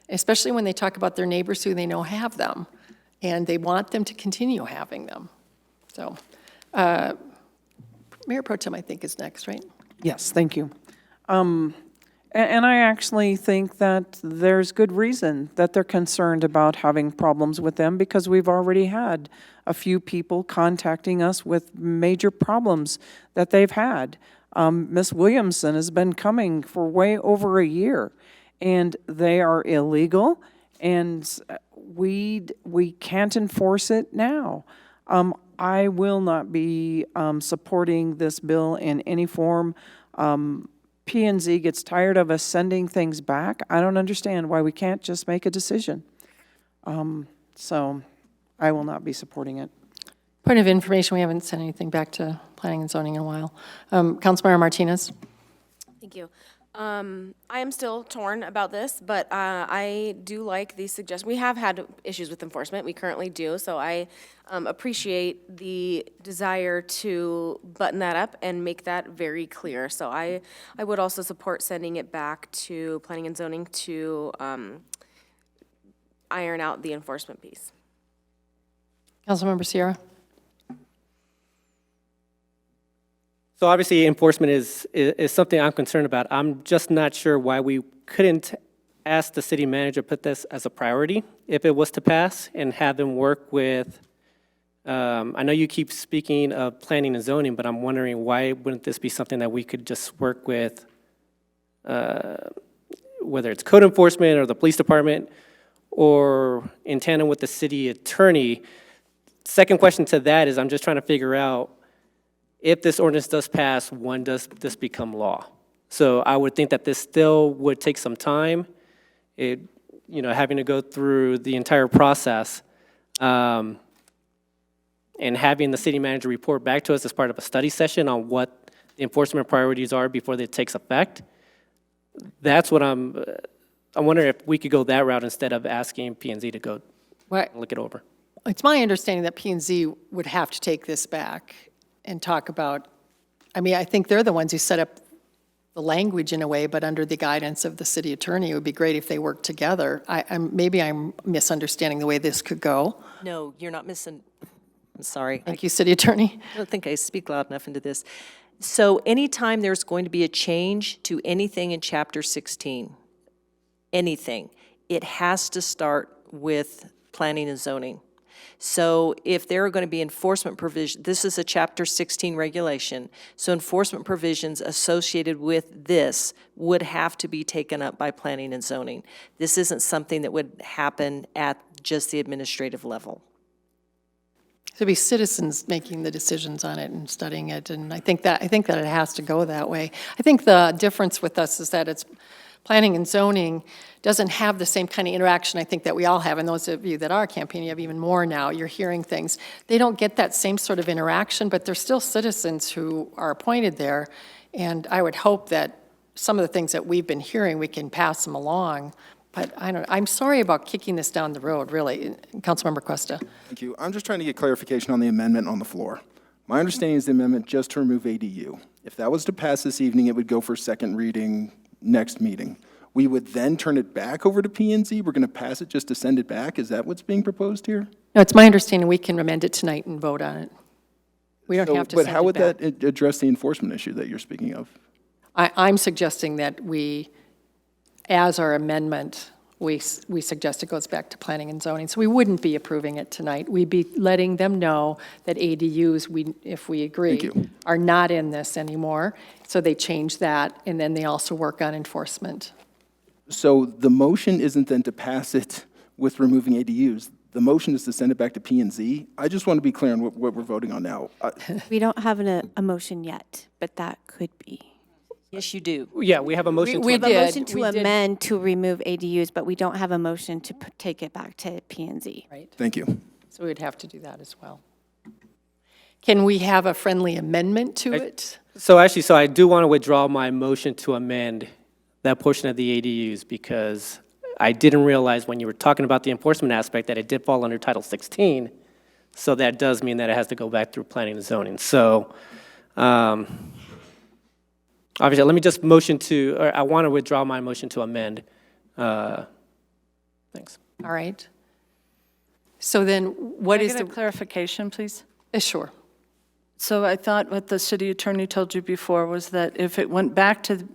especially when they talk about their neighbors who they know have them, and they want them to continue having them. So, Mayor Pro-Tem, I think, is next, right? Yes, thank you. And I actually think that there's good reason that they're concerned about having problems with them, because we've already had a few people contacting us with major problems that they've had. Ms. Williamson has been coming for way over a year, and they are illegal, and we can't enforce it now. I will not be supporting this bill in any form. P&Z gets tired of us sending things back. I don't understand why we can't just make a decision. So I will not be supporting it. Point of information, we haven't sent anything back to Planning and Zoning in a while. Councilmember Martinez. Thank you. I am still torn about this, but I do like these suggestions. We have had issues with enforcement. We currently do, so I appreciate the desire to button that up and make that very clear. So I would also support sending it back to Planning and Zoning to iron out the enforcement piece. Councilmember Sierra. So obviously, enforcement is something I'm concerned about. I'm just not sure why we couldn't ask the city manager to put this as a priority if it was to pass, and have them work with, I know you keep speaking of planning and zoning, but I'm wondering why wouldn't this be something that we could just work with, whether it's code enforcement or the police department, or in tandem with the city attorney. Second question to that is, I'm just trying to figure out, if this ordinance does pass, when does this become law? So I would think that this still would take some time, having to go through the entire process, and having the city manager report back to us as part of a study session on what the enforcement priorities are before it takes effect. That's what I'm wondering if we could go that route instead of asking P&Z to go look it over. It's my understanding that P&Z would have to take this back and talk about, I think they're the ones who set up the language in a way, but under the guidance of the city attorney, it would be great if they worked together. Maybe I'm misunderstanding the way this could go. No, you're not I'm sorry. Thank you, city attorney. I don't think I speak loud enough into this. So anytime there's going to be a change to anything in Chapter 16, anything, it has to start with planning and zoning. So if there are going to be enforcement provisions, this is a Chapter 16 regulation, so enforcement provisions associated with this would have to be taken up by planning and zoning. This isn't something that would happen at just the administrative level. To be citizens making the decisions on it and studying it, and I think that it has to go that way. I think the difference with us is that it's planning and zoning doesn't have the same kind of interaction I think that we all have, and those of you that are campaigning have even more now. You're hearing things. They don't get that same sort of interaction, but they're still citizens who are appointed there, and I would hope that some of the things that we've been hearing, we can pass them along. But I'm sorry about kicking this down the road, really. Councilmember Cuesta. Thank you. I'm just trying to get clarification on the amendment on the floor. My understanding is the amendment just to remove ADU. If that was to pass this evening, it would go for second reading next meeting. We would then turn it back over to P&Z. We're going to pass it just to send it back. Is that what's being proposed here? No, it's my understanding we can amend it tonight and vote on it. We don't have to send it back. But how would that address the enforcement issue that you're speaking of? I'm suggesting that we, as our amendment, we suggest it goes back to planning and zoning. So we wouldn't be approving it tonight. We'd be letting them know that ADUs, if we agree, are not in this anymore. So they change that, and then they also work on enforcement. So the motion isn't then to pass it with removing ADUs. The motion is to send it back to P&Z. I just want to be clear on what we're voting on now. We don't have a motion yet, but that could be. Yes, you do. Yeah, we have a motion. We have a motion to amend to remove ADUs, but we don't have a motion to take it back to P&Z. Right. Thank you. So we'd have to do that as well. Can we have a friendly amendment to it? So I do want to withdraw my motion to amend that portion of the ADUs because I didn't realize when you were talking about the enforcement aspect that it did fall under Title 16. So that does mean that it has to go back through planning and zoning. So obviously, let me just I want to withdraw my motion to amend. Thanks. All right. So then what is Can I get a clarification, please? Sure. So I thought what the city attorney told you before was that if it went back to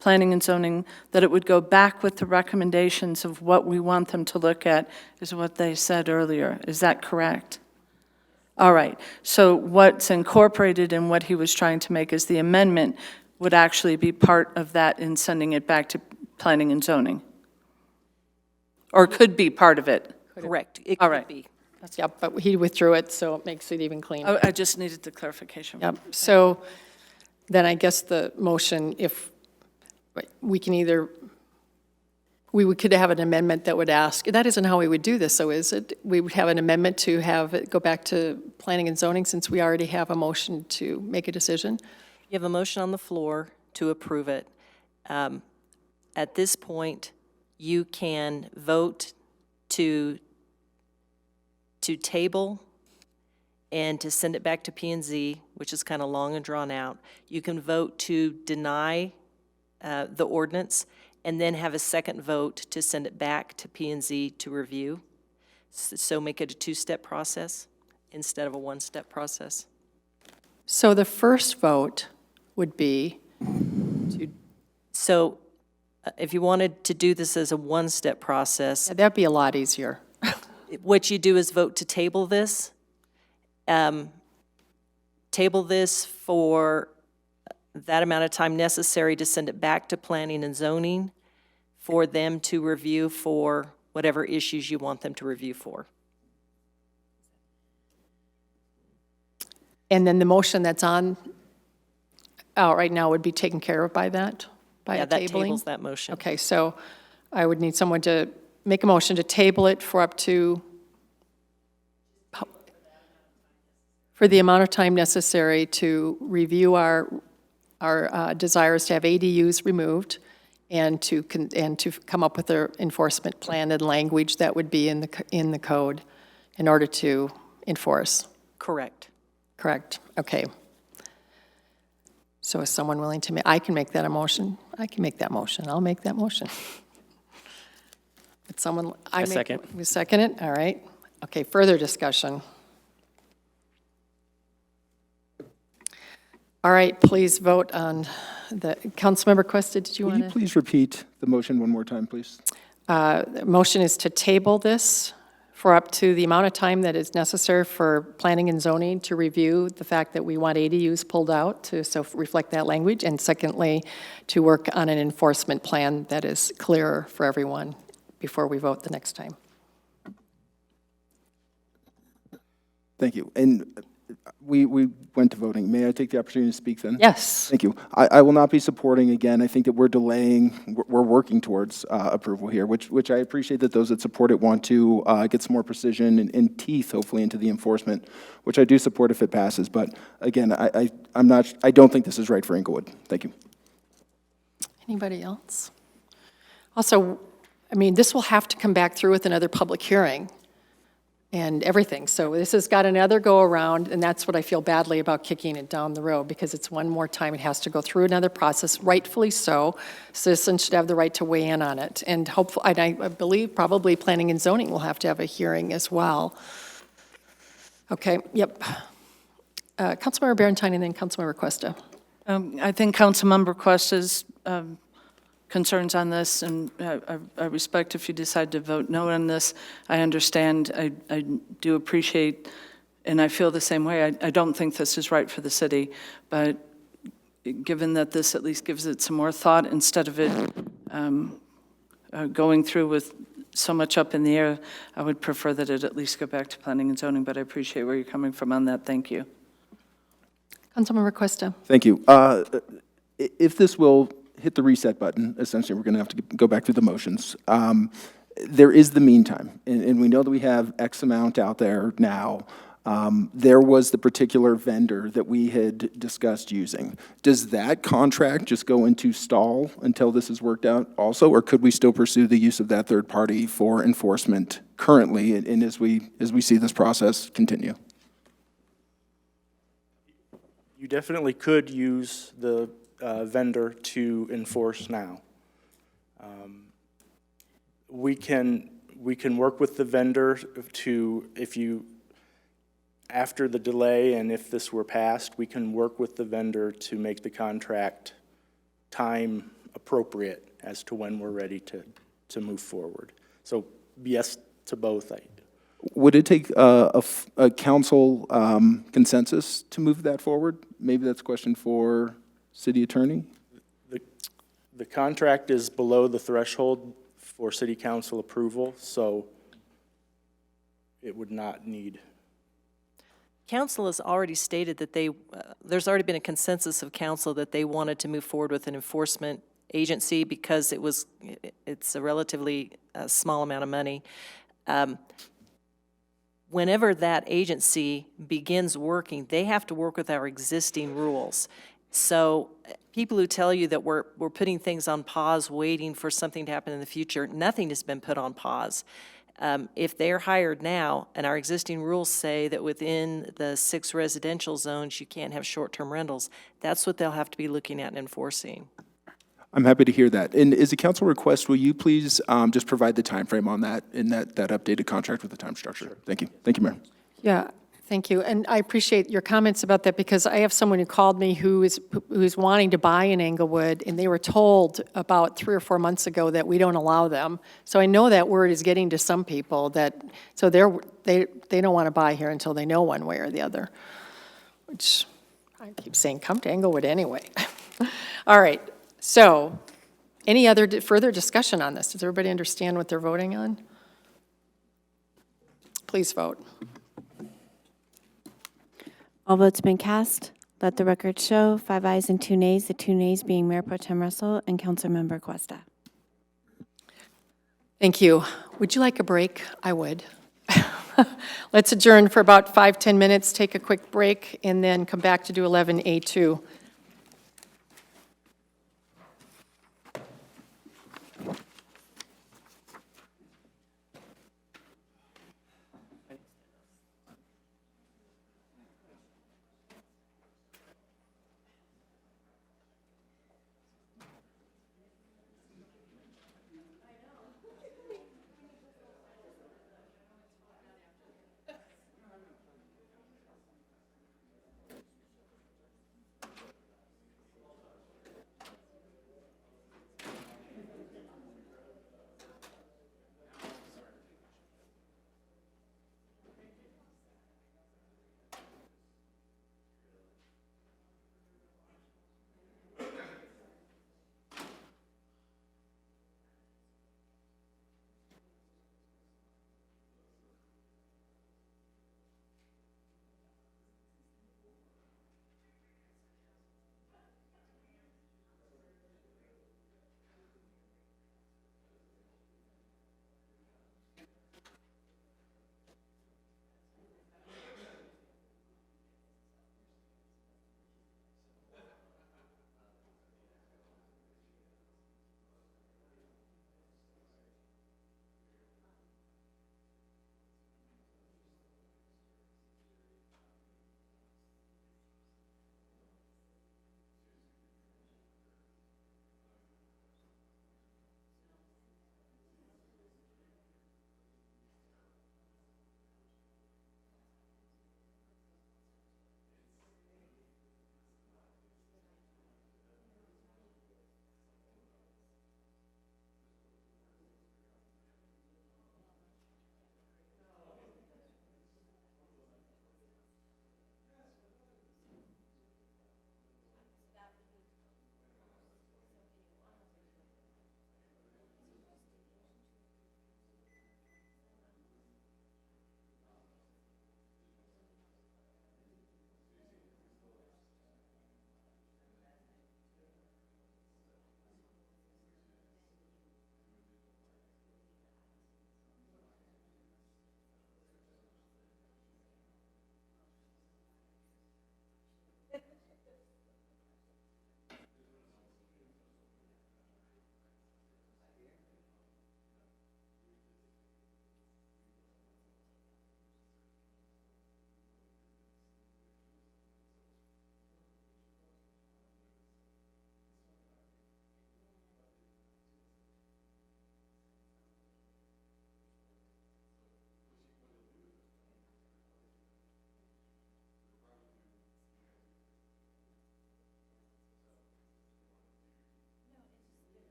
planning and zoning, that it would go back with the recommendations of what we want them to look at, is what they said earlier. Is that correct? All right. So what's incorporated in what he was trying to make is the amendment would actually be part of that in sending it back to planning and zoning? Or could be part of it? Correct. It All could right. be. Yep, but he withdrew it, so it makes it even cleaner. I just needed the clarification. Yep, so then I guess the motion, if we can either, we could have an amendment that would ask, that isn't how we would do this, so is it? We would have an amendment to have it go back to planning and zoning since we already have a motion to make a decision? You have a motion on the floor to approve it. At this point, you can vote to table and to send it back to P&Z, which is kind of long and drawn out. You can vote to deny the ordinance and then have a second vote to send it back to P&Z to review. So make it a two-step process instead of a one-step process. So the first vote would be So if you wanted to do this as a one-step process, that'd be a lot easier. what you do is vote to table this. Table this for that amount of time necessary to send it back to planning and zoning for them to review for whatever issues you want them to review for. And then the motion that's on out right now would be taken care of by that? By Yeah, a that tabling? tables that motion. Okay, so I would need someone to make a motion to table it for up to, for the amount of time necessary to review our desires to have ADUs removed and to come up with an enforcement plan and language that would be in the code in order to enforce. Correct. Correct, okay. So is someone willing to I can make that a motion? I can make that motion. I'll make that motion. But someone, I second. We second it? All right. Okay, further discussion. All right, please vote on the, Councilmember Cuesta, did you want to? Will you please repeat the motion one more time, please? The motion is to table this for up to the amount of time that is necessary for planning and zoning to review the fact that we want ADUs pulled out to reflect that language, and secondly, to work on an enforcement plan that is clearer for everyone before we vote the next time. Thank you. And we went to voting. May I take the opportunity to speak then? Yes. Thank you. I will not be supporting again. I think that we're delaying, we're working towards approval here, which I appreciate that those that support it want to get some more precision and teeth, hopefully, into the enforcement, which I do support if it passes. But again, I don't think this is right for Inglewood. Thank you. Anybody else? Also, I mean, this will have to come back through with another public hearing and everything. So this has got another go-around, and that's what I feel badly about kicking it down the road, because it's one more time it has to go through another process, rightfully so. Citizens should have the right to weigh in on it. And hopefully, and I believe probably Planning and Zoning will have to have a hearing as well. Okay, yep. Councilmember Berentine and then Councilmember Cuesta. I think Councilmember Cuesta's concerns on this, and I respect if you decide to vote no on this. I understand, I do appreciate, and I feel the same way. I don't think this is right for the city, but given that this at least gives it some more thought instead of it going through with so much up in the air, I would prefer that it at least go back to Planning and Zoning, but I appreciate where you're coming from on that. Thank you. Councilmember Cuesta. Thank you. If this will hit the reset button, essentially, we're going to have to go back through the motions. There is the meantime, and we know that we have X amount out there now. There was the particular vendor that we had discussed using. Does that contract just go into stall until this is worked out also, or could we still pursue the use of that third party for enforcement currently, and as we see this process continue? You definitely could use the vendor to enforce now. We can work with the vendor to, after the delay and if this were passed, we can work with the vendor to make the contract time appropriate as to when we're ready to move forward. So yes to both. Would it take a council consensus to move that forward? Maybe that's a question for City Attorney. The contract is below the threshold for City Council approval, so it would not need. Council has already stated that there's already been a consensus of council that they wanted to move forward with an enforcement agency because it's a relatively small amount of money. Whenever that agency begins working, they have to work with our existing rules. So people who tell you that we're putting things on pause, waiting for something to happen in the future, nothing has been put on pause. If they're hired now, and our existing rules say that within the 6 residential zones, you can't have short-term rentals, that's what they'll have to be looking at and enforcing. I'm happy to hear that. And as a council request, will you please just provide the time frame on that in that updated contract with the time structure? Sure. Thank you. Thank you, Mayor. Yeah, thank you. And I appreciate your comments about that, because I have someone who called me who's wanting to buy in Englewood, and they were told about 3 or 4 months ago that we don't allow them. So I know that word is getting to some people so they don't want to buy here until they know one way or the other, which I keep saying, come to Englewood anyway. All right. So, any other further discussion on this? Does everybody understand what they're voting on? Please vote. All votes have been cast. Let the record show 5 ayes and 2 nays, the 2 nays being Mayor Pro Tem Russell and Councilmember Cuesta. Thank you. Would you like a break? I would. Let's adjourn for about 5-10 minutes, take a quick break, and then come back to do 11A2.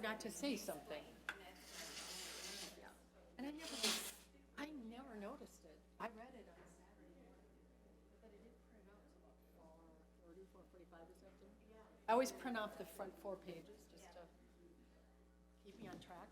forgot to say something. And I never noticed it. I read it on Saturday, but it didn't print out until about 4:30, 4:45 this afternoon. I always print off the front 4 pages just to keep me on track.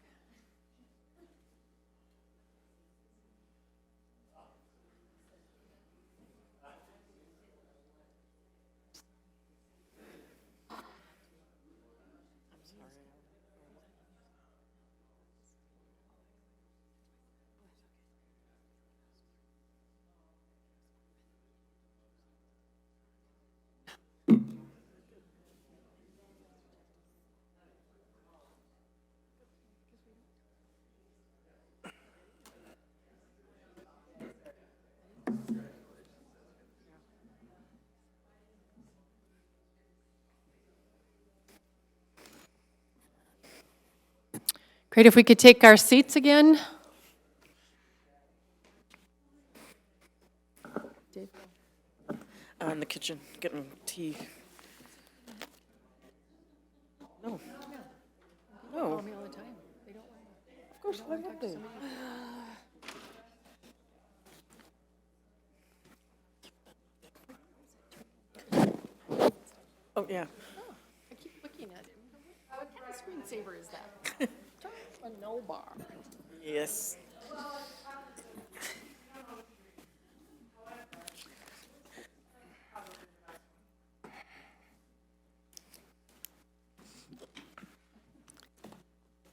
Great, if we could take our seats again. In the kitchen, getting tea. No. No. Me all the time. They don't want Of course, I have to. Oh, yeah. I keep looking at it. What kind of screensaver is that? Turn to a no bar. Yes.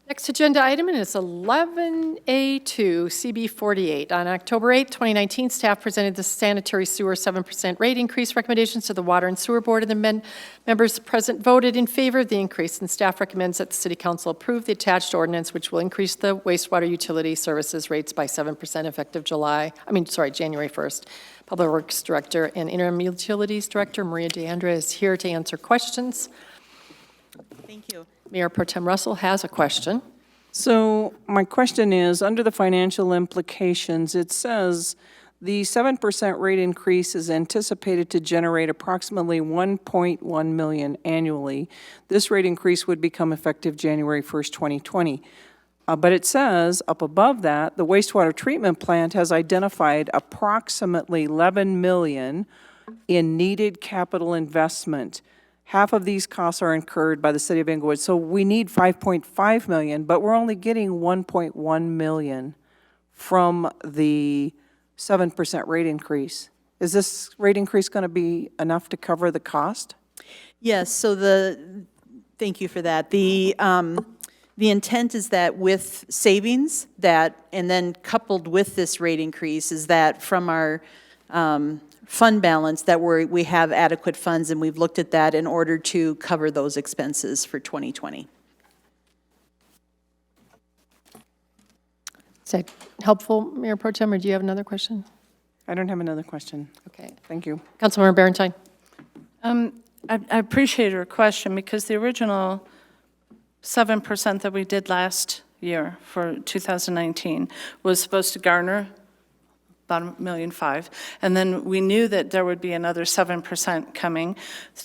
Next agenda item is 11A2, CB 48. On October 8, 2019, staff presented the sanitary sewer 7% rate increase recommendations to the Water and Sewer Board, and the members present voted in favor of the increase, and staff recommends that the City Council approve the attached ordinance, which will increase the wastewater utility services rates by 7% effective January 1st. Public Works Director and Interim Utilities Director Maria DeAndrea is here to answer questions. Thank you. Mayor Pro-Tem Russell has a question. So my question is, under the financial implications, it says the 7% rate increase is anticipated to generate approximately $1.1 million annually. This rate increase would become effective January 1st, 2020. But it says, up above that, the wastewater treatment plant has identified approximately $11 million in needed capital investment. Half of these costs are incurred by the City of Inglewood, so we need $5.5 million, but we're only getting $1.1 million from the 7% rate increase. Is this rate increase going to be enough to cover the cost? Yes, so thank you for that. The intent is that with savings and then coupled with this rate increase is that from our fund balance that we have adequate funds, and we've looked at that in order to cover those expenses for 2020. Is that helpful, Mayor Pro Tem, or do you have another question? I don't have another question. Okay. Thank you. Councilmember Berentine. I appreciate your question because the original 7% that we did last year for 2019 was supposed to garner about $1.5 million. And then we knew that there would be another 7% coming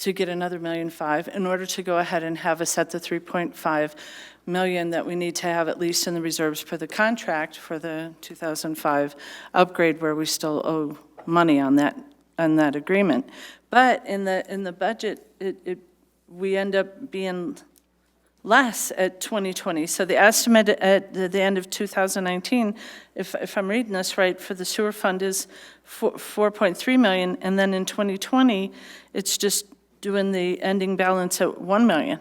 to get another $1.5 million in order to go ahead and have us at the $3.5 million that we need to have at least in the reserves for the contract for the 2005 upgrade, where we still owe money on that agreement. But in the budget, we end up being less at 2020. So the estimate at the end of 2019, if I'm reading this right, for the sewer fund is $4.3 million, and then in 2020, it's just doing the ending balance at $1 million.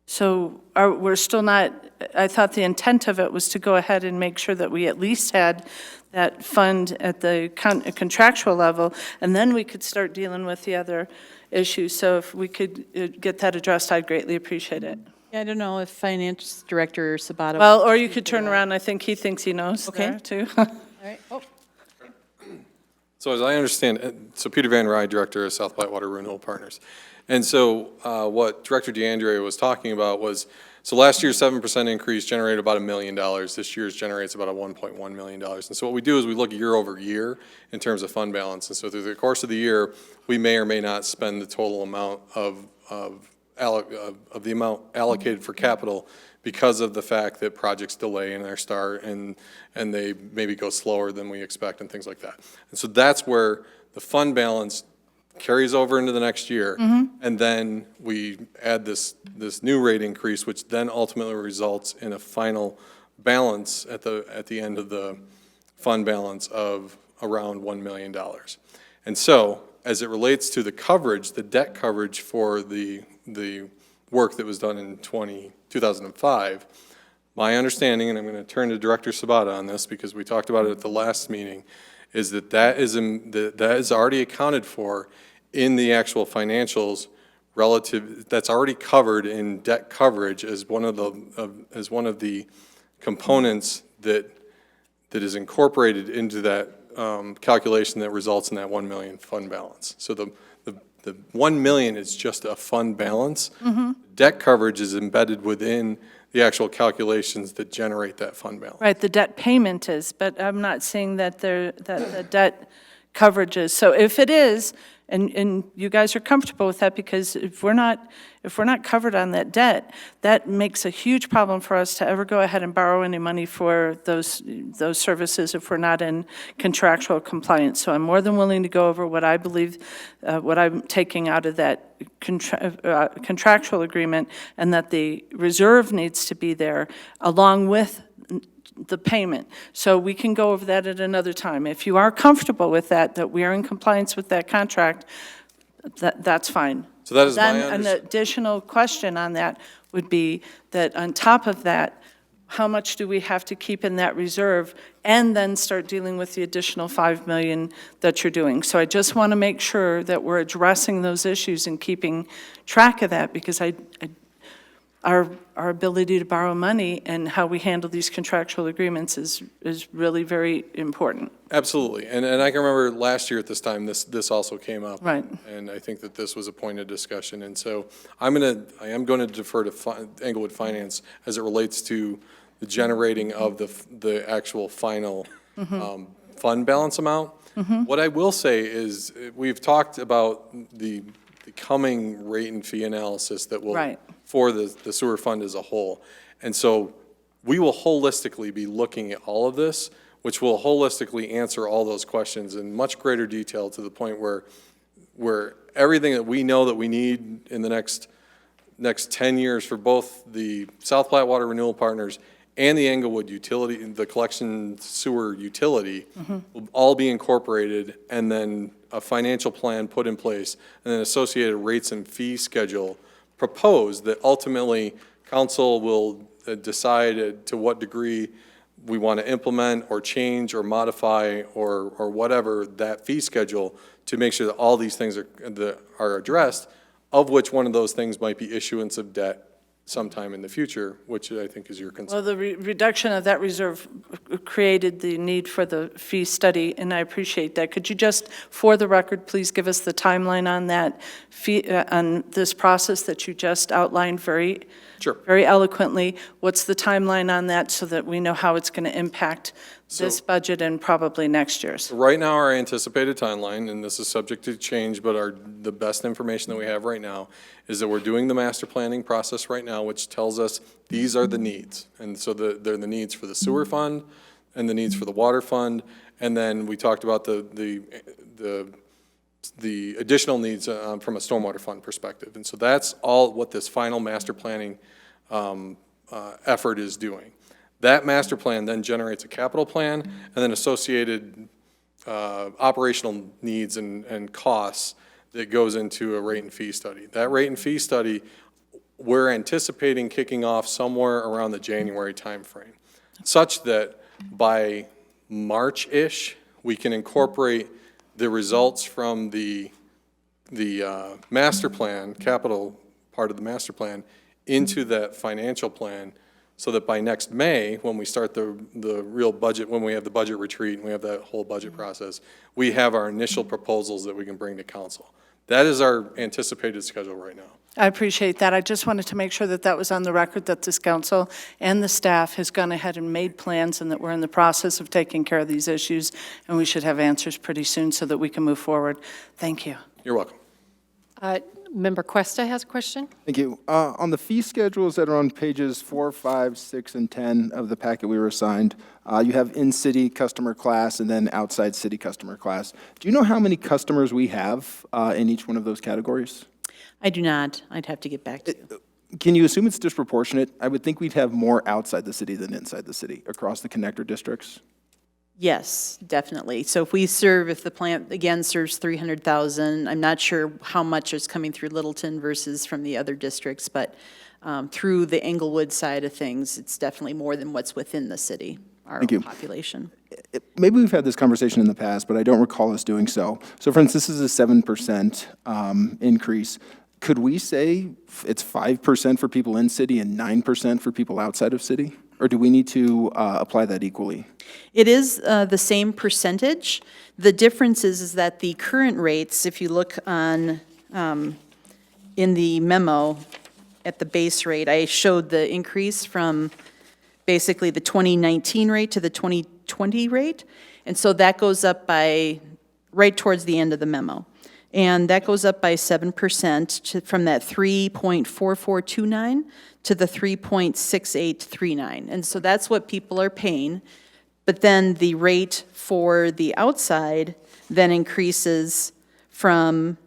So we're still not, I thought the intent of it was to go ahead and make sure that we at least had that fund at the contractual level, and then we could start dealing with the other issues. So if we could get that addressed, I'd greatly appreciate it. Yeah, I don't know if Finance Director Sabato. Well, or you could turn around. I think he thinks he knows there, too. All right. Oh. So as I understand, so Peter Van Rye, Director of South Platte Water Renewal Partners. And so what Director DeAndrea was talking about was, so last year's 7% increase generated about $1 million. This year's generates about $1.1 million. And so what we do is we look year over year in terms of fund balance. And so through the course of the year, we may or may not spend the total amount of of the amount allocated for capital because of the fact that projects delay in their start and they maybe go slower than we expect and things like that. And so that's where the fund balance carries over into the next year. And then we add this new rate increase, which then ultimately results in a final balance at the end of the fund balance of around $1 million. And so, as it relates to the coverage, the debt coverage for the work that was done in 2005, my understanding, and I'm going to turn to Director Sabata on this because we talked about it at the last meeting, is that is already accounted for in the actual financials relative, that's already covered in debt coverage as one of the components that is incorporated into that calculation that results in that 1 million fund balance. So the 1 million is just a fund balance. Debt coverage is embedded within the actual calculations that generate that fund balance. Right, the debt payment is, but I'm not seeing that the debt coverage is. So if it is, and you guys are comfortable with that, because if we're not covered on that debt, that makes a huge problem for us to ever go ahead and borrow any money for those services if we're not in contractual compliance. So I'm more than willing to go over what I believe, what I'm taking out of that contractual agreement, and that the reserve needs to be there along with the payment. So we can go over that at another time. If you are comfortable with that we are in compliance with that contract, that's fine. So that is my Then an additional question on that would be that on top of that, how much do we have to keep in that reserve, and then start dealing with the additional 5 million that you're doing. So I just want to make sure that we're addressing those issues and keeping track of that, because our ability to borrow money and how we handle these contractual agreements is really very important. Absolutely, and I can remember last year at this time, this also came up. Right. And I think that this was a point of discussion, and so I am going to defer to Englewood Finance as it relates to the generating of the actual final fund balance amount. What I will say is, we've talked about the coming rate and fee analysis that will, Right. for the sewer fund as a whole. And so we will holistically be looking at all of this, which will holistically answer all those questions in much greater detail, to the point where everything that we know that we need in the next 10 years for both the South Platte Water Renewal Partners and the Englewood utility, the collection sewer utility, will all be incorporated, and then a financial plan put in place, and then associated rates and fee schedule proposed, that ultimately council will decide to what degree we want to implement or change or modify or whatever that fee schedule, to make sure that all these things are addressed, of which one of those things might be issuance of debt sometime in the future, which I think is your concern. Well, the reduction of that reserve created the need for the fee study, and I appreciate that. Could you just, for the record, please give us the timeline on that fee, on this process that you just outlined very eloquently? What's the timeline on that, so that we know how it's going to impact this budget and probably next year's? Right now, our anticipated timeline, and this is subject to change, but the best information that we have right now is that we're doing the master planning process right now, which tells us these are the needs. And so they're the needs for the sewer fund and the needs for the water fund. And then we talked about the additional needs from a stormwater fund perspective. And so that's all what this final master planning effort is doing. That master plan then generates a capital plan, and then associated operational needs and costs that goes into a rate and fee study. That rate and fee study, we're anticipating kicking off somewhere around the January timeframe, such that by March-ish, we can incorporate the results from the master plan, capital part of the master plan, into that financial plan, so that by next May, when we start the real budget, when we have the budget retreat and we have that whole budget process, we have our initial proposals that we can bring to council. That is our anticipated schedule right now. I appreciate that. I just wanted to make sure that that was on the record, that this council and the staff has gone ahead and made plans, and that we're in the process of taking care of these issues, and we should have answers pretty soon so that we can move forward. Thank you. You're welcome. Member Cuesta has a question. Thank you. On the fee schedules that are on pages 4, 5, 6, and 10 of the packet we were assigned, you have in-city customer class and then outside city customer class. Do you know how many customers we have in each one of those categories? I do not. I'd have to get back to you. Can you assume it's disproportionate? I would think we'd have more outside the city than inside the city across the connector districts. Yes, definitely. So if the plant, again, serves 300,000, I'm not sure how much is coming through Littleton versus from the other districts, but through the Englewood side of things, it's definitely more than what's within the city, our Thank you. population. Maybe we've had this conversation in the past, but I don't recall us doing so. So for instance, this is a 7% increase. Could we say it's 5% for people in city and 9% for people outside of city? Or do we need to apply that equally? It is the same percentage. The difference is that the current rates, if you look on, in the memo at the base rate, I showed the increase from basically the 2019 rate to the 2020 rate. And so that goes up by, right towards the end of the memo. And that goes up by 7% from that 3.4429 to the 3.6839. And so that's what people are paying. But then the rate for the outside then increases from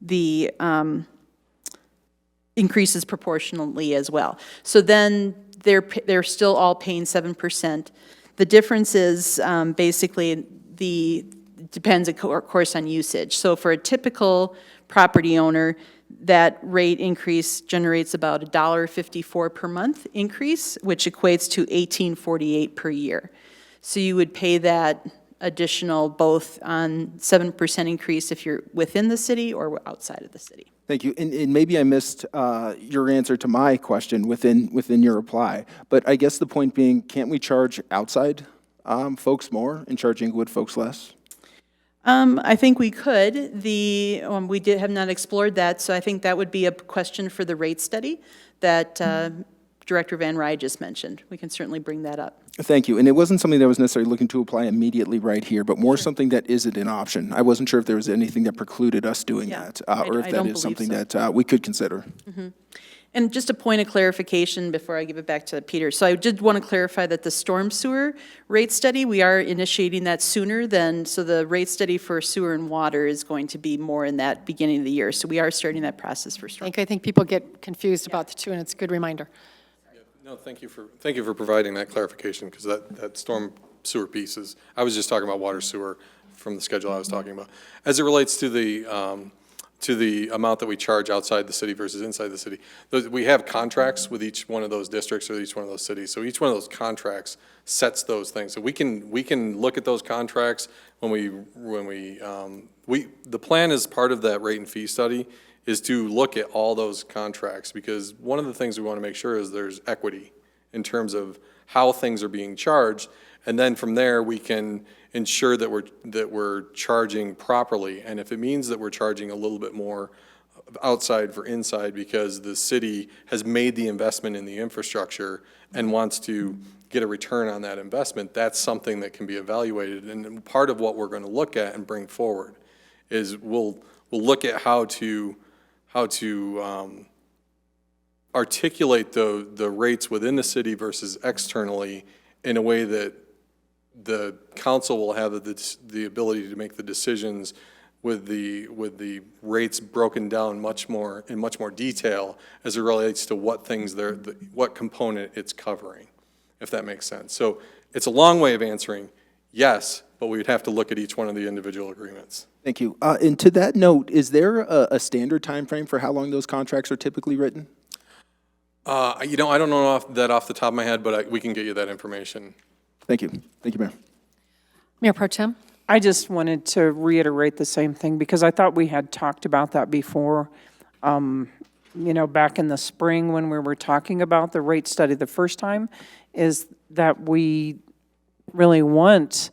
the, increases proportionally as well. So then they're still all paying 7%. The difference is basically depends, of course, on usage. So for a typical property owner, that rate increase generates about $1.54 per month increase, which equates to $18.48 per year. So you would pay that additional both on 7% increase if you're within the city or outside of the city. Thank you. And maybe I missed your answer to my question within your reply. But I guess the point being, can't we charge outside folks more and charge Inglewood folks less? I think we could. We have not explored that, so I think that would be a question for the rate study that Director Van Rye just mentioned. We can certainly bring that up. Thank you. And it wasn't something that I was necessarily looking to apply immediately right here, but more something that isn't an option. I wasn't sure if there was anything that precluded us doing that, or if that is something that we could consider. Mm-hmm. And just a point of clarification before I give it back to Peter. So I did want to clarify that the storm sewer rate study, we are initiating that sooner than, so the rate study for sewer and water is going to be more in that beginning of the year. So we are starting that process for storm. I think people get confused about the two, and it's a good reminder. No, thank you for providing that clarification, because that storm sewer piece is, I was just talking about water sewer from the schedule I was talking about. As it relates to the amount that we charge outside the city versus inside the city, we have contracts with each one of those districts or each one of those cities. So each one of those contracts sets those things. So we can look at those contracts the plan as part of that rate and fee study is to look at all those contracts, because one of the things we want to make sure is there's equity in terms of how things are being charged, and then from there we can ensure that we're charging properly. And if it means that we're charging a little bit more outside for inside because the city has made the investment in the infrastructure and wants to get a return on that investment, that's something that can be evaluated. And part of what we're going to look at and bring forward is we'll look at how to articulate the rates within the city versus externally in a way that the council will have the ability to make the decisions with the rates broken down in much more detail as it relates to what things what component it's covering, if that makes sense. So it's a long way of answering yes, but we would have to look at each one of the individual agreements. Thank you. And to that note, is there a standard time frame for how long those contracts are typically written? I don't know off the top of my head, but we can get you that information. Thank you. Thank you, Mayor. Mayor Pro-Tem? I just wanted to reiterate the same thing because I thought we had talked about that before. Back in the spring when we were talking about the rate study the first time, is that we really want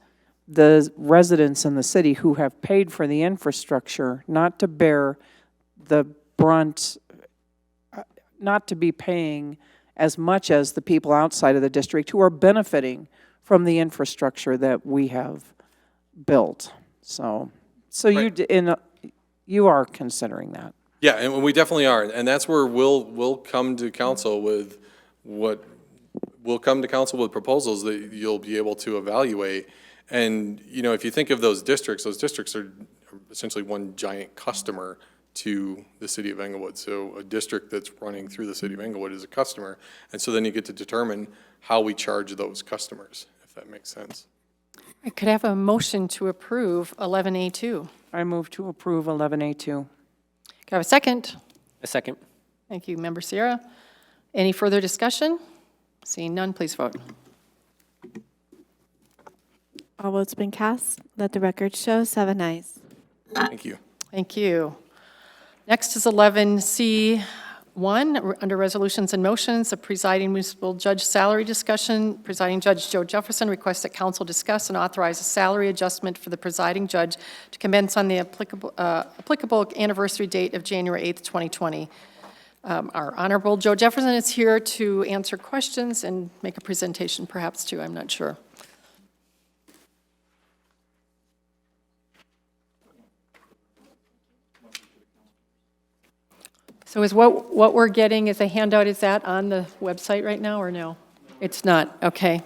the residents in the city who have paid for the infrastructure not to bear the brunt, not to be paying as much as the people outside of the district who are benefiting from the infrastructure that we have built. So Right. You are considering that. Yeah, and we definitely are, and that's where we'll come to council with proposals that you'll be able to evaluate. And, you know, if you think of those districts are essentially one giant customer to the city of Englewood. So a district that's running through the city of Englewood is a customer, and so then you get to determine how we charge those customers, if that makes sense. I could have a motion to approve 11A2. I move to approve 11A2. Could I have a second? A second. Thank you, Member Sierra. Any further discussion? Seeing none, please vote. All votes been cast. Let the record show 7 ayes. Thank you. Thank you. Next is 11C1, under Resolutions and Motions, a presiding municipal judge salary discussion. Presiding Judge Joe Jefferson requests that council discuss and authorize a salary adjustment for the presiding judge to commence on the applicable anniversary date of January 8th, 2020. Our Honorable Joe Jefferson is here to answer questions and make a presentation perhaps too, I'm not sure. So is what we're getting as a handout, is that on the website right now or no? It's not, okay.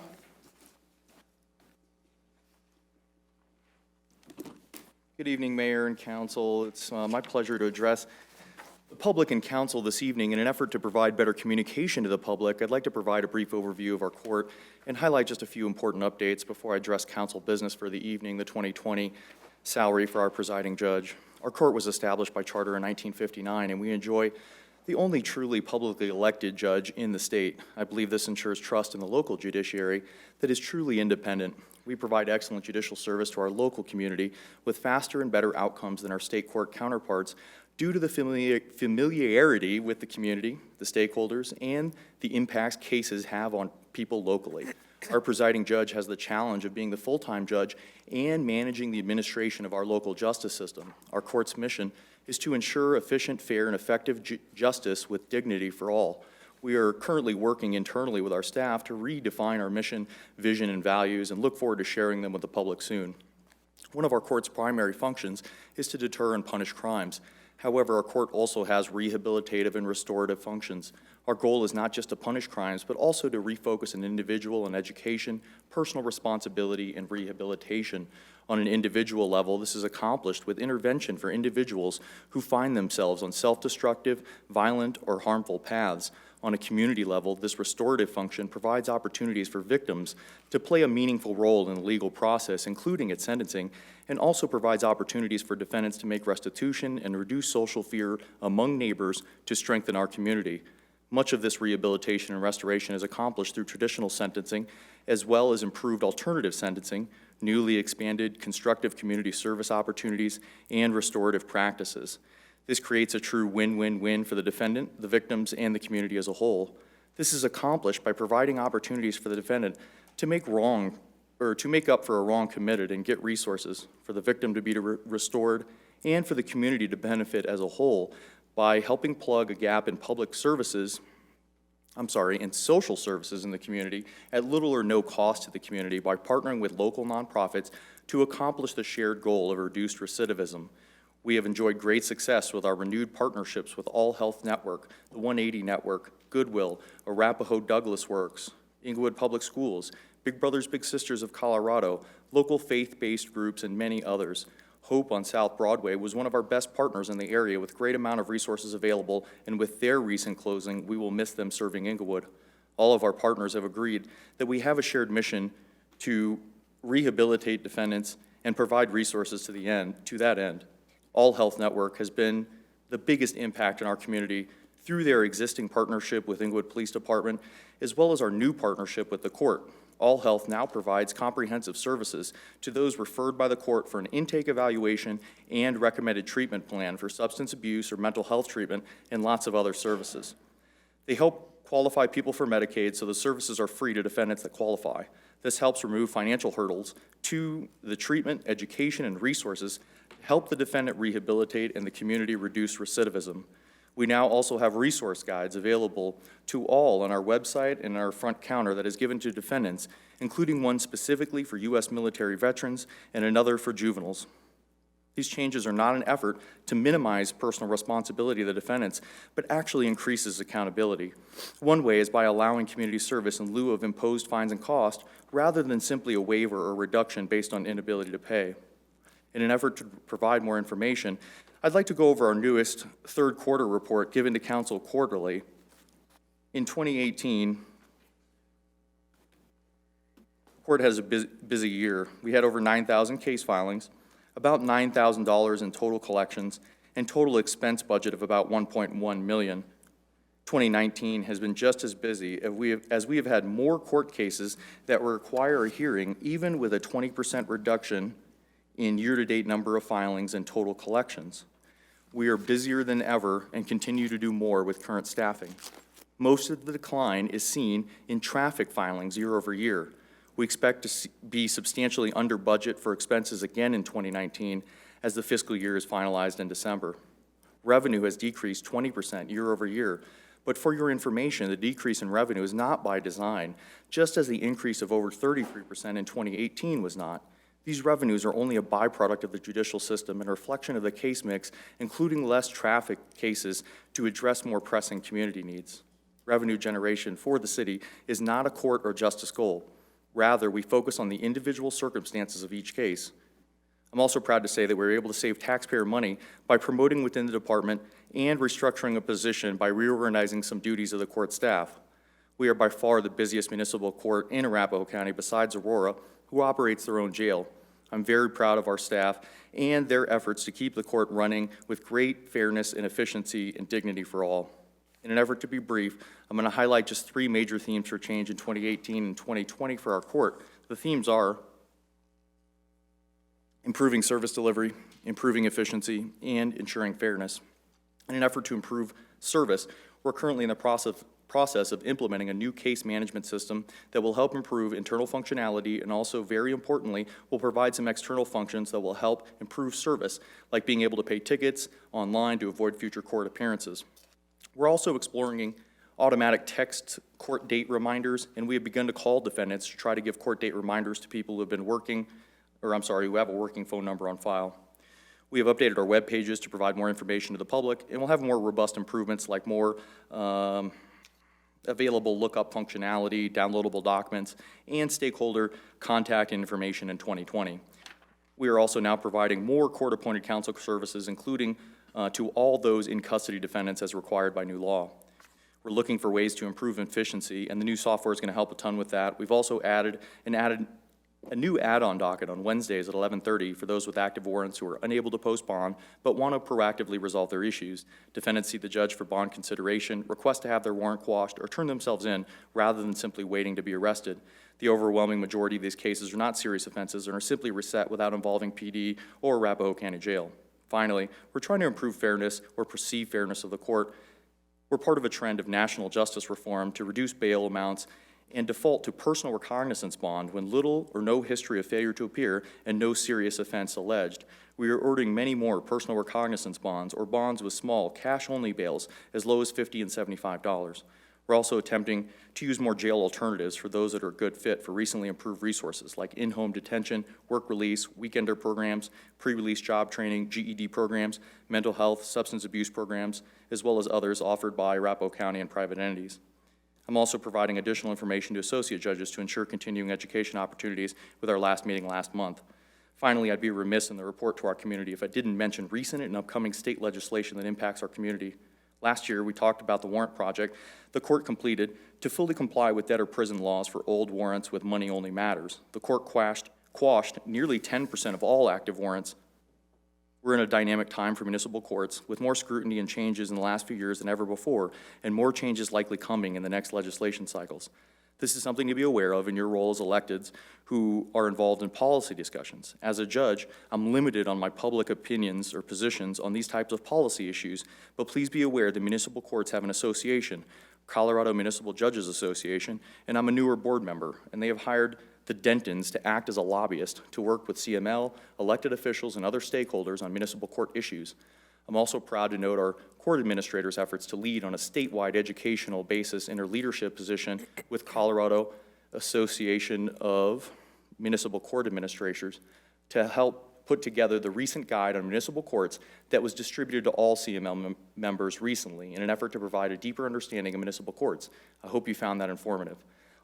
Good evening, Mayor and Council. It's my pleasure to address the public and Council this evening. In an effort to provide better communication to the public, I'd like to provide a brief overview of our court and highlight just a few important updates before I address Council business for the evening, the 2020 salary for our presiding judge. Our court was established by charter in 1959, and we enjoy the only truly publicly elected judge in the state. I believe this ensures trust in the local judiciary that is truly independent. We provide excellent judicial service to our local community with faster and better outcomes than our state court counterparts due to the familiarity with the community, the stakeholders, and the impacts cases have on people locally. Our presiding judge has the challenge of being the full-time judge and managing the administration of our local justice system. Our court's mission is to ensure efficient, fair, and effective justice with dignity for all. We are currently working internally with our staff to redefine our mission, vision, and values, and look forward to sharing them with the public soon. One of our court's primary functions is to deter and punish crimes. However, our court also has rehabilitative and restorative functions. Our goal is not just to punish crimes, but also to refocus an individual on education, personal responsibility, and rehabilitation. On an individual level, this is accomplished with intervention for individuals who find themselves on self-destructive, violent, or harmful paths. On a community level, this restorative function provides opportunities for victims to play a meaningful role in the legal process, including at sentencing, and also provides opportunities for defendants to make restitution and reduce social fear among neighbors to strengthen our community. Much of this rehabilitation and restoration is accomplished through traditional sentencing, as well as improved alternative sentencing, newly expanded constructive community service opportunities, and restorative practices. This creates a true win-win-win for the defendant, the victims, and the community as a whole. This is accomplished by providing opportunities for the defendant to make up for a wrong committed and get resources for the victim to be restored and for the community to benefit as a whole by helping plug a gap in in social services in the community at little or no cost to the community by partnering with local nonprofits to accomplish the shared goal of reduced recidivism. We have enjoyed great success with our renewed partnerships with All Health Network, the 180 Network, Goodwill, Arapahoe Douglas Works, Inglewood Public Schools, Big Brothers Big Sisters of Colorado, local faith-based groups, and many others. Hope on South Broadway was one of our best partners in the area with great amount of resources available, and with their recent closing, we will miss them serving Inglewood. All of our partners have agreed that we have a shared mission to rehabilitate defendants and provide resources to that end. All Health Network has been the biggest impact in our community through their existing partnership with Inglewood Police Department, as well as our new partnership with the court. All Health now provides comprehensive services to those referred by the court for an intake evaluation and recommended treatment plan for substance abuse or mental health treatment and lots of other services. They help qualify people for Medicaid, so the services are free to defendants that qualify. This helps remove financial hurdles to the treatment, education, and resources to help the defendant rehabilitate and the community reduce recidivism. We now also have resource guides available to all on our website and our front counter that is given to defendants, including one specifically for U.S. military veterans and another for juveniles. These changes are not an effort to minimize personal responsibility of the defendants, but actually increases accountability. One way is by allowing community service in lieu of imposed fines and costs, rather than simply a waiver or reduction based on inability to pay. In an effort to provide more information, I'd like to go over our newest third quarter report given to council quarterly. In 2018, the court has a busy year. We had over 9,000 case filings, about $9,000 in total collections, and total expense budget of about $1.1 million. 2019 has been just as busy as we have had more court cases that require a hearing, even with a 20% reduction in year-to-date number of filings and total collections. We are busier than ever and continue to do more with current staffing. Most of the decline is seen in traffic filings year over year. We expect to be substantially under budget for expenses again in 2019 as the fiscal year is finalized in December. Revenue has decreased 20% year over year, but for your information, the decrease in revenue is not by design, just as the increase of over 33% in 2018 was not. These revenues are only a byproduct of the judicial system and a reflection of the case mix, including less traffic cases to address more pressing community needs. Revenue generation for the city is not a court or justice goal. Rather, we focus on the individual circumstances of each case. I'm also proud to say that we were able to save taxpayer money by promoting within the department and restructuring a position by reorganizing some duties of the court staff. We are by far the busiest municipal court in Arapahoe County besides Aurora, who operates their own jail. I'm very proud of our staff and their efforts to keep the court running with great fairness and efficiency and dignity for all. In an effort to be brief, I'm going to highlight just 3 major themes for change in 2018 and 2020 for our court. The themes are improving service delivery, improving efficiency, and ensuring fairness. In an effort to improve service, we're currently in the process of implementing a new case management system that will help improve internal functionality and also, very importantly, will provide some external functions that will help improve service, like being able to pay tickets online to avoid future court appearances. We're also exploring automatic text court date reminders, and we have begun to call defendants to try to give court date reminders to people who have been working, who have a working phone number on file. We have updated our web pages to provide more information to the public, and we'll have more robust improvements like more available lookup functionality, downloadable documents, and stakeholder contact information in 2020. We are also now providing more court-appointed counsel services, including to all those in custody defendants as required by new law. We're looking for ways to improve efficiency, and the new software is going to help a ton with that. We've also added a new add-on docket on Wednesdays at 11:30 for those with active warrants who are unable to post bond but want to proactively resolve their issues. Defendants see the judge for bond consideration, request to have their warrant quashed, or turn themselves in rather than simply waiting to be arrested. The overwhelming majority of these cases are not serious offenses and are simply reset without involving PD or Arapahoe County Jail. Finally, we're trying to improve fairness or perceived fairness of the court. We're part of a trend of national justice reform to reduce bail amounts and default to personal recognizance bond when little or no history of failure to appear and no serious offense alleged. We are ordering many more personal recognizance bonds or bonds with small cash-only bails as low as $50 and $75. We're also attempting to use more jail alternatives for those that are a good fit for recently improved resources like in-home detention, work release, weekender programs, pre-release job training, GED programs, mental health, substance abuse programs, as well as others offered by Arapahoe County and private entities. I'm also providing additional information to associate judges to ensure continuing education opportunities with our last meeting last month. Finally, I'd be remiss in the report to our community if I didn't mention recent and upcoming state legislation that impacts our community. Last year, we talked about the warrant project the court completed to fully comply with debtor prison laws for old warrants with money-only matters. The court quashed nearly 10% of all active warrants. We're in a dynamic time for municipal courts with more scrutiny and changes in the last few years than ever before, and more changes likely coming in the next legislation cycles. This is something to be aware of in your role as electeds who are involved in policy discussions. As a judge, I'm limited on my public opinions or positions on these types of policy issues, but please be aware that municipal courts have an association, Colorado Municipal Judges Association, and I'm a newer board member, and they have hired the Dentons to act as a lobbyist to work with CML, elected officials, and other stakeholders on municipal court issues. I'm also proud to note our court administrators' efforts to lead on a statewide educational basis in their leadership position with Colorado Association of Municipal Court Administrators to help put together the recent guide on municipal courts that was distributed to all CML members recently in an effort to provide a deeper understanding of municipal courts. I hope you found that informative.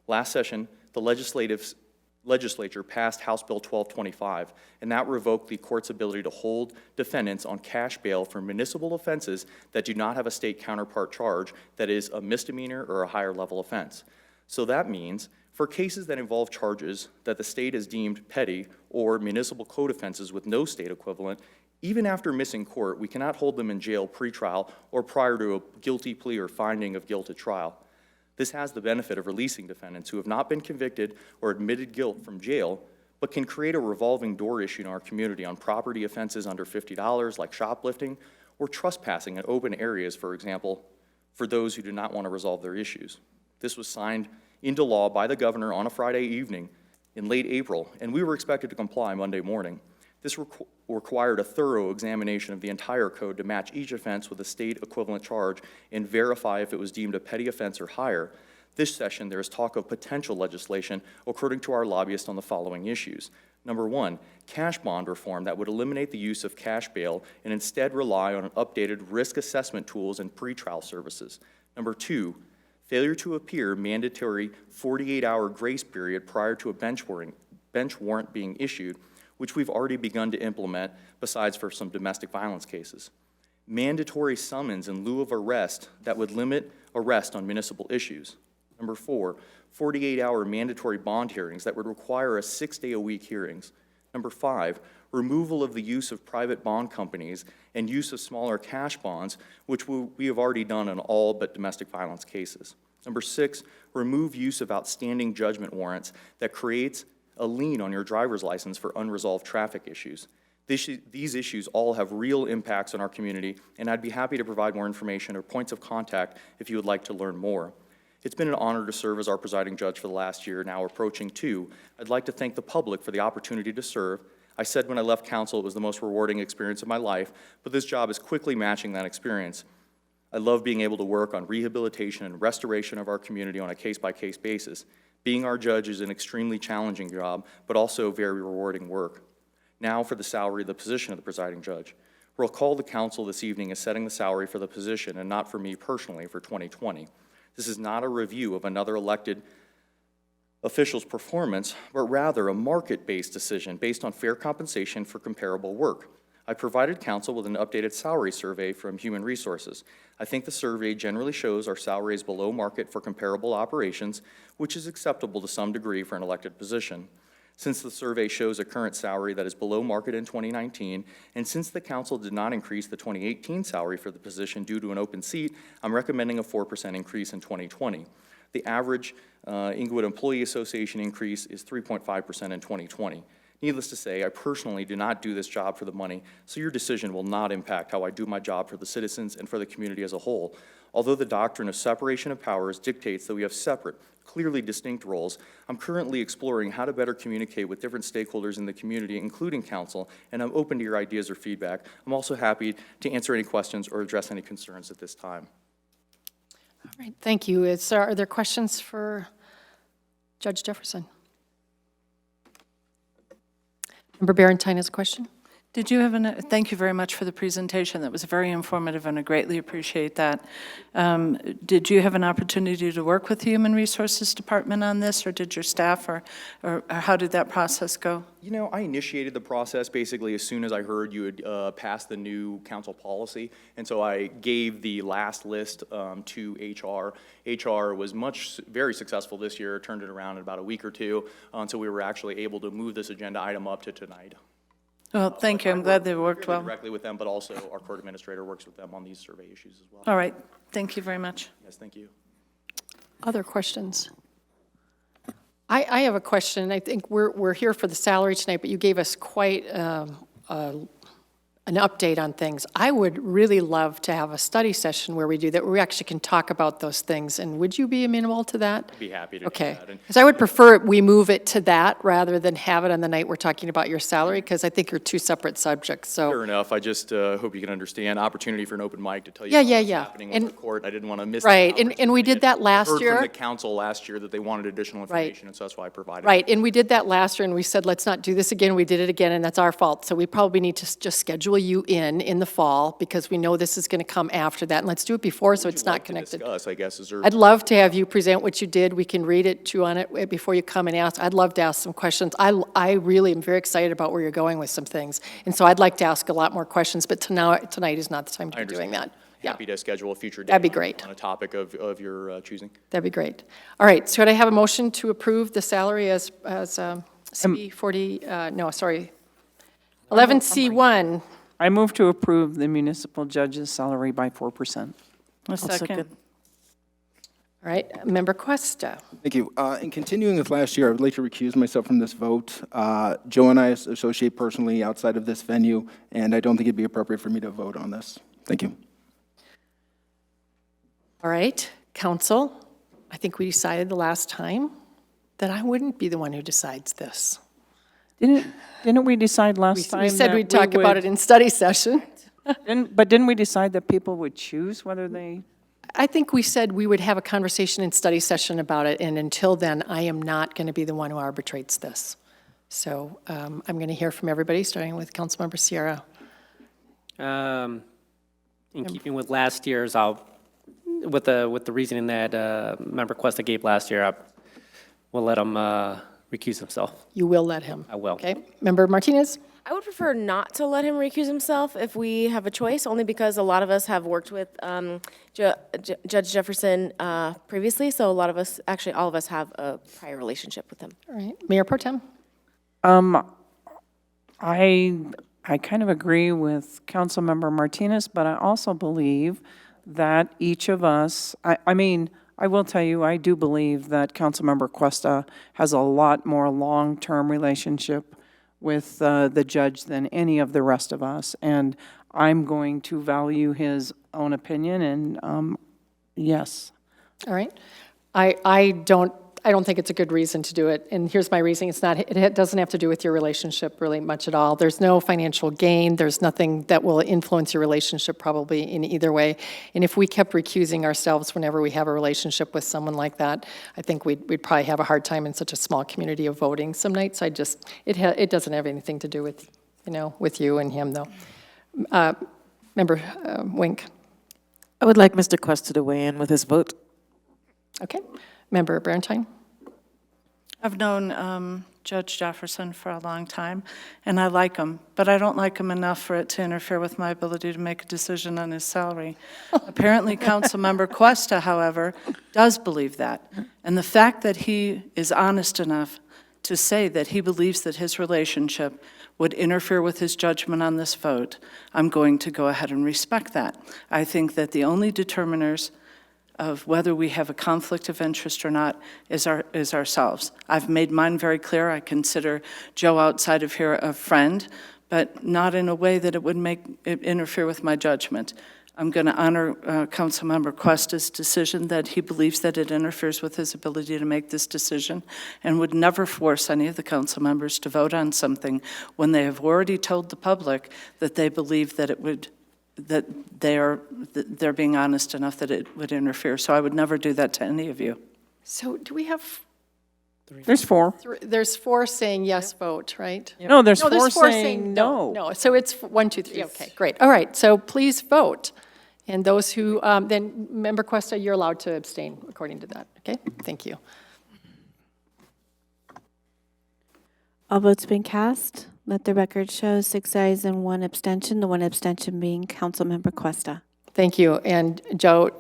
Last session, the legislature passed House Bill 1225, and that revoked the court's ability to hold defendants on cash bail for municipal offenses that do not have a state counterpart charge that is a misdemeanor or a higher level offense. So that means for cases that involve charges that the state has deemed petty or municipal code offenses with no state equivalent, even after missing court, we cannot hold them in jail pre-trial or prior to a guilty plea or finding of guilt at trial. This has the benefit of releasing defendants who have not been convicted or admitted guilt from jail, but can create a revolving door issue in our community on property offenses under $50 like shoplifting or trespassing in open areas, for example, for those who do not want to resolve their issues. This was signed into law by the governor on a Friday evening in late April, and we were expected to comply Monday morning. This required a thorough examination of the entire code to match each offense with a state equivalent charge and verify if it was deemed a petty offense or higher. This session, there is talk of potential legislation according to our lobbyist on the following issues. Number one, cash bond reform that would eliminate the use of cash bail and instead rely on updated risk assessment tools and pretrial services. Number two, failure to appear mandatory 48-hour grace period prior to a bench warrant being issued, which we've already begun to implement besides for some domestic violence cases. Mandatory summons in lieu of arrest that would limit arrest on municipal issues. Number four, 48-hour mandatory bond hearings that would require a 6-day-a-week hearings. Number five, removal of the use of private bond companies and use of smaller cash bonds, which we have already done in all but domestic violence cases. Number six, remove use of outstanding judgment warrants that creates a lien on your driver's license for unresolved traffic issues. These issues all have real impacts on our community, and I'd be happy to provide more information or points of contact if you would like to learn more. It's been an honor to serve as our presiding judge for the last year, now approaching 2. I'd like to thank the public for the opportunity to serve. I said when I left council it was the most rewarding experience of my life, but this job is quickly matching that experience. I love being able to work on rehabilitation and restoration of our community on a case-by-case basis. Being our judge is an extremely challenging job, but also very rewarding work. Now for the salary of the position of the presiding judge. We'll call the council this evening as setting the salary for the position and not for me personally for 2020. This is not a review of another elected official's performance, but rather a market-based decision based on fair compensation for comparable work. I provided council with an updated salary survey from Human Resources. I think the survey generally shows our salary is below market for comparable operations, which is acceptable to some degree for an elected position. Since the survey shows a current salary that is below market in 2019, and since the council did not increase the 2018 salary for the position due to an open seat, I'm recommending a 4% increase in 2020. The average Inglewood Employee Association increase is 3.5% in 2020. Needless to say, I personally do not do this job for the money, so your decision will not impact how I do my job for the citizens and for the community as a whole. Although the doctrine of separation of powers dictates that we have separate, clearly distinct roles, I'm currently exploring how to better communicate with different stakeholders in the community, including council, and I'm open to your ideas or feedback. I'm also happy to answer any questions or address any concerns at this time. All right, thank you. Are there questions for Judge Jefferson? Member Barentine has a question. Did you have thank you very much for the presentation. That was very informative, and I greatly appreciate that. Did you have an opportunity to work with the Human Resources Department on this, or did your staff, or how did that process go? You know, I initiated the process basically as soon as I heard you had passed the new council policy, and so I gave the last list to HR. HR was very successful this year, turned it around in about a week or two, so we were actually able to move this agenda item up to tonight. Well, thank you. I'm glad they worked well. Directly with them, but also our court administrator works with them on these survey issues as well. All right. Thank you very much. Yes, thank you. Other questions? I have a question. I think we're here for the salary tonight, but you gave us quite a an update on things. I would really love to have a study session where we do that, where we actually can talk about those things. And would you be amenable to that? I'd be happy to Okay. do that. Because I would prefer we move it to that rather than have it on the night we're talking about your salary, because I think you're two separate subjects, so. Fair enough. I just hope you can understand, opportunity for an open mic to tell you Yeah, what's yeah, yeah. happening with And- the court. I didn't want to miss Right, that and we did that last Heard year. from the council last year that they wanted additional Right. information, and so that's why I provided. Right, and we did that last year, and we said, let's not do this again. We did it again, and that's our fault. So we probably need to just schedule you in the fall, because we know this is going to come after that. And let's do it before, so it's not connected. Discuss, I guess, is there? I'd love to have you present what you did. We can read it, chew on it before you come and ask. I'd love to ask some questions. I really am very excited about where you're going with some things. And so I'd like to ask a lot more questions, but tonight is not the time to I be doing that. understand. Yeah, Happy to schedule a future date. That'd be great. On a topic of your choosing. that'd be great. All right, so could I have a motion to approve the salary as CB 40, 11C1? I move to approve the municipal judge's salary by 4%. A second. All right, Member Cuesta. Thank you. In continuing with last year, I would like to recuse myself from this vote. Joe and I associate personally outside of this venue, and I don't think it'd be appropriate for me to vote on this. Thank you. All right, council, I think we decided the last time that I wouldn't be the one who decides this. Didn't we decide last time? We said that we'd talk about would- it in study session. Didn't we decide that people would choose whether they? I think we said we would have a conversation in study session about it, and until then, I am not going to be the one who arbitrates this. So I'm going to hear from everybody, starting with Councilmember Sierra. In keeping with last year's, with the reasoning that Member Cuesta gave last year, we'll let him recuse himself. You will let him? I will. Okay. Member Martinez? I would prefer not to let him recuse himself if we have a choice, only because a lot of us have worked with Judge Jefferson previously, so a lot of us, actually all of us, have a prior relationship with him. All right. Mayor Pro-Tem? I kind of agree with Councilmember Martinez, but I also believe that each of us, I mean, I will tell you, I do believe that Councilmember Cuesta has a lot more long-term relationship with the judge than any of the rest of us, and I'm going to value his own opinion, and yes. All right. I don't think it's a good reason to do it, and here's my reasoning. It doesn't have to do with your relationship really much at all. There's no financial gain. There's nothing that will influence your relationship probably in either way. And if we kept recusing ourselves whenever we have a relationship with someone like that, I think we'd probably have a hard time in such a small community of voting some nights. It doesn't have anything to do with, with you and him, though. Member Wink. I would like Mr. Cuesta to weigh in with his vote. Okay. Member Barentine? I've known Judge Jefferson for a long time, and I like him, but I don't like him enough for it to interfere with my ability to make a decision on his salary. Apparently, Councilmember Cuesta, however, does believe that. And the fact that he is honest enough to say that he believes that his relationship would interfere with his judgment on this vote, I'm going to go ahead and respect that. I think that the only determiners of whether we have a conflict of interest or not is ourselves. I've made mine very clear. I consider Joe outside of here a friend, but not in a way that it would make it interfere with my judgment. I'm going to honor Councilmember Cuesta's decision that he believes that it interferes with his ability to make this decision, and would never force any of the council members to vote on something when they have already told the public that they believe that it would, that they're being honest enough that it would interfere. So I would never do that to any of you. So do we have? There's four. There's four saying yes vote, right? No, there's four saying no. No, so it's 1, 2, 3. Okay, great. All right, so please vote. And those who, then Member Cuesta, you're allowed to abstain according to that. Okay, thank you. All votes been cast. Let the record show 6 ayes and 1 abstention, the 1 abstention being Councilmember Cuesta. Thank you. And Joe,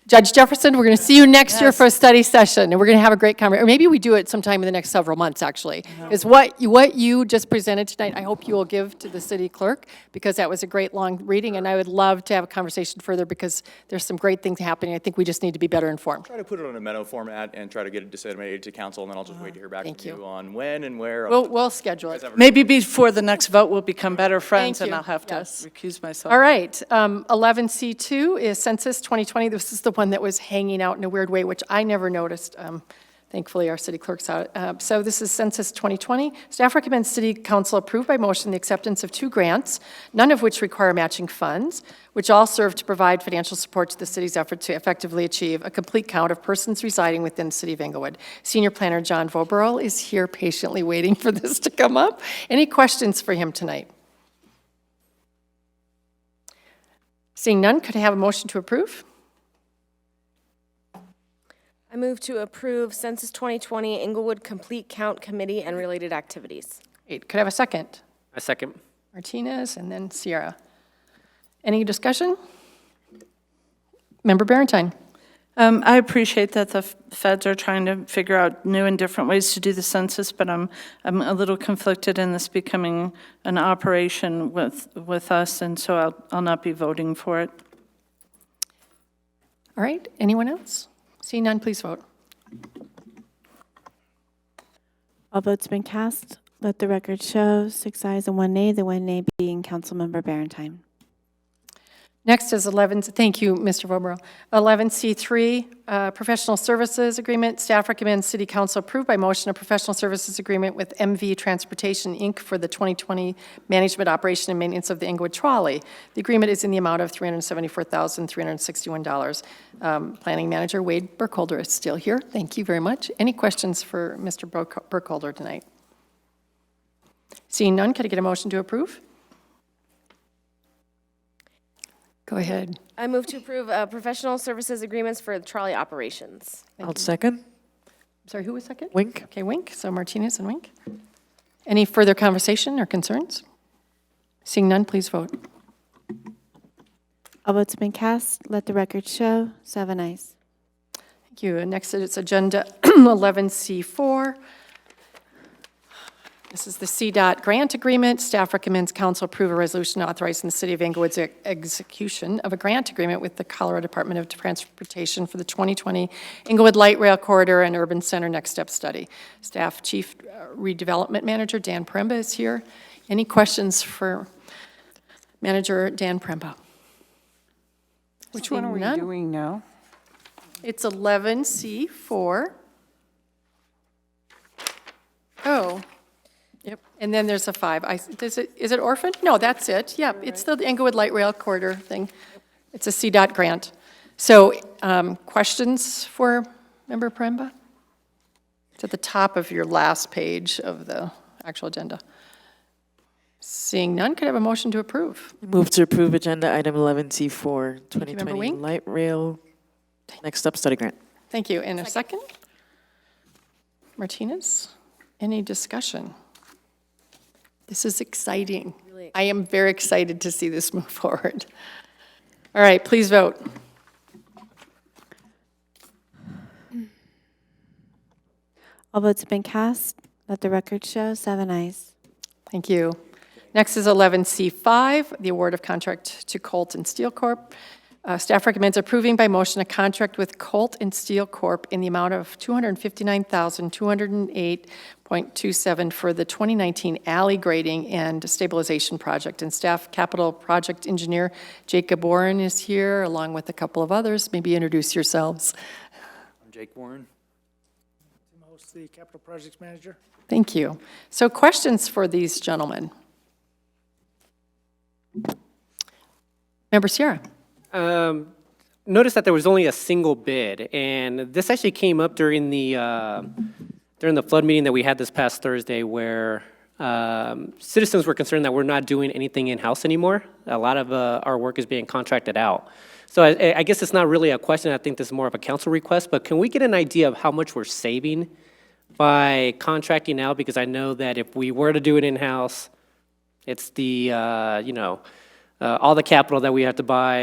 Judge Jefferson, we're going to see you next year for a study session, and we're going to have a great conversation. Or maybe we do it sometime in the next several months, actually. Is what you just presented tonight, I hope you will give to the city clerk, because that was a great long reading, and I would love to have a conversation further, because there's some great things happening. I think we just need to be better informed. Try to put it on a memo format and try to get it disseminated to council, and then I'll just wait to hear back from Thank you. you on when and where. We'll schedule it. Maybe before the next vote, we'll become better friends, Thank and you. I'll have to Yes. recuse myself. All right, 11C2 is Census 2020. This is the one that was hanging out in a weird way, which I never noticed. Thankfully, our city clerk saw it. So this is Census 2020. Staff recommends City Council approve by motion the acceptance of 2 grants, none of which require matching funds, which all serve to provide financial support to the city's effort to effectively achieve a complete count of persons residing within the city of Englewood. Senior Planner John Voberl is here patiently waiting for this to come up. Any questions for him tonight? Seeing none, could I have a motion to approve? I move to approve Census 2020 Inglewood Complete Count Committee and related activities. Great. Could I have a second? A second. Martinez and then Sierra. Any discussion? Member Barentine. I appreciate that the feds are trying to figure out new and different ways to do the census, but I'm a little conflicted in this becoming an operation with us, and so I'll not be voting for it. All right. Anyone else? Seeing none, please vote. All votes been cast. Let the record show 6 ayes and 1 nay, the 1 nay being Councilmember Barentine. Next is 11, thank you, Mr. Voberl. 11C3, Professional Services Agreement. Staff recommends City Council approve by motion a professional services agreement with MV Transportation, Inc. for the 2020 management, operation, and maintenance of the Englewood Trolley. The agreement is in the amount of $374,361. Planning Manager Wade Burkholder is still here. Thank you very much. Any questions for Mr. Burkholder tonight? Seeing none, could I get a motion to approve? Go ahead. I move to approve professional services agreements for trolley operations. I'll second. Sorry, who was second? Wink. Okay, Wink. So Martinez and Wink. Any further conversation or concerns? Seeing none, please vote. All votes been cast. Let the record show 7 ayes. Thank you. And next is agenda 11C4. This is the CDOT grant agreement. Staff recommends council approve a resolution authorizing the City of Englewood's execution of a grant agreement with the Colorado Department of Transportation for the 2020 Englewood Light Rail Corridor and Urban Center Next Step Study. Staff Chief Redevelopment Manager Dan Premba is here. Any questions for Manager Dan Premba? Which one are we doing now? It's 11C4. Oh. Yep, and then there's a 5. Is it orphan? No, that's it. Yep, it's the Englewood Light Rail Corridor thing. It's a CDOT grant. So, questions for Member Premba? It's at the top of your last page of the actual agenda. Seeing none, could I have a motion to approve? Move to approve agenda item 11C4, Member 2020 Wink. Light Rail Next Up Study Grant. Thank you. And a second? Martinez? Any discussion? This is exciting. I am very excited to see this move forward. All right, please vote. All votes have been cast. Let the record show 7 ayes. Thank you. Next is 11C5, the award of contract to Colt and Steel Corp. Staff recommends approving by motion a contract with Colt and Steel Corp. in the amount of $259,208.27 for the 2019 alley grading and stabilization project. And staff capital project engineer Jacob Warren is here, along with a couple of others. Maybe introduce yourselves. I'm Jake Warren. I'm host the capital projects manager. Thank you. So questions for these gentlemen? Member Sierra. Notice that there was only a single bid, and this actually came up during the flood meeting that we had this past Thursday, where citizens were concerned that we're not doing anything in-house anymore. A lot of our work is being contracted out. So I guess it's not really a question. I think this is more of a council request, but can we get an idea of how much we're saving by contracting out? Because I know that if we were to do it in-house, it's the, all the capital that we have to buy,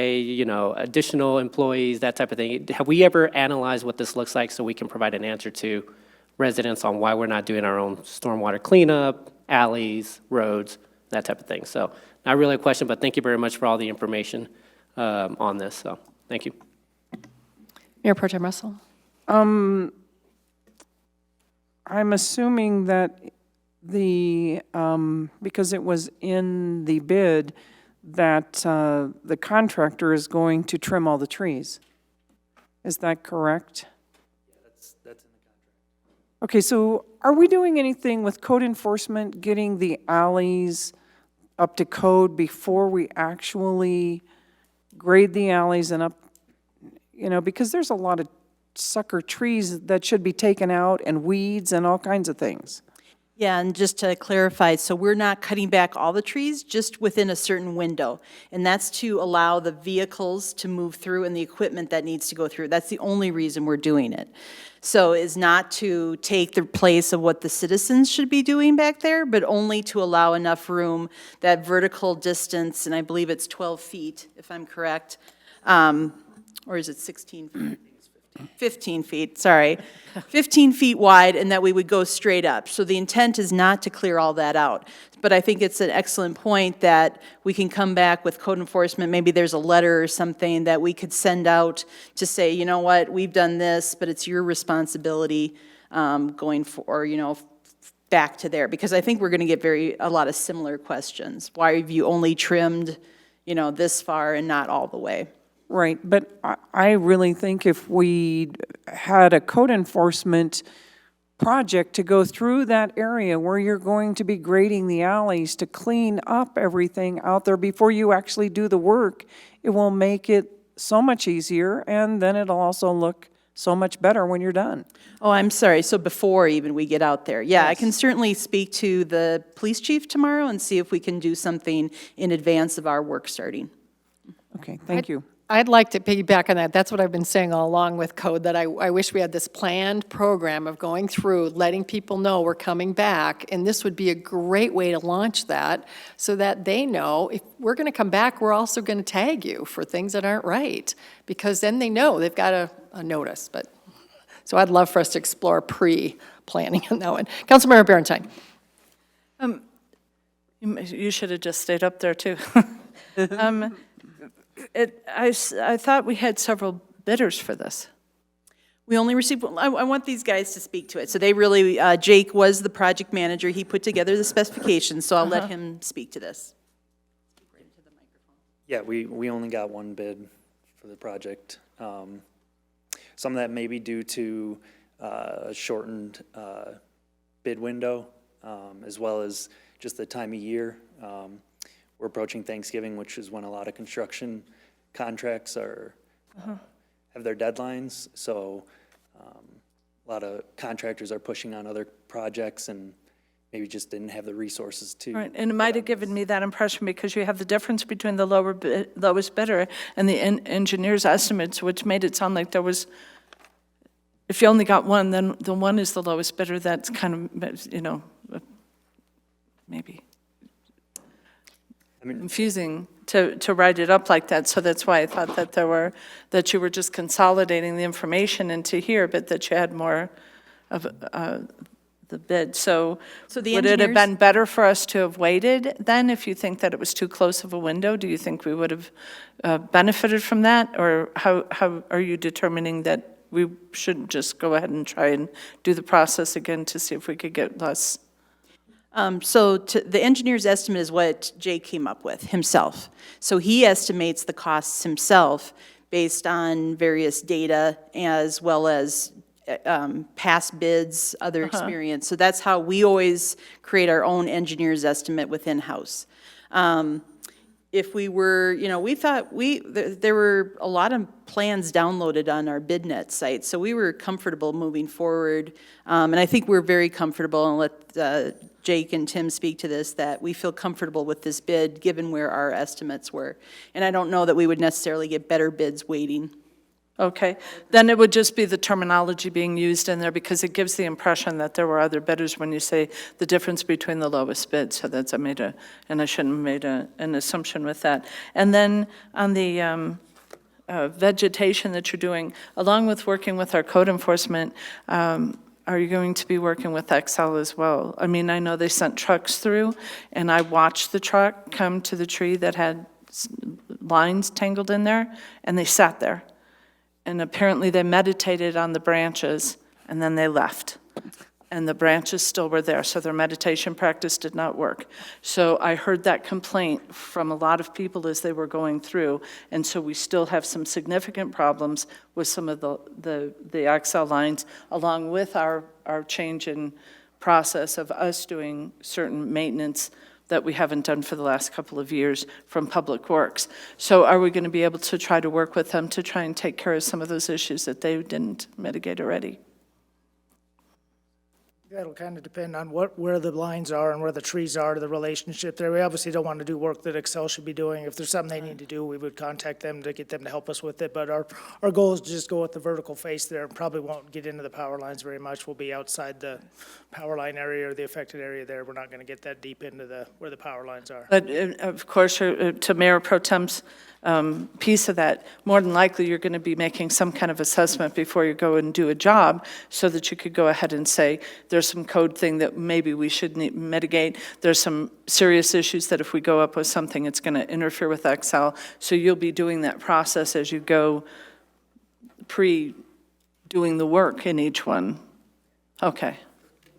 additional employees, that type of thing. Have we ever analyzed what this looks like so we can provide an answer to residents on why we're not doing our own stormwater cleanup, alleys, roads, that type of thing? So not really a question, but thank you very much for all the information on this. So thank you. Mayor Pro Tem Russell. I'm assuming that because it was in the bid, that the contractor is going to trim all the trees. Is that correct? That's in the contract. Okay, so are we doing anything with code enforcement, getting the alleys up to code before we actually grade the alleys and up, because there's a lot of sucker trees that should be taken out and weeds and all kinds of things. Yeah, and just to clarify, so we're not cutting back all the trees, just within a certain window. And that's to allow the vehicles to move through and the equipment that needs to go through. That's the only reason we're doing it. So is not to take the place of what the citizens should be doing back there, but only to allow enough room, that vertical distance, and I believe it's 12 feet, if I'm correct. Or is it 16 feet? 15 feet, sorry. 15 feet wide, and that we would go straight up. So the intent is not to clear all that out. But I think it's an excellent point that we can come back with code enforcement. Maybe there's a letter or something that we could send out to say, you know what, we've done this, but it's your responsibility going for, back to there. Because I think we're going to get a lot of similar questions. Why have you only trimmed, this far and not all the way? Right, but I really think if we had a code enforcement project to go through that area where you're going to be grading the alleys to clean up everything out there before you actually do the work, it will make it so much easier, and then it'll also look so much better when you're done. Oh, I'm sorry, so before even we get out there. Yeah, I can certainly speak to the police chief tomorrow and see if we can do something in advance of our work starting. Okay, thank you. I'd like to piggyback on that. That's what I've been saying all along with code, that I wish we had this planned program of going through, letting people know we're coming back, and this would be a great way to launch that so that they know if we're going to come back, we're also going to tag you for things that aren't right, because then they know they've got a notice. But so I'd love for us to explore pre-planning on that one. Councilmember Berentine. You should have just stayed up there, too. I thought we had several bidders for this. We only received, I want these guys to speak to it. So they really, Jake was the project manager. He put together the specifications, so I'll let him speak to this. Yeah, we only got one bid for the project. Some of that may be due to a shortened bid window, as well as just the time of year. We're approaching Thanksgiving, which is when a lot of construction contracts are have their deadlines. So a lot of contractors are pushing on other projects and maybe just didn't have the resources to. Right, and it might have given me that impression because you have the difference between the lowest bidder and the engineer's estimates, which made it sound like there was, if you only got one, then the one is the lowest bidder. That's kind of, maybe confusing to write it up like that. So that's why I thought that you were just consolidating the information into here, but that you had more of the bid. So would it have been better for us to have waited then if you think that it was too close of a window? Do you think we would have benefited from that? Or how are you determining that we shouldn't just go ahead and try and do the process again to see if we could get less? So the engineer's estimate is what Jake came up with himself. So he estimates the costs himself based on various data as well as past bids, other experience. So that's how we always create our own engineer's estimate within house. If we were, we thought there were a lot of plans downloaded on our BidNet site, so we were comfortable moving forward. And I think we're very comfortable, and let Jake and Tim speak to this, that we feel comfortable with this bid given where our estimates were. And I don't know that we would necessarily get better bids waiting. Okay, then it would just be the terminology being used in there because it gives the impression that there were other bidders when you say the difference between the lowest bid. So that's, and I shouldn't have made an assumption with that. And then on the vegetation that you're doing, along with working with our code enforcement, are you going to be working with Excel as well? I mean, I know they sent trucks through, and I watched the truck come to the tree that had lines tangled in there, and they sat there. And apparently they meditated on the branches, and then they left. And the branches still were there, so their meditation practice did not work. So I heard that complaint from a lot of people as they were going through, and so we still have some significant problems with some of the Excel lines, along with our change in process of us doing certain maintenance that we haven't done for the last couple of years from Public Works. So are we going to be able to try to work with them to try and take care of some of those issues that they didn't mitigate already? That'll kind of depend on where the lines are and where the trees are, the relationship there. We obviously don't want to do work that Excel should be doing. If there's something they need to do, we would contact them to get them to help us with it. But our goal is to just go with the vertical face there and probably won't get into the power lines very much. We'll be outside the power line area or the affected area there. We're not going to get that deep into where the power lines are. But of course, to Mayor Pro-Tem's piece of that, more than likely you're going to be making some kind of assessment before you go and do a job so that you could go ahead and say, there's some code thing that maybe we should mitigate. There's some serious issues that if we go up with something, it's going to interfere with Excel. So you'll be doing that process as you go doing the work in each one. Okay.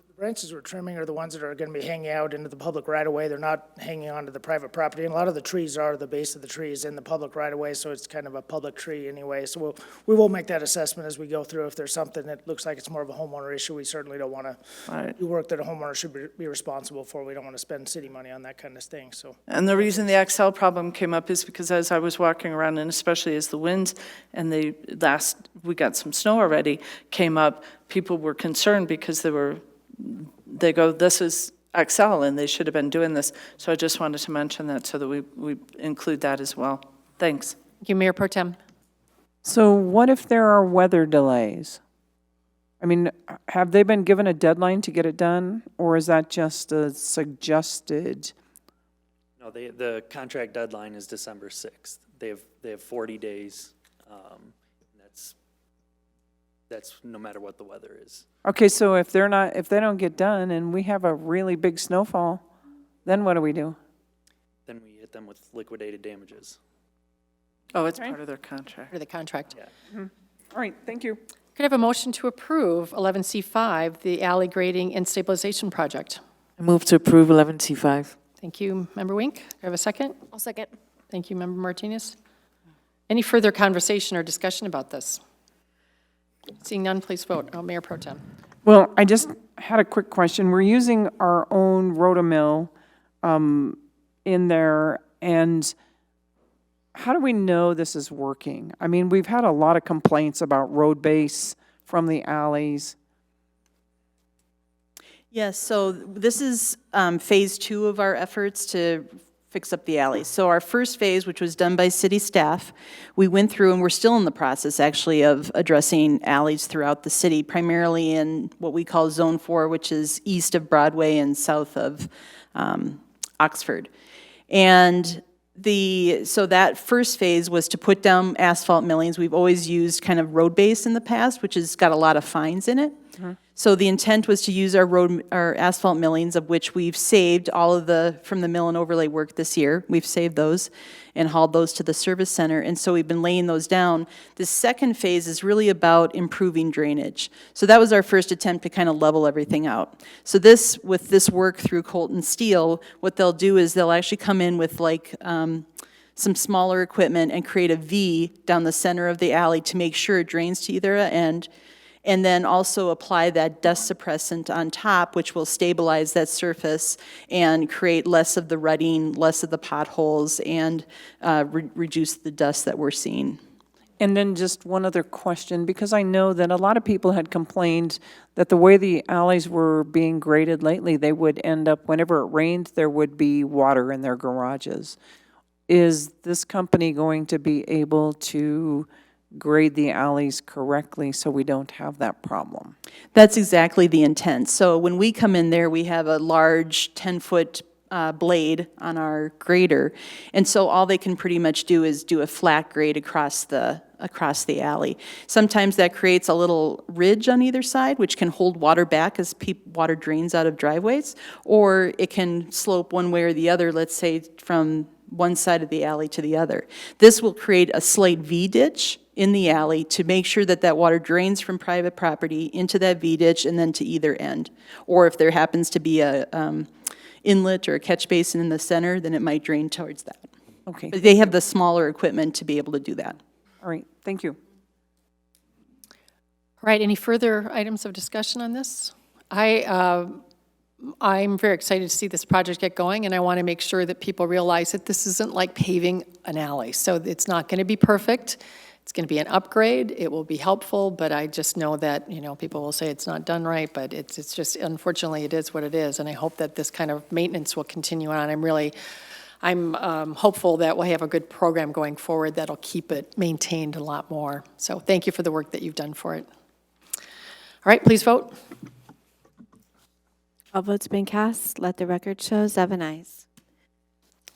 The branches we're trimming are the ones that are going to be hanging out into the public right-of-way. They're not hanging onto the private property. And a lot of the trees are, the base of the tree is in the public right-of-way, so it's kind of a public tree anyway. So we will make that assessment as we go through. If there's something that looks like it's more of a homeowner issue, we certainly don't want to do work that a homeowner should be responsible for. We don't want to spend city money on that kind of thing, so. And the reason the Excel problem came up is because as I was walking around, and especially as the winds and we got some snow already, came up, people were concerned because they go, this is Excel, and they should have been doing this. So I just wanted to mention that so that we include that as well. Thanks. Thank you, Mayor Pro Tem. So what if there are weather delays? I mean, have they been given a deadline to get it done, or is that just a suggested? No, the contract deadline is December 6th. They have 40 days. That's no matter what the weather is. Okay, so if they don't get done and we have a really big snowfall, then what do we do? Then we hit them with liquidated damages. Oh, it's part of their contract. Part of the contract. Yeah. All right, thank you. Could I have a motion to approve 11C5, the alley grading and stabilization project? I move to approve 11C5. Thank you, Member Wink. Do I have a second? I'll second. Thank you, Member Martinez. Any further conversation or discussion about this? Seeing none, please vote. Oh, Mayor Pro Tem. Well, I just had a quick question. We're using our own rotomill in there, and how do we know this is working? I mean, we've had a lot of complaints about road base from the alleys. Yes, so this is phase 2 of our efforts to fix up the alleys. So our first phase, which was done by city staff, we went through, and we're still in the process actually of addressing alleys throughout the city, primarily in what we call Zone 4, which is east of Broadway and south of Oxford. And so that first phase was to put down asphalt millings. We've always used kind of road base in the past, which has got a lot of fines in it. So the intent was to use our asphalt millings, of which we've saved all of from the mill and overlay work this year. We've saved those and hauled those to the service center, and so we've been laying those down. The second phase is really about improving drainage. So that was our first attempt to kind of level everything out. So with this work through Colton Steel, what they'll do is they'll actually come in with some smaller equipment and create a V down the center of the alley to make sure it drains to either end, and then also apply that dust suppressant on top, which will stabilize that surface and create less of the rutting, less of the potholes, and reduce the dust that we're seeing. And then just one other question, because I know that a lot of people had complained that the way the alleys were being graded lately, they would end up, whenever it rained, there would be water in their garages. Is this company going to be able to grade the alleys correctly so we don't have that problem. That's exactly the intent. So when we come in there, we have a large 10-foot blade on our grader. And so all they can pretty much do is do a flat grade across the alley. Sometimes that creates a little ridge on either side, which can hold water back as water drains out of driveways, or it can slope one way or the other, let's say from one side of the alley to the other. This will create a slate V ditch in the alley to make sure that that water drains from private property into that V ditch and then to either end. Or if there happens to be a inlet or a catch basin in the center, then it might drain towards that. Okay. But they have the smaller equipment to be able to do that. All right, thank you. All right, any further items of discussion on this? I'm very excited to see this project get going, and I want to make sure that people realize that this isn't like paving an alley. So it's not going to be perfect. It's going to be an upgrade. It will be helpful, but I just know that, people will say it's not done right, but it's just, unfortunately, it is what it is, and I hope that this kind of maintenance will continue on. I'm hopeful that we'll have a good program going forward that'll keep it maintained a lot more. So thank you for the work that you've done for it. All right, please vote. All votes been cast. Let the record show 7 ayes.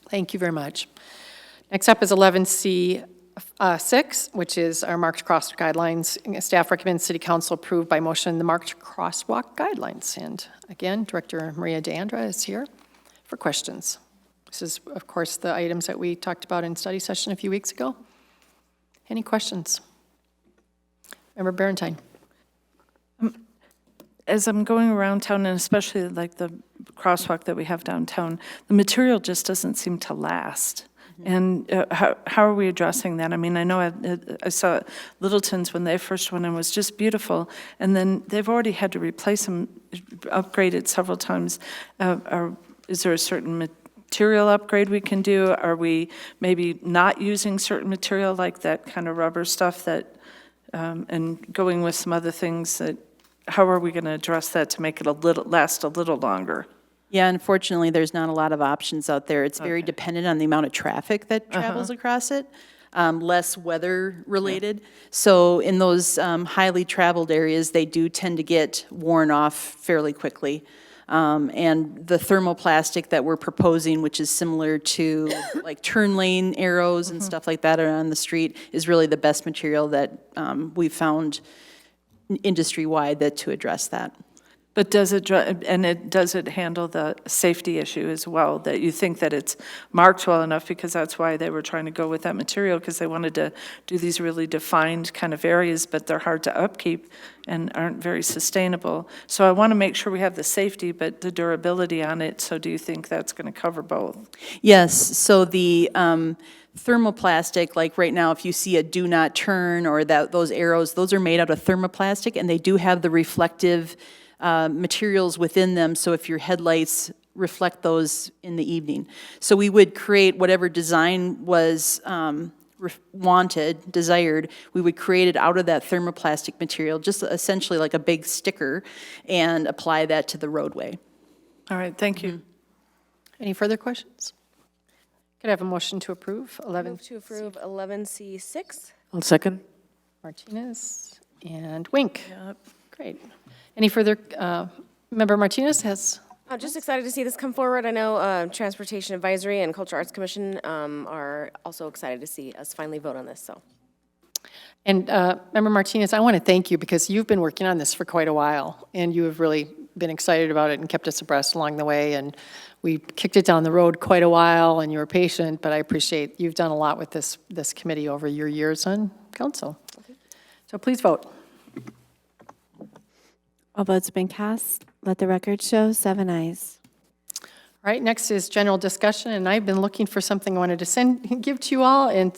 Thank you very much. Next up is 11C6, which is our marked crosswalk guidelines. Staff recommends City Council approve by motion the marked crosswalk guidelines. And again, Director Maria DeAndra is here for questions. This is, of course, the items that we talked about in study session a few weeks ago. Any questions? Member Barentine. As I'm going around town, and especially like the crosswalk that we have downtown, the material just doesn't seem to last. And how are we addressing that? I mean, I know I saw Littleton's when they first went in was just beautiful, and then they've already had to replace them, upgrade it several times. Is there a certain material upgrade we can do? Are we maybe not using certain material like that kind of rubber stuff that, and going with some other things that, how are we going to address that to make it last a little longer? Yeah, unfortunately, there's not a lot of options out there. It's very dependent on the amount of traffic that travels across it, less weather-related. So in those highly traveled areas, they do tend to get worn off fairly quickly. And the thermoplastic that we're proposing, which is similar to like turn lane arrows and stuff like that on the street, is really the best material that we've found industry-wide to address that. But does it handle the safety issue as well, that you think that it's marked well enough, because that's why they were trying to go with that material, because they wanted to do these really defined kind of areas, but they're hard to upkeep and aren't very sustainable. So I want to make sure we have the safety, but the durability on it. So do you think that's going to cover both? Yes, so the thermoplastic, like right now, if you see a do not turn or those arrows, those are made out of thermoplastic, and they do have the reflective materials within them, so if your headlights reflect those in the evening. So we would create whatever design was desired, we would create it out of that thermoplastic material, just essentially like a big sticker, and apply that to the roadway. All right, thank you. Any further questions? Could I have a motion to approve 11? Move to approve 11C6. I'll second. Martinez and Wink. Yep. Great. Any further, Member Martinez has? I'm just excited to see this come forward. I know Transportation Advisory and Cultural Arts Commission are also excited to see us finally vote on this, so. And Member Martinez, I want to thank you, because you've been working on this for quite a while, and you have really been excited about it and kept us abreast along the way, and we kicked it down the road quite a while, and you were patient, but I appreciate you've done a lot with this committee over your years on council. Okay. So please vote. All votes have been cast. Let the record show 7 ayes. All right, next is general discussion, and I've been looking for something I wanted to give to you all, so I'm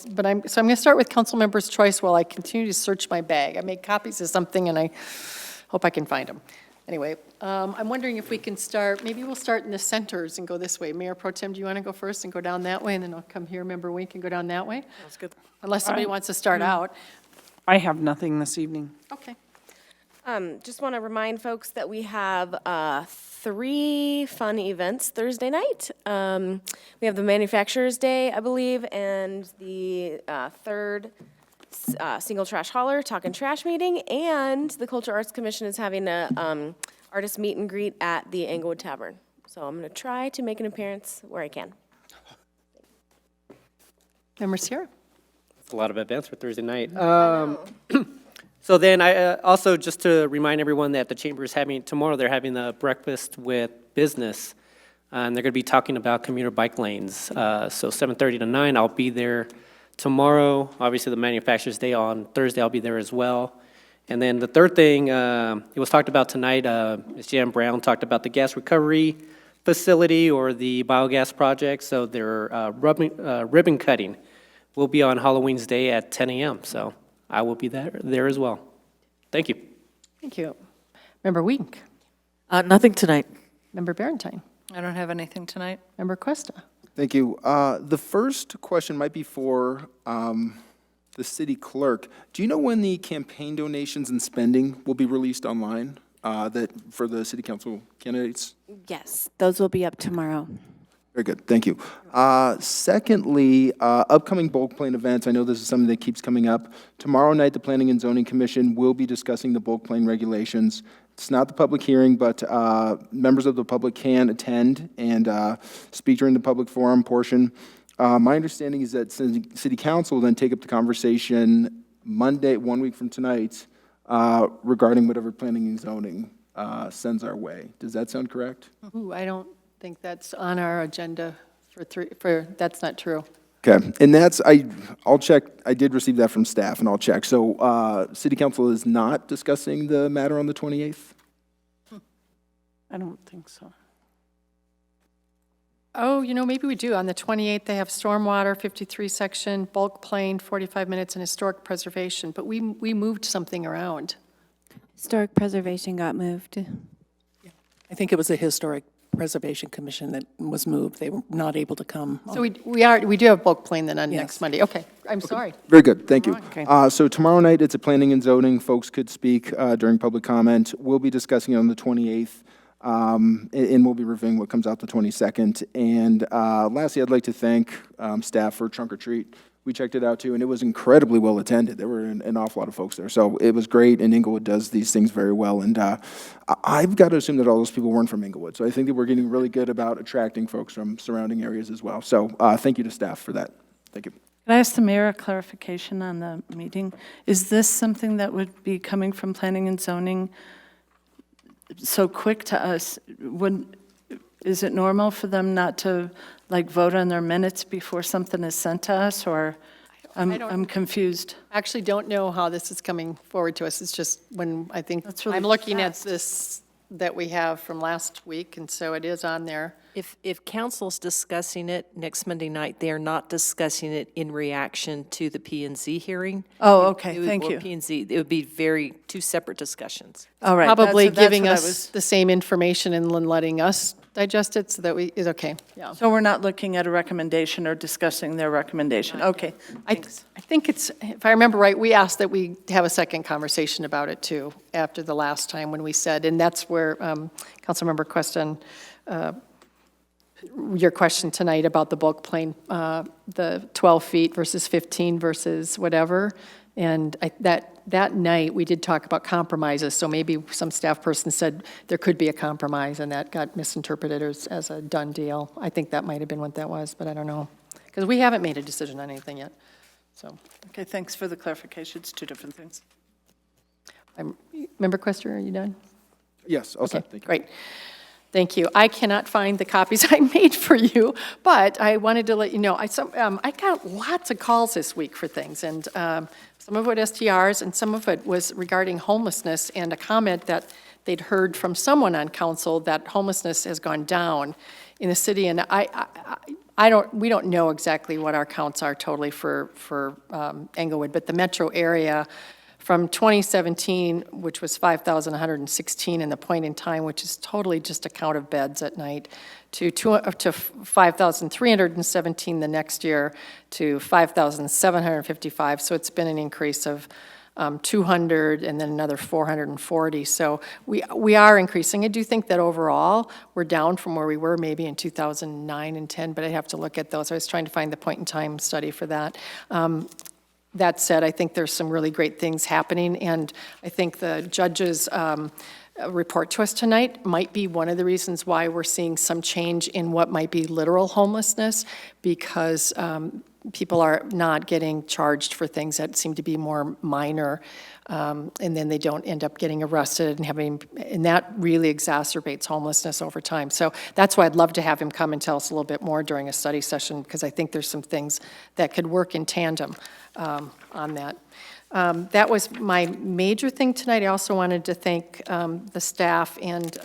going to start with council member's choice while I continue to search my bag. I made copies of something, and I hope I can find them. Anyway, I'm wondering if we can start, maybe we'll start in the centers and go this way. Mayor Pro-Tem, do you want to go first and go down that way, and then I'll come here, Member Wink, and go down that way? That's good. Unless somebody wants to start out. I have nothing this evening. Okay. Just want to remind folks that we have 3 fun events Thursday night. We have the Manufacturers Day, I believe, and the third single trash hauler, talking trash meeting, and the Culture Arts Commission is having a artist meet and greet at the Englewood Tavern. So I'm going to try to make an appearance where I can. Member Sierra? It's a lot of events for Thursday night. So then I also, just to remind everyone that the Chamber is having, tomorrow they're having a breakfast with business, and they're going to be talking about commuter bike lanes. So 7:30 to 9, I'll be there tomorrow. Obviously, the Manufacturers Day on Thursday, I'll be there as well. And then the third thing, it was talked about tonight, Ms. Jan Brown talked about the gas recovery facility or the Biogas Project. So their ribbon cutting will be on Halloween's Day at 10 a.m. So I will be there as well. Thank you. Thank you. Member Wink? Nothing tonight. Member Barentine? I don't have anything tonight. Member Cuesta? Thank you. The first question might be for the city clerk. Do you know when the campaign donations and spending will be released online for the city council candidates? Yes, those will be up tomorrow. Very good, thank you. Secondly, upcoming bulk plane events. I know this is something that keeps coming up. Tomorrow night, the Planning and Zoning Commission will be discussing the bulk plane regulations. It's not the public hearing, but members of the public can attend and speak during the public forum portion. My understanding is that City Council will then take up the conversation Monday, 1 week from tonight, regarding whatever planning and zoning sends our way. Does that sound correct? Ooh, I don't think that's on our agenda that's not true. Okay, and I'll check, I did receive that from staff, and I'll check. So, City Council is not discussing the matter on the 28th? I don't think so. Oh, maybe we do. On the 28th, they have stormwater, 53 section, bulk plane, 45 minutes, and historic preservation. But we moved something around. Historic preservation got moved. I think it was the Historic Preservation Commission that was moved. They were not able to come. So we do have bulk plane then on next Monday. Okay, I'm sorry. Very good, thank you. Okay. So tomorrow night, it's a planning and zoning. Folks could speak during public comment. We'll be discussing it on the 28th, and we'll be reviewing what comes out the 22nd. And lastly, I'd like to thank staff for Trunk or Treat. We checked it out too, and it was incredibly well attended. There were an awful lot of folks there. So it was great, and Inglewood does these things very well. And I've got to assume that all those people weren't from Inglewood. So I think that we're getting really good about attracting folks from surrounding areas as well. So thank you to staff for that. Thank you. Can I ask the mayor a clarification on the meeting? Is this something that would be coming from planning and zoning so quick to us? Is it normal for them not to vote on their minutes before something is sent to us, or I'm confused? I actually don't know how this is coming forward to us. It's just when I think, really I'm looking fast. at this that we have from last week, and so it is on there. If council's discussing it next Monday night, they are not discussing it in reaction to the P&Z hearing. Oh, okay, thank you. P&Z, it would be two separate discussions. All right. Probably that's giving what I us was- the same information and then letting us digest it so that is okay, yeah. So we're not looking at a recommendation or discussing their recommendation? Okay, I think it's, if I remember right, we asked that we have a second conversation about it too, after the last time when we said, and that's where Councilmember Queston, your question tonight about the bulk plane, the 12 feet versus 15 versus whatever. And that night, we did talk about compromises, so maybe some staff person said there could be a compromise, and that got misinterpreted as a done deal. I think that might have been what that was, but I don't know. Because we haven't made a decision on anything yet, so. okay, thanks for the clarification. It's two different things. Member Quester, are you done? Yes, also, Okay, thank you. great. Thank you. I cannot find the copies I made for you, but I wanted to let you know, I got lots of calls this week for things, and some of it STRs, and some of it was regarding homelessness, and a comment that they'd heard from someone on council that homelessness has gone down in the city, and we don't know exactly what our counts are totally for Englewood, but the metro area from 2017, which was 5,116 in the point in time, which is totally just a count of beds at night, to 5,317 the next year, to 5,755. So it's been an increase of 200 and then another 440. So we are increasing. I do think that overall we're down from where we were maybe in 2009 and 10, but I have to look at those. I was trying to find the point in time study for that. That said, I think there's some really great things happening, and I think the judge's report to us tonight might be one of the reasons why we're seeing some change in what might be literal homelessness, because people are not getting charged for things that seem to be more minor, and then they don't end up getting arrested and that really exacerbates homelessness over time. So that's why I'd love to have him come and tell us a little bit more during a study session, because I think there's some things that could work in tandem on that. That was my major thing tonight. I also wanted to thank the staff and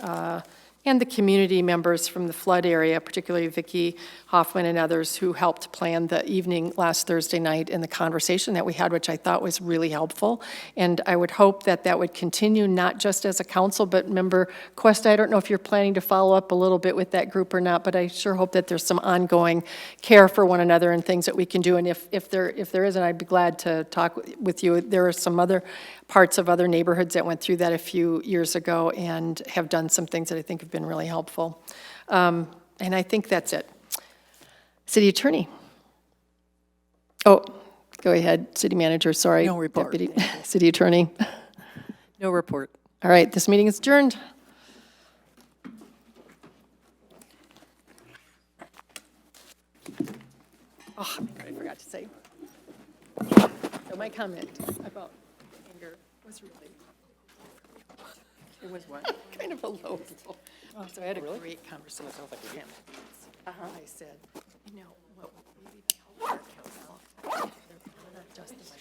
the community members from the flood area, particularly Vicky Hoffman and others who helped plan the evening last Thursday night and the conversation that we had, which I thought was really helpful. And I would hope that that would continue, not just as a council, but member Questa, I don't know if you're planning to follow up a little bit with that group or not, but I sure hope that there's some ongoing care for one another and things that we can do. And if there isn't, I'd be glad to talk with you. There are some other parts of other neighborhoods that went through that a few years ago and have done some things that I think have been really helpful. And I think that's it. City Attorney. Oh, go ahead, City Manager, sorry. No report. Deputy City Attorney. No report. All right, this meeting is adjourned. Oh, I forgot to say. So my comment about anger was really, it was what? Kind of a low blow. So I had a great conversation with him. I said, you know, what would really help our council, not just the